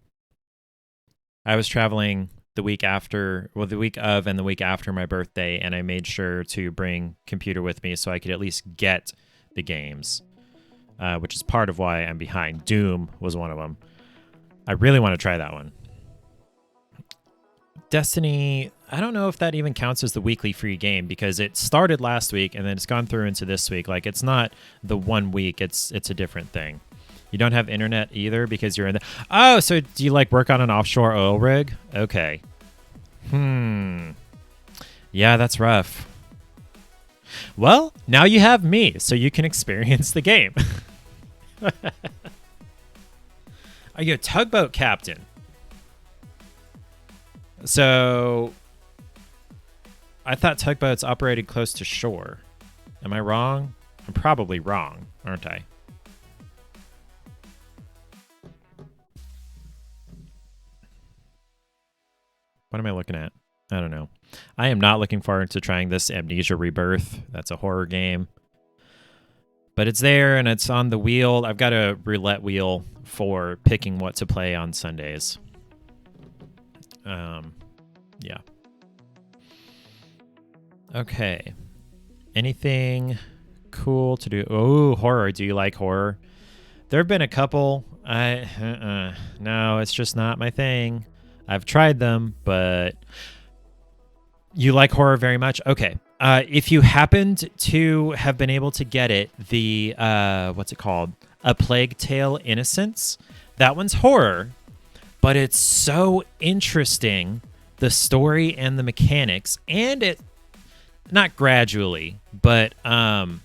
Speaker 1: I was traveling the week after, well, the week of and the week after my birthday, and I made sure to bring computer with me so I could at least get the games, which is part of why I'm behind. Doom was one of them. I really want to try that one. Destiny, I don't know if that even counts as the weekly free game because it started last week and then it's gone through into this week. Like, it's not the 1 week, it's a different thing. You don't have internet either because you're in the... Oh, so do you like work on an offshore oil rig? Okay. Yeah, that's rough. Well, now you have me, so you can experience the game. Are you a tugboat captain? So, I thought tugboats operated close to shore. Am I wrong? I'm probably wrong, aren't I? What am I looking at? I don't know. I am not looking forward to trying this Amnesia Rebirth. That's a horror game. But it's there and it's on the wheel. I've got a roulette wheel for picking what to play on Sundays. Yeah. Okay. Anything cool to do? Oh, horror. Do you like horror? There have been a couple. No, it's just not my thing. I've tried them, but you like horror very much? Okay. If you happened to have been able to get it, the, what's it called? A Plague Tale Innocence. That one's horror, but it's so interesting, the story and the mechanics, and it, not gradually, but the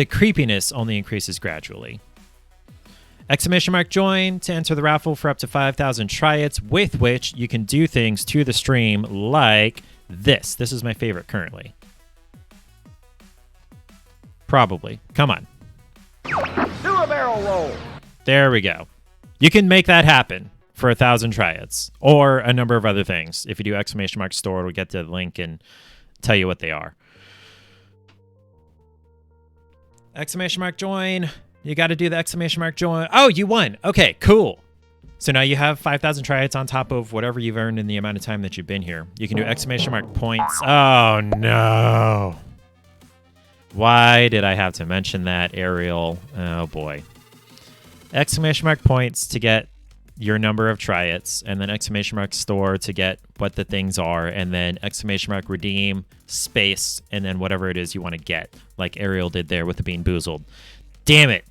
Speaker 1: creepiness only increases gradually. Exclamation mark join to enter the raffle for up to 5,000 triads, with which you can do things to the stream like this. This is my favorite currently. Probably. Come on.
Speaker 4: Do a barrel roll.
Speaker 1: There we go. You can make that happen for 1,000 triads or a number of other things. If you do exclamation mark store, it'll get to the link and tell you what they are. Exclamation mark join. You got to do the exclamation mark join. Oh, you won. Okay, cool. So now you have 5,000 triads on top of whatever you've earned in the amount of time that you've been here. You can do exclamation mark points. Oh, no. Why did I have to mention that, Ariel? Oh, boy. Exclamation mark points to get your number of triads, and then exclamation mark store to get what the things are, and then exclamation mark redeem, space, and then whatever it is you want to get, like Ariel did there with the Bean Boozled. Damn it.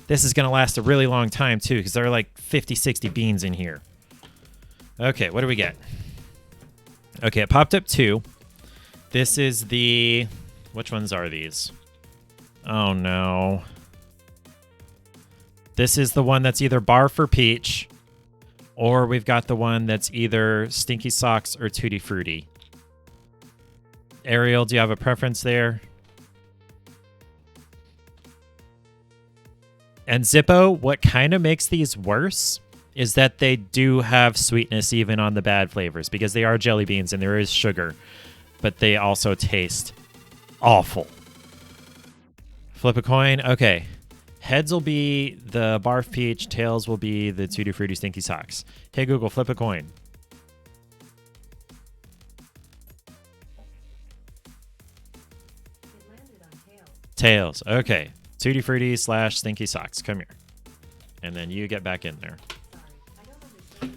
Speaker 1: This is going to last a really long time, too, because there are like 50, 60 beans in here. Okay, what do we get? Okay, it popped up 2. This is the... Which ones are these? Oh, no. This is the one that's either Barf or Peach, or we've got the one that's either Stinky Socks or Tutti Frutti. Ariel, do you have a preference there? And Zippo, what kind of makes these worse is that they do have sweetness even on the bad flavors because they are jelly beans and there is sugar, but they also taste awful. Flip a coin. Okay. Heads will be the Barf Peach. Tails will be the Tutti Frutti Stinky Socks. Hey, Google, flip a coin.
Speaker 3: It landed on tails.
Speaker 1: Tails. Okay. Tutti Frutti / Stinky Socks. Come here. And then you get back in there.
Speaker 3: Sorry, I don't understand.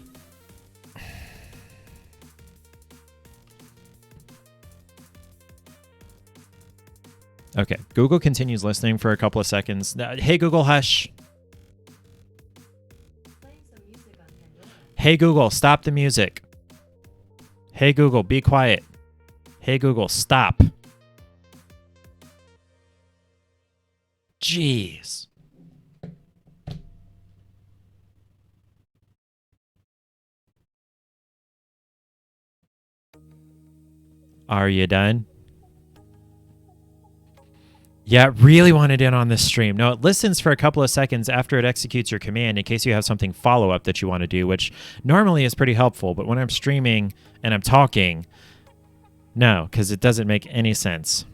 Speaker 1: Okay. Google continues listening for a couple of seconds. Hey, Google, hush.
Speaker 3: Playing some music on Pandora.
Speaker 1: Hey, Google, stop the music. Hey, Google, be quiet. Hey, Google, stop. Jeez. Are you done? Yeah, it really wanted in on this stream. No, it listens for a couple of seconds after it executes your command in case you have something follow-up that you want to do, which normally is pretty helpful. But when I'm streaming and I'm talking, no, because it doesn't make any sense.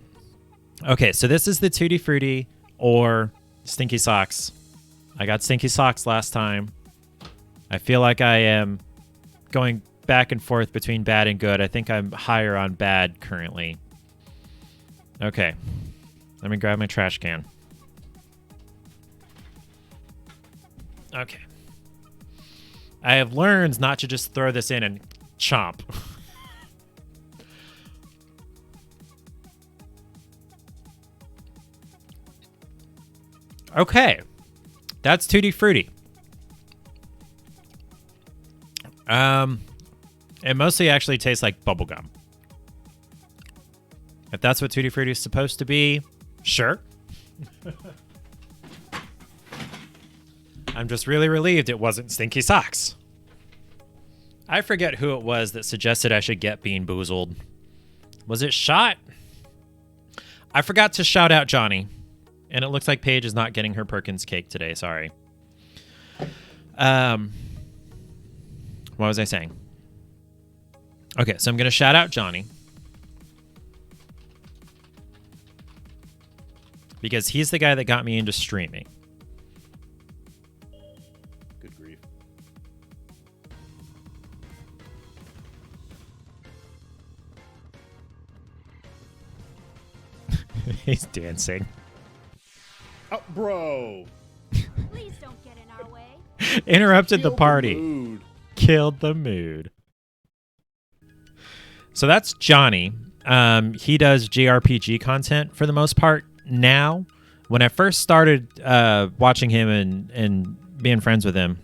Speaker 1: Okay, so this is the Tutti Frutti or Stinky Socks. I got Stinky Socks last time. I feel like I am going back and forth between bad and good. I think I'm higher on bad currently. Okay. Let me grab my trash can. Okay. I have learned not to just throw this in and chomp. Okay. That's Tutti Frutti. It mostly actually tastes like bubblegum. If that's what Tutti Frutti is supposed to be, sure. I'm just really relieved it wasn't Stinky Socks. I forget who it was that suggested I should get Bean Boozled. Was it Shot? I forgot to shout out Johnny. And it looks like Paige is not getting her Perkins cake today. Sorry. What was I saying? Okay, so I'm going to shout out Johnny. Because he's the guy that got me into streaming.
Speaker 5: Good grief.
Speaker 1: He's dancing.
Speaker 5: Oh, bro.
Speaker 6: Please don't get in our way.
Speaker 1: Interrupted the
Speaker 5: Killed
Speaker 1: party.
Speaker 5: mood.
Speaker 1: Killed the mood. So that's Johnny. He does JRPG content for the most part now. When I first started watching him and being friends with him,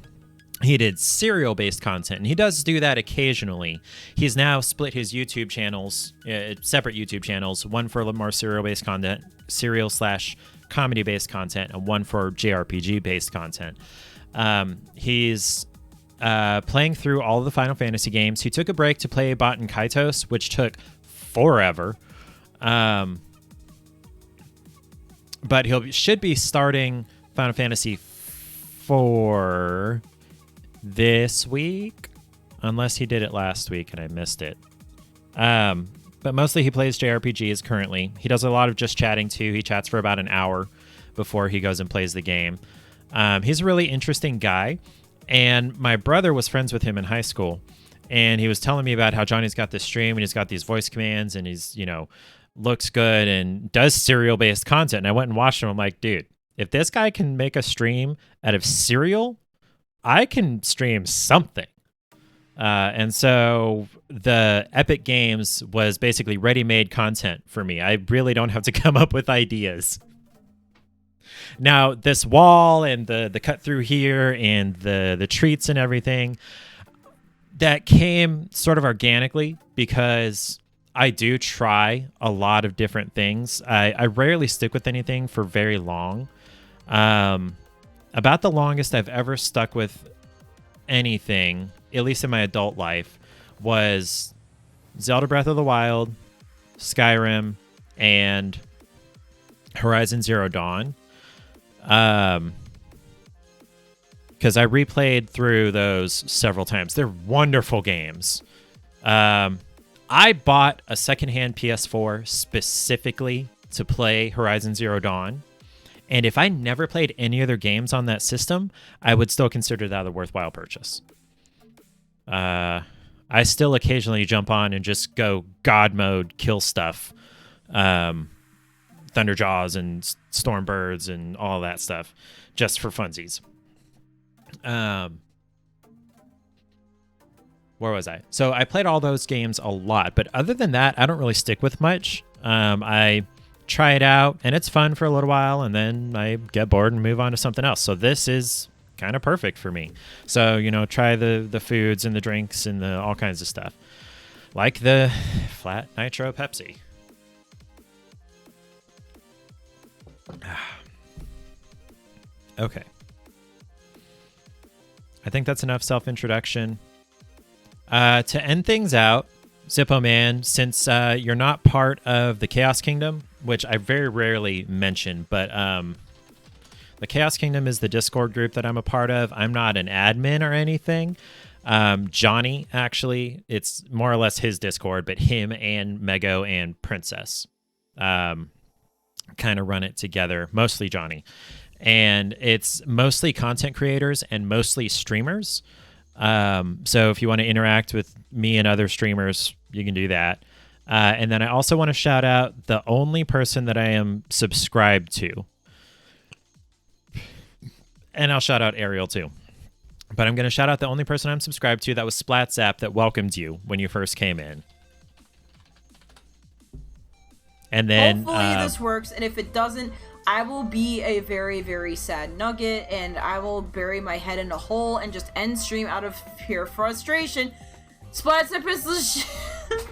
Speaker 1: he did serial-based content, and he does do that occasionally. He's now split his YouTube channels, separate YouTube channels, one for a little more serial-based content, serial/comedy-based content, and one for JRPG-based content. He's playing through all of the Final Fantasy games. He took a break to play Baten Kaitos, which took forever. But should be starting Final Fantasy 4 this week, unless he did it last week and I missed it. But mostly he plays JRPGs currently. He does a lot of just chatting too. He chats for about an hour before he goes and plays the game. He's a really interesting guy. And my brother was friends with him in high school. And he was telling me about how Johnny's got this stream and he's got these voice commands and he's, looks good and does serial-based content. And I went and watched him. I'm like, dude, if this guy can make a stream out of cereal, I can stream something. And so the Epic Games was basically ready-made content for me. I really don't have to come up with ideas. Now, this wall and the cut through here and the treats and everything, that came sort of organically because I do try a lot of different things. I rarely stick with anything for very long. About the longest I've ever stuck with anything, at least in my adult life, was Zelda Breath of the Wild, Skyrim, and Horizon Zero Dawn. Because I replayed through those several times. They're wonderful games. I bought a secondhand PS4 specifically to play Horizon Zero Dawn. And if I never played any other games on that system, I would still consider that a worthwhile purchase. I still occasionally jump on and just go God mode, kill stuff. Thunderjaws and Stormbirds and all that stuff just for funsies. Where was I? So I played all those games a lot, but other than that, I don't really stick with much. I try it out and it's fun for a little while and then I get bored and move on to something else. So this is kind of perfect for me. So, try the foods and the drinks and all kinds of stuff. Like the Flat Nitro Pepsi. Okay. I think that's enough self-introduction. To end things out, Zippo Man, since you're not part of the Chaos Kingdom, which I very rarely mention, but the Chaos Kingdom is the Discord group that I'm a part of. I'm not an admin or anything. Johnny, actually, it's more or less his Discord, but him and Mego and Princess kind of run it together, mostly Johnny. And it's mostly content creators and mostly streamers. So if you want to interact with me and other streamers, you can do that. And then I also want to shout out the only person that I am subscribed to. And I'll shout out Ariel too. But I'm going to shout out the only person I'm subscribed to. That was SplatZap that welcomed you when you first came in. And then
Speaker 7: hopefully this works, and if it doesn't, I will be a very, very sad nugget, and I will bury my head in a hole and just end stream out of pure frustration. SplatZap is the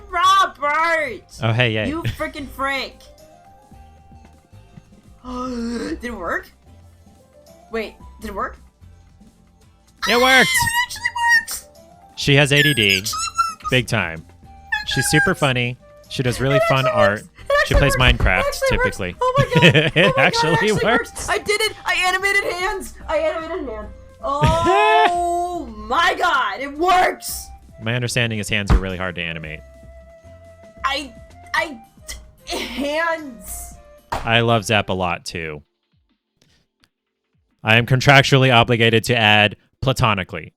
Speaker 7: Robert!
Speaker 1: Oh, hey, yay.
Speaker 7: You freaking freak. Did it work? Wait, did it work?
Speaker 1: It worked!
Speaker 7: It actually works!
Speaker 1: She has ADD. Big time. She's super funny. She does really fun art. She plays Minecraft, typically.
Speaker 7: Works. Oh my god!
Speaker 1: It actually works.
Speaker 7: I did it! I animated hands! Oh my god! It works!
Speaker 1: My understanding is hands are really hard to animate.
Speaker 7: Hands!
Speaker 1: I love Zap a lot, too. I am contractually obligated to add platonically.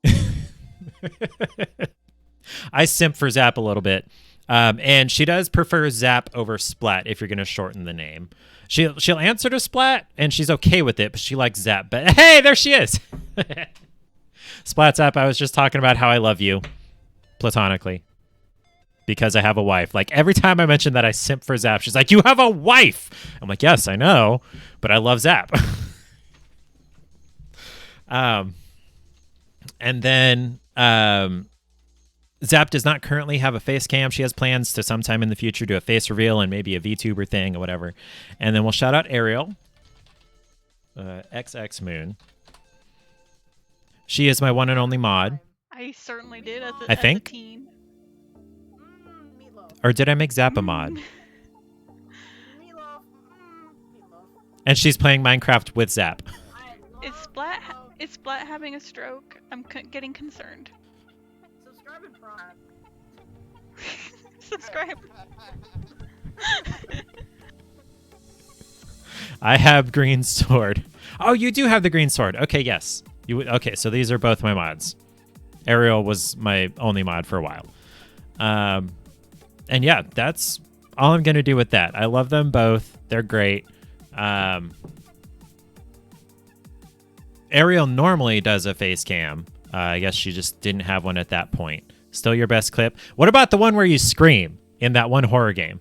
Speaker 1: I simp for Zap a little bit. And she does prefer Zap over Splat if you're going to shorten the name. She'll answer to Splat, and she's okay with it, but she likes Zap. But hey, there she is. Splat Zap, I was just talking about how I love you platonically because I have a wife. Like, every time I mention that I simp for Zap, she's like, you have a wife. I'm like, yes, I know, but I love Zap. And then Zap does not currently have a face cam. She has plans to sometime in the future do a face reveal and maybe a VTuber thing or whatever. And then we'll shout out Ariel, XX Moon. She is my one and only mod.
Speaker 8: I certainly did as
Speaker 1: I think.
Speaker 8: a teen.
Speaker 1: Or did I make Zap a mod? And she's playing Minecraft with Zap.
Speaker 8: Is Splat having a stroke? I'm getting concerned.
Speaker 7: Subscribe and prime.
Speaker 8: Subscribe.
Speaker 1: I have green sword. Oh, you do have the green sword. Okay, yes. Okay, so these are both my mods. Ariel was my only mod for a while. And yeah, that's all I'm going to do with that. I love them both. They're great. Ariel normally does a face cam. I guess she just didn't have one at that point. Still your best clip. What about the one where you scream in that one horror game?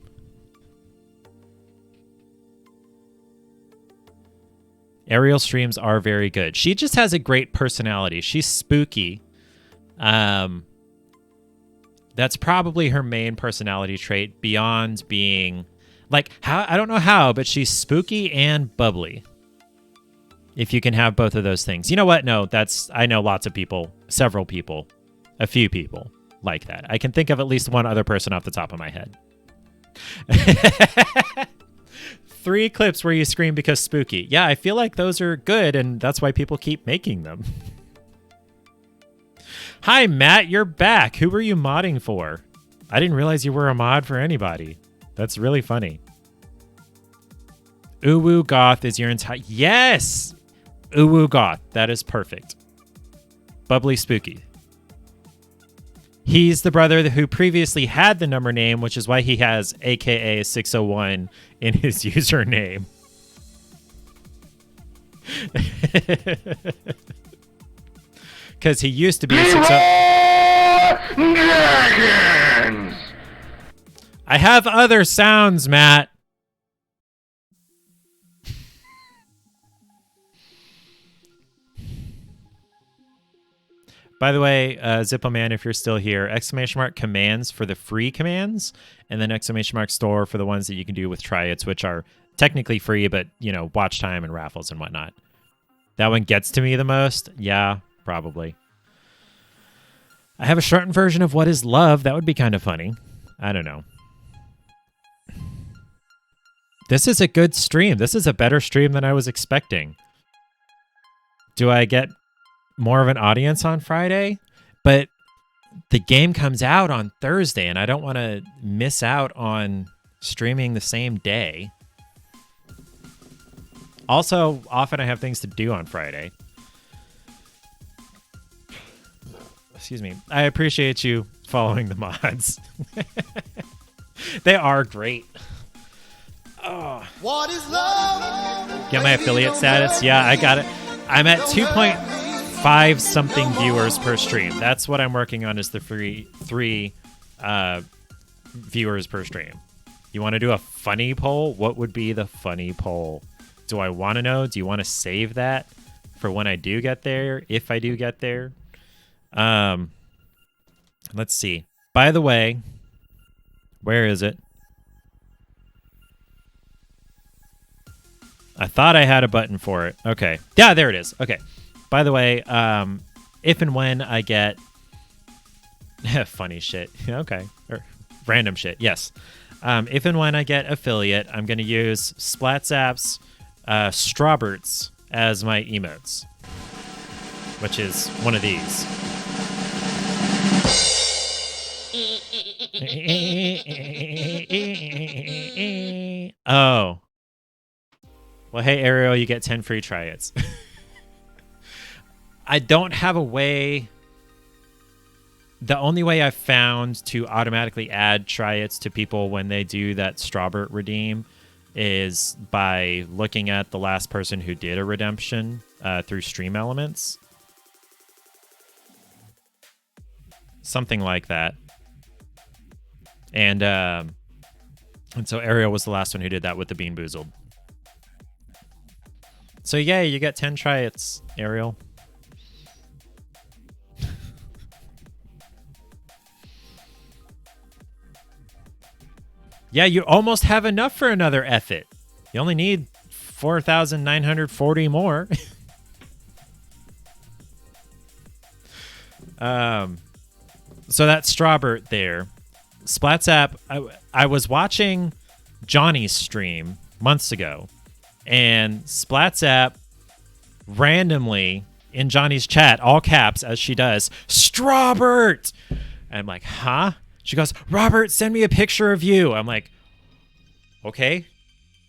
Speaker 1: Ariel streams are very good. She just has a great personality. She's spooky. That's probably her main personality trait beyond being like, how, I don't know how, but she's spooky and bubbly. If you can have both of those things. You know what? No, I know lots of people, several people, a few people like that. I can think of at least one other person off the top of my head. 3 clips where you scream because spooky. Yeah, I feel like those are good, and that's why people keep making them. Hi, Matt, you're back. Who were you modding for? I didn't realize you were a mod for anybody. That's really funny. Uwu Goth is your entire... Yes! Uwu Goth. That is perfect. Bubbly Spooky. He's the brother who previously had the number name, which is why he has AKA 601 in his username. Because he used to be a 601. Dragons! I have other sounds, Matt. By the way, Zippoman, if you're still here, ! commands for the free commands, and then ! store for the ones that you can do with triads, which are technically free, but, you know, watch time and raffles and whatnot. That one gets to me the most. Yeah, probably. I have a shortened version of What is Love. That would be kind of funny. I don't know. This is a good stream. This is a better stream than I was expecting. Do I get more of an audience on Friday? But the game comes out on Thursday, and I don't want to miss out on streaming the same day. Also, often I have things to do on Friday. excuse me. I appreciate you following the mods. They are great. Oh.
Speaker 9: What is love?
Speaker 1: Get my affiliate status? Yeah, I got it. I'm at 2.5 something viewers per stream. That's what I'm working on, is the three viewers per stream. You want to do a funny poll? What would be the funny poll? Do I want to know? Do you want to save that for when I do get there? If I do get there? Let's see. By the way, where is it? I thought I had a button for it. Okay. Yeah, there it is. Okay. By the way, if and when I get funny shit. Okay. Or random shit. Yes. If and when I get affiliate, I'm going to use SplatZap's Strawberts as my emotes, which is one of these. Oh. Well, hey, Ariel, you get 10 free try-its. I don't have a way. The only way I've found to automatically add try-its to people when they do that Strawbert redeem is by looking at the last person who did a redemption through Stream Elements. Something like that. And so Ariel was the last one who did that with the Bean Boozled. So yeah, you get 10 try-its, Ariel. Yeah, you almost have enough for another effort. You only need 4,940 more. So that's Strawbert there. SplatZap, I was watching Johnny's stream months ago, and SplatZap randomly in Johnny's chat, all caps as she does, Strawbert! And I'm like, huh? She goes, Robert, send me a picture of you. I'm like, okay,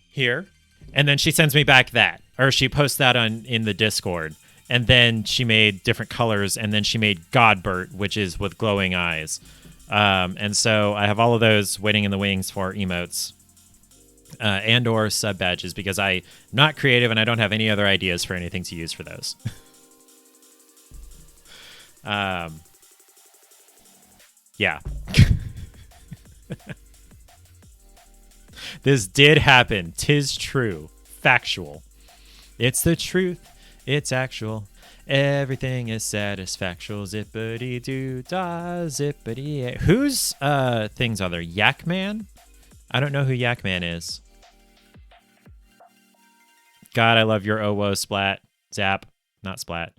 Speaker 1: here. And then she sends me back that, or she posts that in the Discord. And then she made different colors, and then she made Godbert, which is with glowing eyes. And so I have all of those waiting in the wings for emotes and or sub badges, because I'm not creative and I don't have any other ideas for anything to use for those. Yeah. This did happen. 'Tis true. Factual. It's the truth. It's actual. Everything is satisfactual. Zippity doo dah, zippity. Whose things are there? Yak Man? I don't know who Yak Man is. God, I love your OWO Splat. Zap. Not Splat.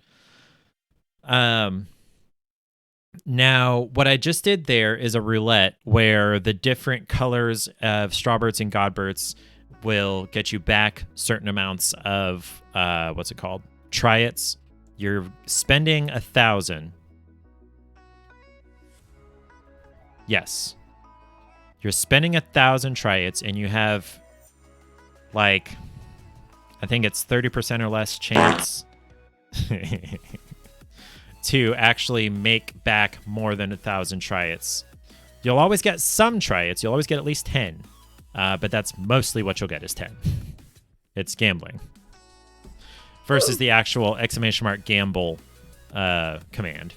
Speaker 1: Now, what I just did there is a roulette where the different colors of Strawberts and Godberts will get you back certain amounts of, what's it called? Try-its. You're spending 1,000. Yes. You're spending 1,000 try-its, and you have, like, I think it's 30% or less chance to actually make back more than 1,000 try-its. You'll always get some try-its. You'll always get at least 10. But that's mostly what you'll get is 10. It's gambling. Versus the actual ! Gamble command.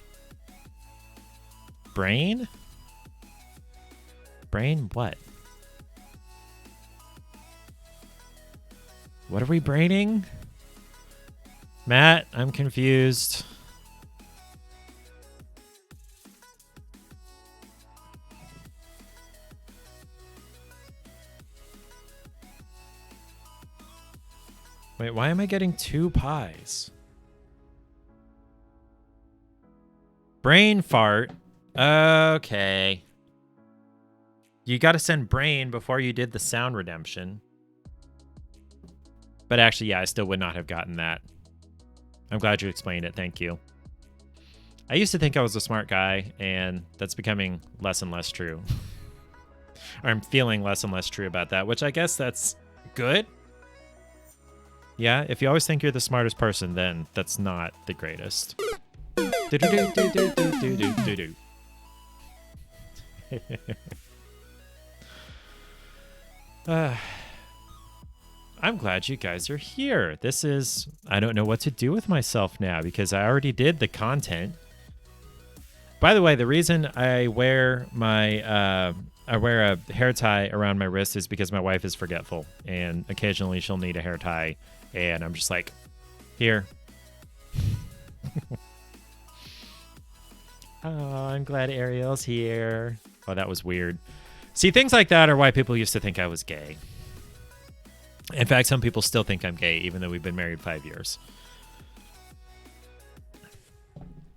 Speaker 1: Brain? Brain what? What are we braining? Matt, I'm confused. Wait, why am I getting 2 pies? Brain fart. Okay. You got to send brain before you did the sound redemption. But actually, yeah, I still would not have gotten that. I'm glad you explained it. Thank you. I used to think I was a smart guy, and that's becoming less and less true. Or I'm feeling less and less true about that, which I guess that's good. Yeah, if you always think you're the smartest person, then that's not the greatest. Do-do-do-do-do-do-do-do-do. I'm glad you guys are here. I don't know what to do with myself now because I already did the content. By the way, the reason I wear a hair tie around my wrist is because my wife is forgetful, and occasionally she'll need a hair tie, and I'm just like, here. Oh, I'm glad Ariel's here. Oh, that was weird. See, things like that are why people used to think I was gay. In fact, some people still think I'm gay, even though we've been married 5 years.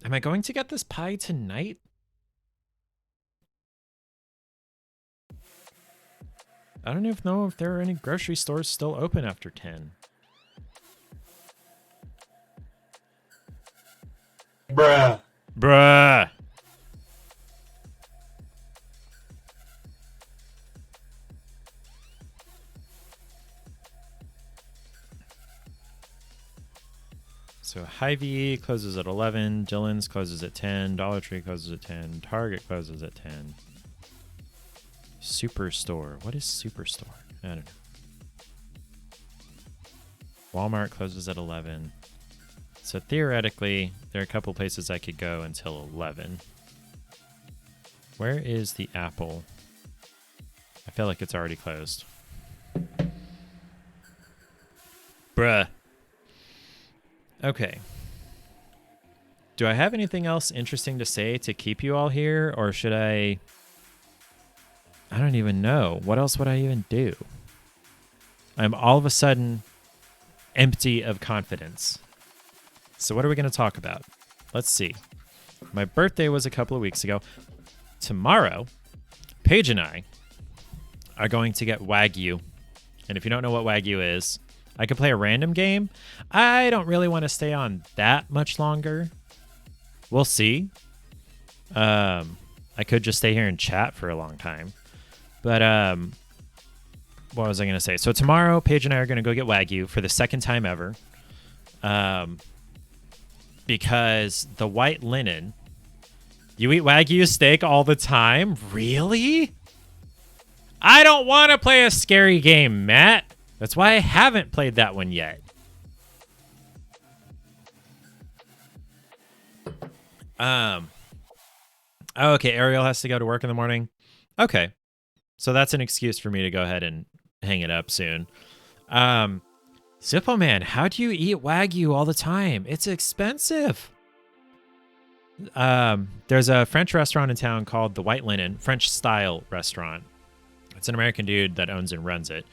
Speaker 1: Am I going to get this pie tonight? I don't even know if there are any grocery stores still open after 10.
Speaker 9: Bruh.
Speaker 1: Bruh. So Hy-Vee closes at 11, Dillon's closes at 10, Dollar Tree closes at 10, Target closes at 10. Superstore. What is Superstore? I don't know. Walmart closes at 11. So theoretically, there are a couple places I could go until 11. Where is the Apple? I feel like it's already closed. Bruh. Okay. Do I have anything else interesting to say to keep you all here, or should I don't even know. What else would I even do? I'm all of a sudden empty of confidence. So what are we going to talk about? Let's see. My birthday was a couple of weeks ago. Tomorrow, Paige and I are going to get Wagyu. And if you don't know what Wagyu is, I could play a random game. I don't really want to stay on that much longer. We'll see. I could just stay here and chat for a long time. But what was I going to say? So tomorrow, Paige and I are going to go get Wagyu for the second time ever. Because the white linen... You eat Wagyu steak all the time? Really? I don't want to play a scary game, Matt. That's why I haven't played that one yet. Okay, Ariel has to go to work in the morning. Okay. So that's an excuse for me to go ahead and hang it up soon. Zippo Man, how do you eat Wagyu all the time? It's expensive. There's a French restaurant in town called the White Linen, French style restaurant. It's an American dude that owns and runs it.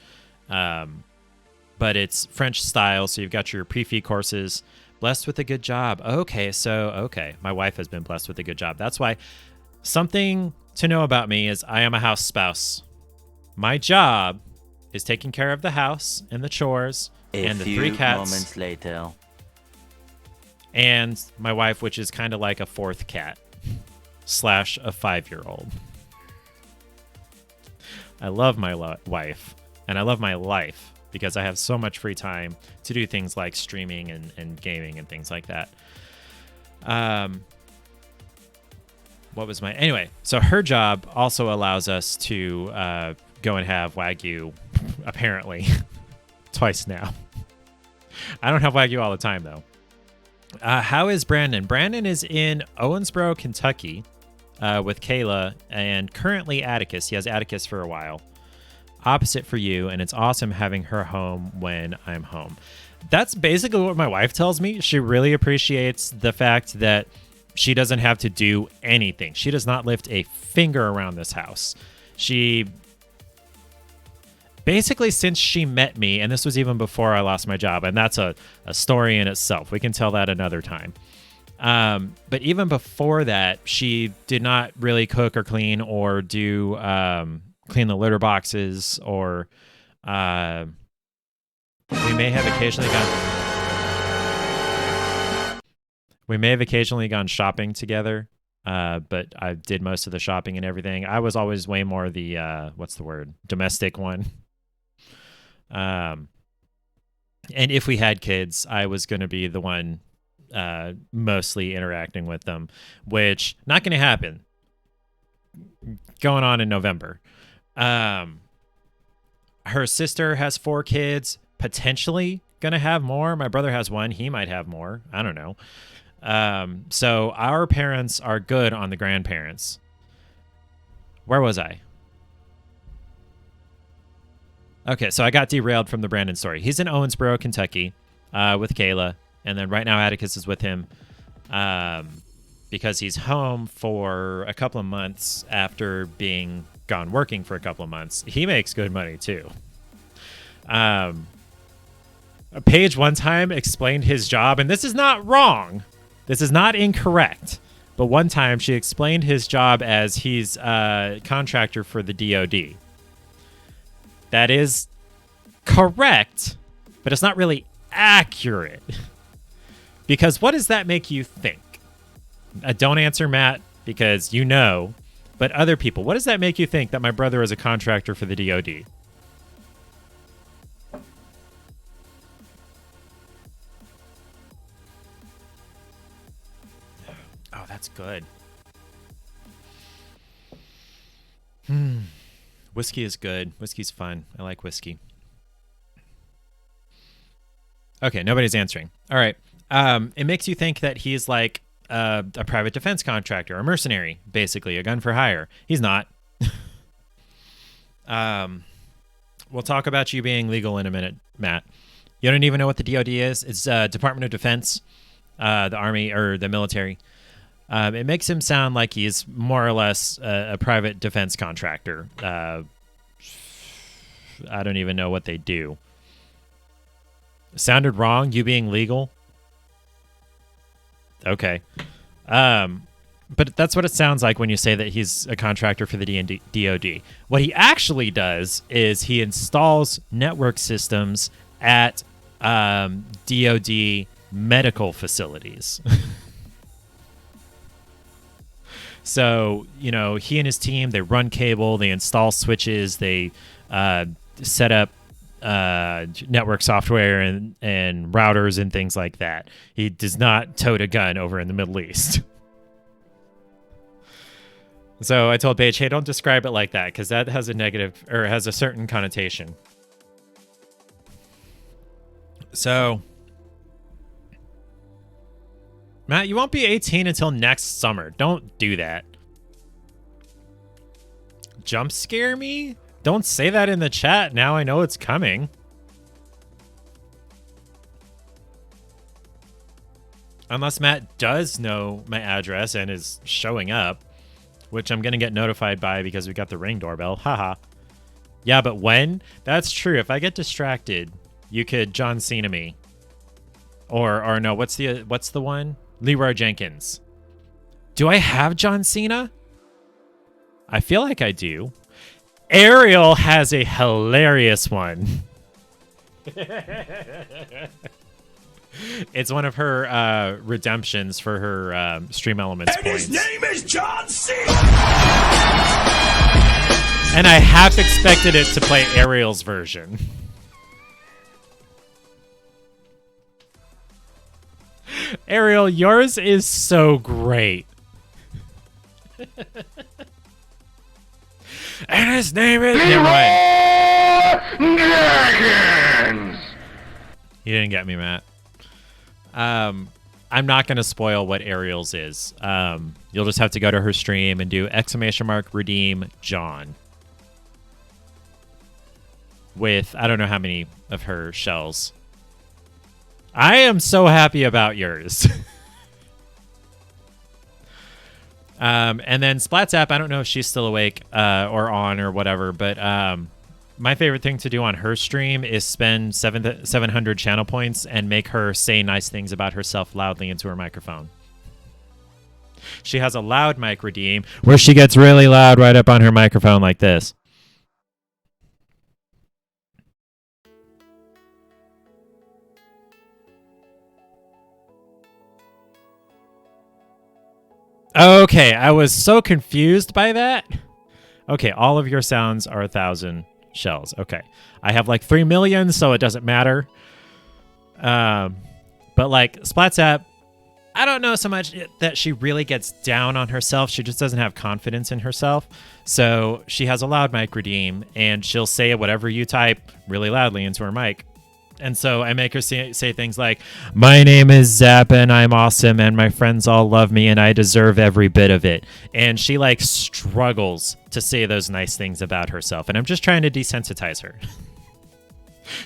Speaker 1: But it's French style, so you've got your pre-feed courses. Blessed with a good job. Okay. My wife has been blessed with a good job. That's why something to know about me is I am a house spouse. My job is taking care of the house and the chores and the 3 cats.
Speaker 2: Moments later.
Speaker 1: And my wife, which is kind of like a 4th cat / a 5-year-old. I love my wife and I love my life because I have so much free time to do things like streaming and gaming and things like that. Anyway, so her job also allows us to go and have Wagyu, apparently, twice now. I don't have Wagyu all the time, though. How is Brandon? Brandon is in Owensboro, Kentucky, with Kayla, and currently Atticus. He has Atticus for a while. Opposite for you, and it's awesome having her home when I'm home. That's basically what my wife tells me. She really appreciates the fact that she doesn't have to do anything. She does not lift a finger around this house. She basically, since she met me, and this was even before I lost my job, and that's a story in itself. We can tell that another time. But even before that, she did not really cook or clean or do clean the litter boxes, or we may have occasionally gone shopping together. But I did most of the shopping and everything. I was always way more the domestic one. And if we had kids, I was going to be the one mostly interacting with them, which not going to happen. Going on in November. Her sister has 4 kids, potentially going to have more. My brother has 1. He might have more. I don't know. So our parents are good on the grandparents. Where was I? Okay, so I got derailed from the Brandon story. He's in Owensboro, Kentucky, with Kayla, and then right now Atticus is with him because he's home for a couple of months after being gone working for a couple of months. He makes good money too. Paige one time explained his job, and this is not wrong. This is not incorrect. But one time she explained his job as he's a contractor for the DOD. That is correct, but it's not really accurate. Because what does that make you think? Don't answer, Matt, because you know. But other people, what does that make you think that my brother is a contractor for the DOD? Oh, that's good. Whiskey is good. Whiskey's fun. I like whiskey. Okay, nobody's answering. All right. It makes you think that he's like a private defense contractor, a mercenary, basically, a gun for hire. He's not. We'll talk about you being legal in a minute, Matt. You don't even know what the DOD is. It's Department of Defense, the Army, or the military. It makes him sound like he's more or less a private defense contractor. I don't even know what they do. Sounded wrong, you being legal? Okay. But that's what it sounds like when you say that he's a contractor for the DOD. What he actually does is he installs network systems at DOD medical facilities. So, you know, he and his team, they run cable, they install switches, they set up network software and routers and things like that. He does not tote a gun over in the Middle East. So I told Paige, hey, don't describe it like that because that has a negative or has a certain connotation. So, Matt, you won't be 18 until next summer. Don't do that. Jump scare me? Don't say that in the chat. Now I know it's coming. Unless Matt does know my address and is showing up, which I'm going to get notified by because we got the Ring doorbell. Haha. Yeah, but when? That's true. If I get distracted, you could John Cena me. Or no, what's the one? Leroy Jenkins. Do I have John Cena? I feel like I do. Ariel has a hilarious one. It's one of her redemptions for her Stream Elements points.
Speaker 9: His name is John Cena!
Speaker 1: And I half expected it to play Ariel's version. Ariel, yours is so great. And his name is... Never mind.
Speaker 4: Dragons!
Speaker 1: You didn't get me, Matt. I'm not going to spoil what Ariel's is. You'll just have to go to her stream and do ! Redeem John. With, I don't know how many of her shells. I am so happy about yours. And then Splat's I don't know if she's still awake or on or whatever, but my favorite thing to do on her stream is spend 700 channel points and make her say nice things about herself loudly into her microphone. She has a loud mic redeem where she gets really loud right up on her microphone like this. Okay, I was so confused by that. Okay, all of your sounds are 1,000 shells. Okay, I have like 3 million, so it doesn't matter. But like Splat's I don't know so much that she really gets down on herself. She just doesn't have confidence in herself. So she has a loud mic redeem, and she'll say whatever you type really loudly into her mic. And so I make her say things like, my name is Zap, and I'm awesome, and my friends all love me, and I deserve every bit of it. And she, like, struggles to say those nice things about herself. And I'm just trying to desensitize her.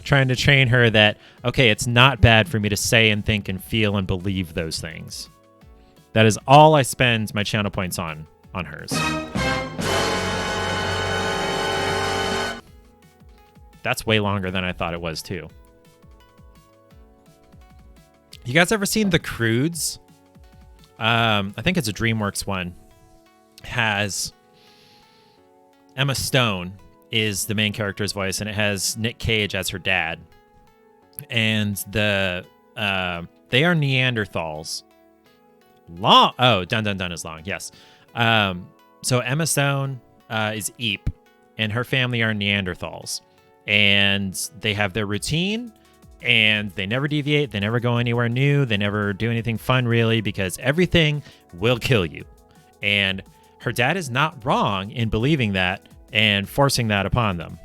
Speaker 1: Trying to train her that, okay, it's not bad for me to say and think and feel and believe those things. That is all I spend my channel points on hers. That's way longer than I thought it was, too. You guys ever seen The Croods? I think it's a DreamWorks one. Has Emma Stone is the main character's voice, and it has Nick Cage as her dad. And they are Neanderthals. Long. Oh, dun dun dun is long. Yes. So Emma Stone is Eep, and her family are Neanderthals, and they have their routine, and they never deviate. They never go anywhere new. They never do anything fun, really, because everything will kill you. And her dad is not wrong in believing that and forcing that upon them.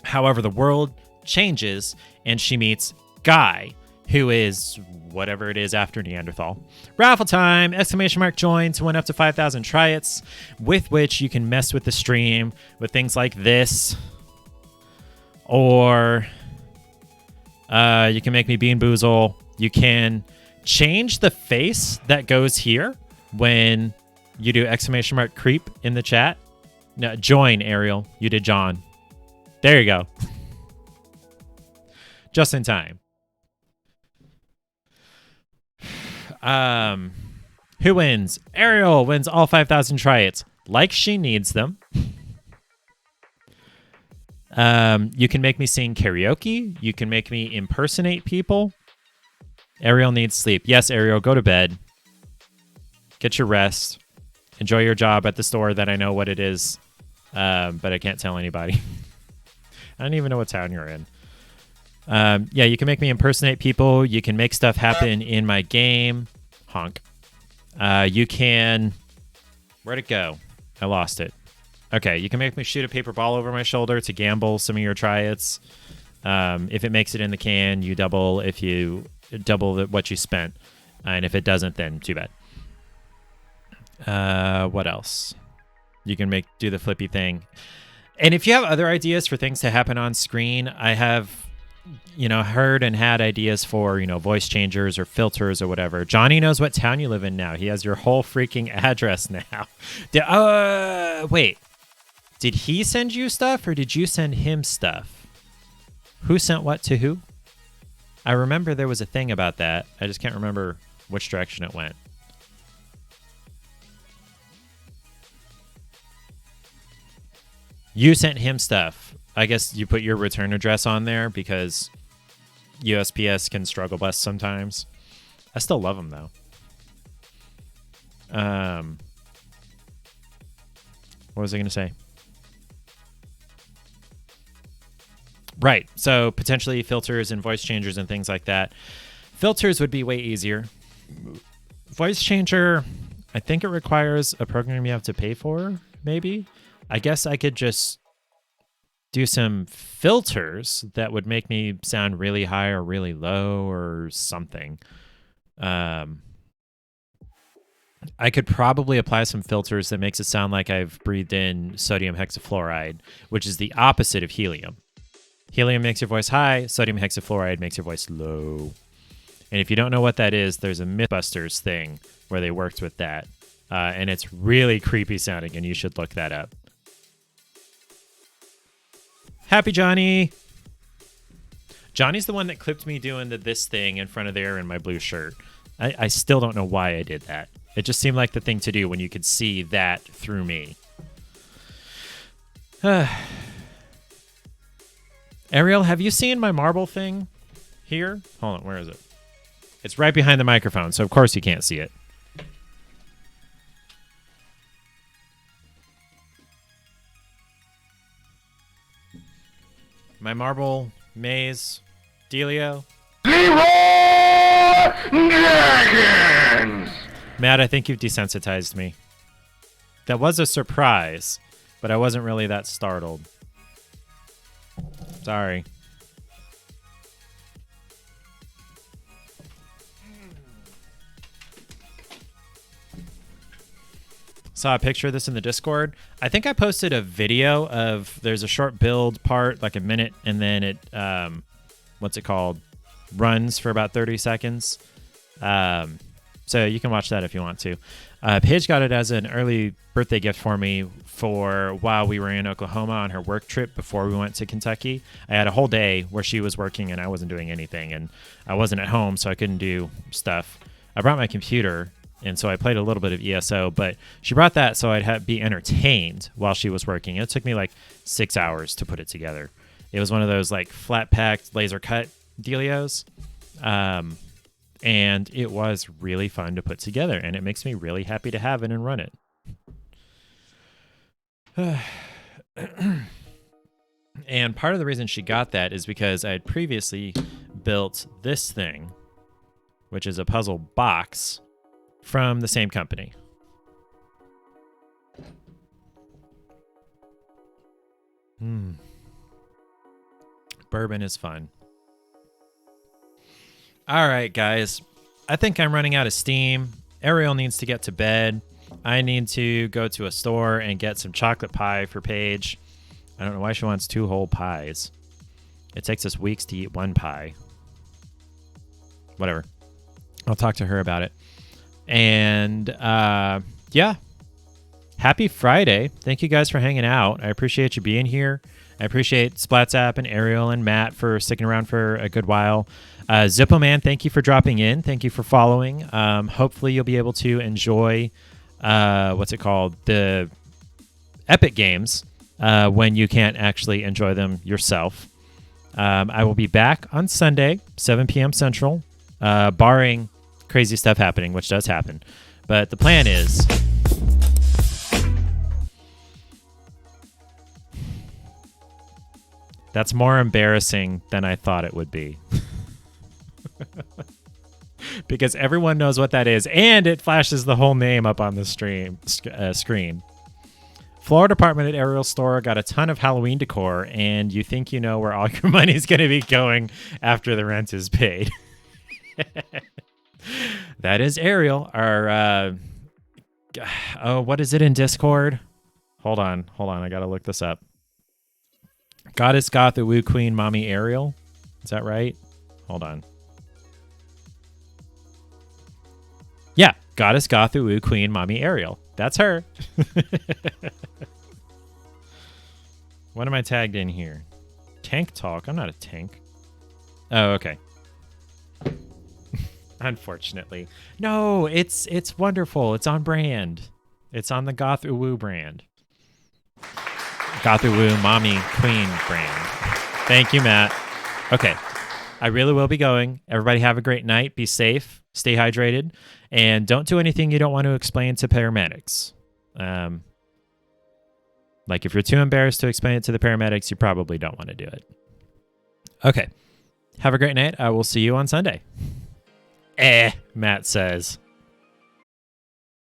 Speaker 1: However, the world changes, and she meets Guy, who is whatever it is after Neanderthal. Raffle time! Exclamation mark join to win up to 5,000 try-its, with which you can mess with the stream with things like this. Or you can make me Bean Boozle. You can change the face that goes here when you do exclamation mark creep in the chat. No, join, Ariel. You did John. There you go. Just in time. Who wins? Ariel wins all 5,000 try-its. Like she needs them. You can make me sing karaoke. You can make me impersonate people. Ariel needs sleep. Yes, Ariel, go to bed. Get your rest. Enjoy your job at the store that I know what it is, but I can't tell anybody. I don't even know what town you're in. Yeah, you can make me impersonate people. You can make stuff happen in my game. Honk. You can... Where'd it go? I lost it. Okay, you can make me shoot a paper ball over my shoulder to gamble some of your try-its. If it makes it in the can, you double what you spent. And if it doesn't, then too bad. What else? You can do the flippy thing. And if you have other ideas for things to happen on screen, I have, heard and had ideas for, voice changers or filters or whatever. Johnny knows what town you live in now. He has your whole freaking address now. Wait. Did he send you stuff or did you send him stuff? Who sent what to who? I remember there was a thing about that. I just can't remember which direction it went. You sent him stuff. I guess you put your return address on there because USPS can struggle bus sometimes. I still love them, though. What was I going to say? Right. So potentially filters and voice changers and things like that. Filters would be way easier. Voice changer, I think it requires a program you have to pay for, maybe. I guess I could just do some filters that would make me sound really high or really low or something. I could probably apply some filters that makes it sound like I've breathed in sodium hexafluoride, which is the opposite of helium. Helium makes your voice high. Sodium hexafluoride makes your voice low. And if you don't know what that is, there's a Mythbusters thing where they worked with that. And it's really creepy sounding, and you should look that up. Happy Johnny! Johnny's the one that clipped me doing this thing in front of there in my blue shirt. I still don't know why I did that. It just seemed like the thing to do when you could see that through me. Ariel, have you seen my marble thing here? Hold on, where is it? It's right behind the microphone, so of course you can't see it. My marble maze, Delio.
Speaker 4: Leroy Dragons!
Speaker 1: Matt, I think you've desensitized me. That was a surprise, but I wasn't really that startled. Sorry. Saw a picture of this in the Discord. I think I posted a video of, there's a short build part, like a minute, and then it, what's it called? Runs for about 30 seconds. So you can watch that if you want to. Paige got it as an early birthday gift for me for while we were in Oklahoma on her work trip before we went to Kentucky. I had a whole day where she was working and I wasn't doing anything, and I wasn't at home, so I couldn't do stuff. I brought my computer, and so I played a little bit of ESO, but she brought that so I'd be entertained while she was working. It took me like 6 hours to put it together. It was one of those like flat packed laser cut dealios. And it was really fun to put together, and it makes me really happy to have it and run it. And part of the reason she got that is because I had previously built this thing, which is a puzzle box from the same company. Bourbon is fun. All right, guys. I think I'm running out of steam. Ariel needs to get to bed. I need to go to a store and get some chocolate pie for Paige. I don't know why she wants 2 whole pies. It takes us weeks to eat 1 pie. Whatever. I'll talk to her about it. And yeah. Happy Friday. Thank you guys for hanging out. I appreciate you being here. I appreciate Splatzap and Ariel and Matt for sticking around for a good while. Zippo Man, thank you for dropping in. Thank you for following. Hopefully you'll be able to enjoy, the Epic Games when you can't actually enjoy them yourself. I will be back on Sunday, 7 p.m. Central, barring crazy stuff happening, which does happen. But the plan is... That's more embarrassing than I thought it would be. Because everyone knows what that is, and it flashes the whole name up on the screen. Floor department at Ariel's store got a ton of Halloween decor, and you think you know where all your money's going to be going after the rent is paid. That is Ariel. Our, what is it in Discord? Hold on. I got to look this up. Goddess Goth Woo Queen Mommy Ariel. Is that right? Hold on. Yeah, Goddess Goth Woo Queen Mommy Ariel. That's her. What am I tagged in here? Tank Talk. I'm not a tank. Oh, okay. Unfortunately. No, it's wonderful. It's on brand. It's on the Goth Woo brand. Goth Woo Mommy Queen brand. Thank you, Matt. Okay. I really will be going. Everybody have a great night. Be safe. Stay hydrated. And don't do anything you don't want to explain to paramedics. Like if you're too embarrassed to explain it to the paramedics, you probably don't want to do it. Okay. Have a great night. I will see you on Sunday. Matt says.